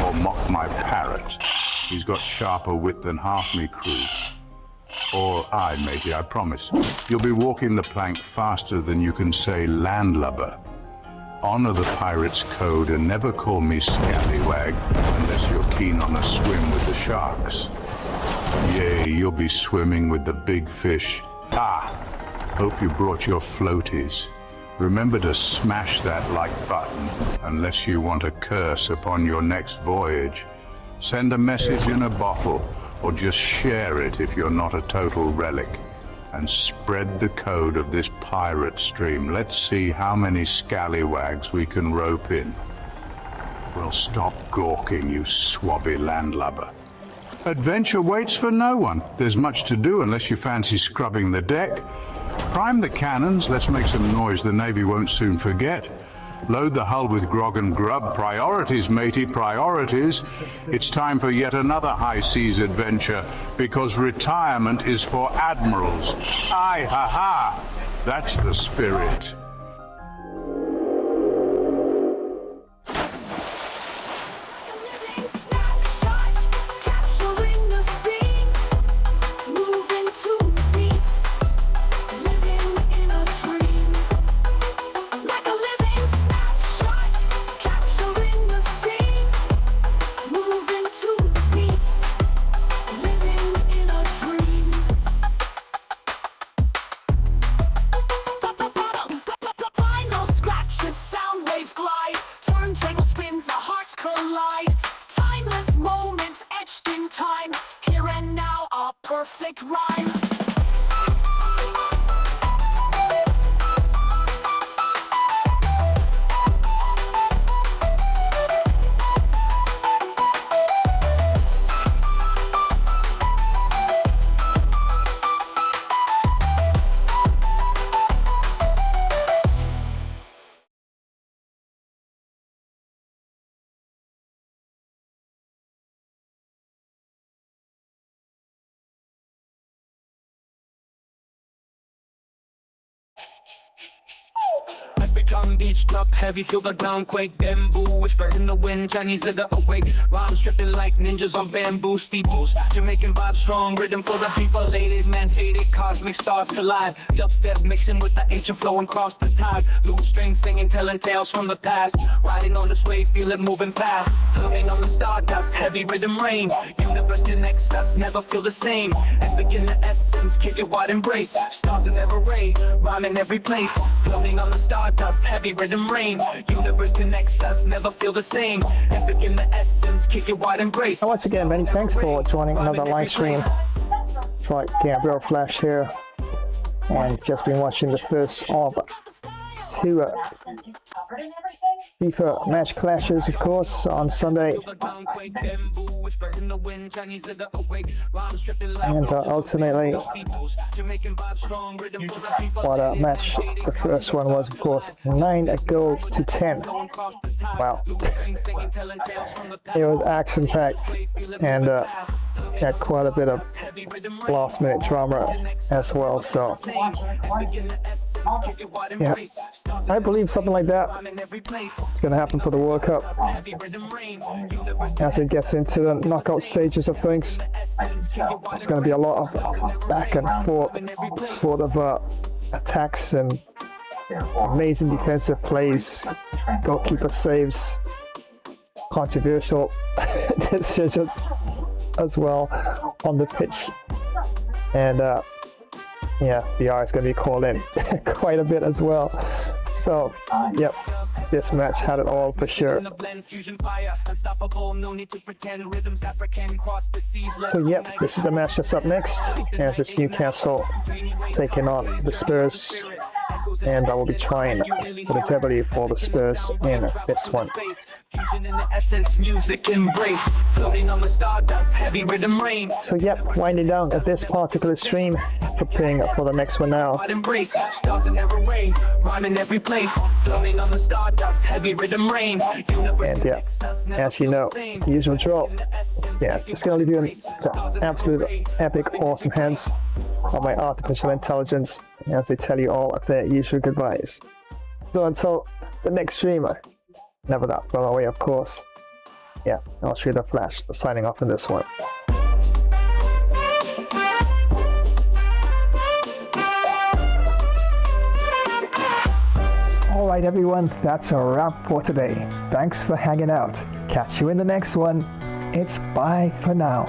or mock my parrot. He's got sharper wit than half me crew. Or aye, matey, I promise, you'll be walking the plank faster than you can say landlubber. Honor the pirate's code and never call me scallywag unless you're keen on a swim with the sharks. Yea, you'll be swimming with the big fish. Ah, hope you brought your floaties. Remember to smash that like button unless you want a curse upon your next voyage. Send a message in a bottle or just share it if you're not a total relic. And spread the code of this pirate stream. Let's see how many scallywags we can rope in. Well, stop gawking, you swabby landlubber. Adventure waits for no one. There's much to do unless you fancy scrubbing the deck. Prime the cannons, let's make some noise the Navy won't soon forget. Load the hull with grog and grub. Priorities, matey, priorities. It's time for yet another high seas adventure, because retirement is for admirals. Aye, ha ha! That's the spirit. Come beached up heavy, feel the ground quake. Bamboo whisper in the wind, Chinese nigga awake. Rhymes tripping like ninjas on bamboo steeples. Jamaican vibe strong, rhythm for the people. Ladies, man faded, cosmic stars collide. Dubstep mixing with the ancient flow and cross the tide. Loop strings singing, telling tales from the past. Riding on this wave, feel it moving fast. Floating on the stardust, heavy rhythm rain. Universe connects us, never feel the same. Epic in the essence, kick it wide embrace. Stars in every ray, rhyme in every place. Floating on the stardust, heavy rhythm rain. Universe connects us, never feel the same. Epic in the essence, kick it wide embrace. Once again, many thanks for joining another live stream. It's right, Gabriel Flash here, and just been watching the first of two FIFA match clashes, of course, on Sunday. And ultimately, what a match. The first one was, of course, 9 goals to 10. Wow. It was action-packed and had quite a bit of last-minute drama as well, so yeah, I believe something like that is going to happen for the World Cup as it gets into the knockout stages of things. There's going to be a lot of back and forth sort of attacks and amazing defensive plays, goalkeeper saves, controversial decisions as well on the pitch, and yeah, VR is going to be called in quite a bit as well. So, yep, this match had it all for sure. So, yep, this is the match that's up next, as it's Newcastle taking on the Spurs, and I will be trying for the W for the Spurs in this one. So, yep, winding down at this particular stream, preparing for the next one now. And yeah, as you know, the usual draw. Yeah, just gonna leave you in the absolute epic, awesome hands of my artificial intelligence as they tell you all of their usual goodbyes. So until the next stream, never that far away, of course. Yeah, I'll show you the Flash signing off in this one. Alright everyone, that's a wrap for today. Thanks for hanging out. Catch you in the next one. It's bye for now.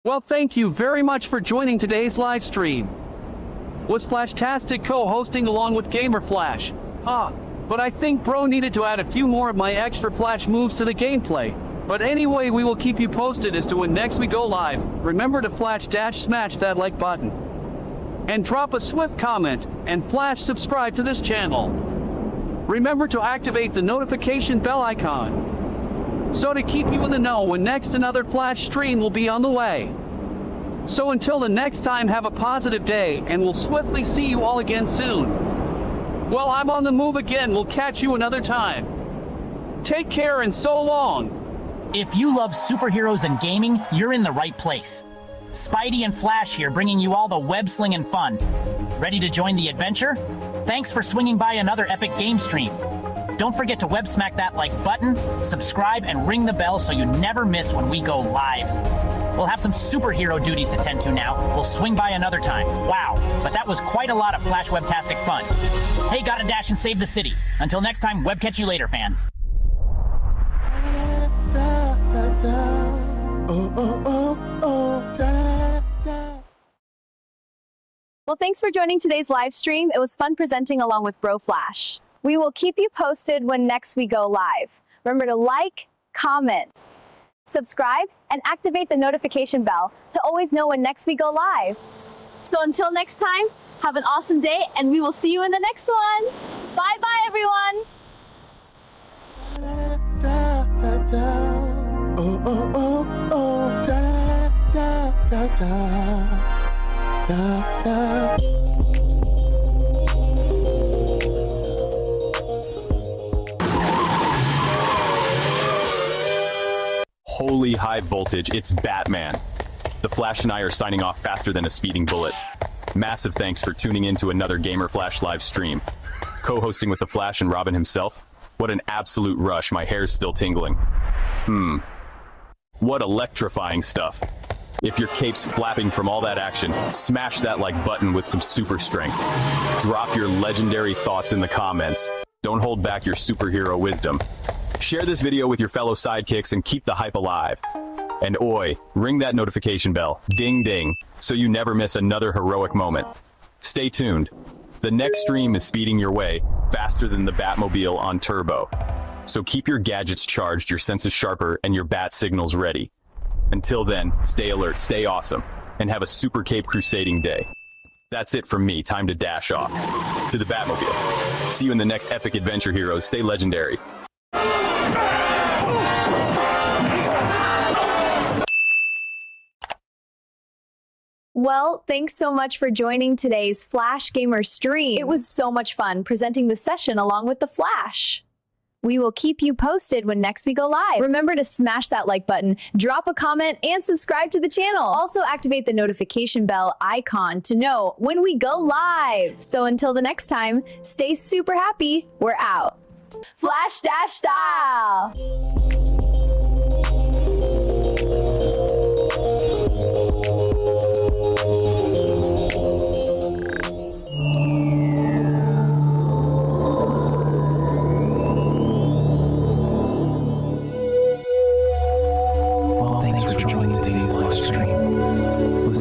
Well, thank you very much for joining today's live stream. Was Flashtastic co-hosting along with Gamer Flash? But I think bro needed to add a few more of my extra Flash moves to the gameplay. But anyway, we will keep you posted as to when next we go live. Remember to smash that like button. And drop a swift comment, and Flash subscribe to this channel. Remember to activate the notification bell icon, so to keep you in the know when next another Flash stream will be on the way. So until the next time, have a positive day, and we'll swiftly see you all again soon. Well, I'm on the move again. We'll catch you another time. Take care and so long. If you love superheroes and gaming, you're in the right place. Spidey and Flash here, bringing you all the web-slinging fun. Ready to join the adventure? Thanks for swinging by another epic game stream. Don't forget to web smack that like button, subscribe, and ring the bell so you never miss when we go live. We'll have some superhero duties to tend to now. We'll swing by another time. Wow, but that was quite a lot of Flash Webtastic fun. Hey, gotta dash and save the city. Until next time, web catch you later, fans. Well, thanks for joining today's live stream. It was fun presenting along with Bro Flash. We will keep you posted when next we go live. Remember to like, comment, subscribe, and activate the notification bell to always know when next we go live. So until next time, have an awesome day, and we will see you in the next one. Bye-bye, everyone. Holy high voltage, it's Batman. The Flash and I are signing off faster than a speeding bullet. Massive thanks for tuning in to another Gamer Flash live stream. Co-hosting with the Flash and Robin himself. What an absolute rush, my hair's still tingling. What electrifying stuff. If your cape's flapping from all that action, smash that like button with some super strength. Drop your legendary thoughts in the comments. Don't hold back your superhero wisdom. Share this video with your fellow sidekicks and keep the hype alive. And oi, ring that notification bell, ding ding, so you never miss another heroic moment. Stay tuned. The next stream is speeding your way, faster than the Batmobile on turbo. So keep your gadgets charged, your senses sharper, and your bat signals ready. Until then, stay alert, stay awesome, and have a super cape crusading day. That's it from me, time to dash off. To the Batmobile. See you in the next epic adventure, heroes. Stay legendary. Well, thanks so much for joining today's Flash Gamer stream. It was so much fun presenting the session along with the Flash. We will keep you posted when next we go live. Remember to smash that like button, drop a comment, and subscribe to the channel. Also activate the notification bell icon to know when we go live. So until the next time, stay super happy. We're out. Flash Dash style.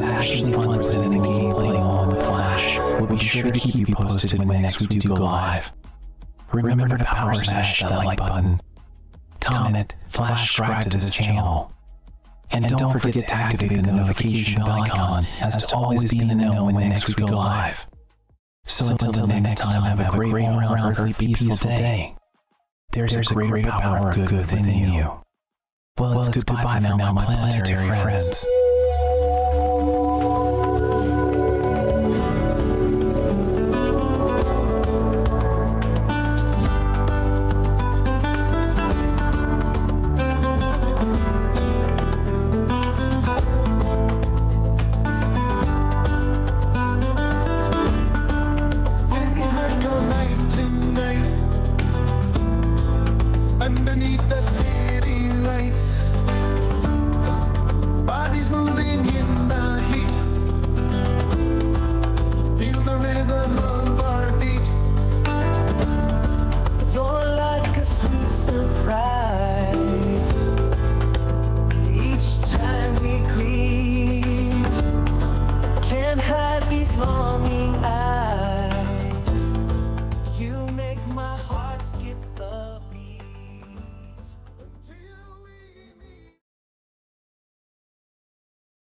Actually fun presenting gameplay on the Flash. We'll be sure to keep you posted when next we do go live. Remember to power smash that like button, comment, Flash subscribe to this channel, and don't forget to activate the notification bell icon as to always be in the know when next we go live. So until the next time, have a great all-around earthly peaceful day. There's a greater power of good within you. Well, it's goodbye for now, my planetary friends.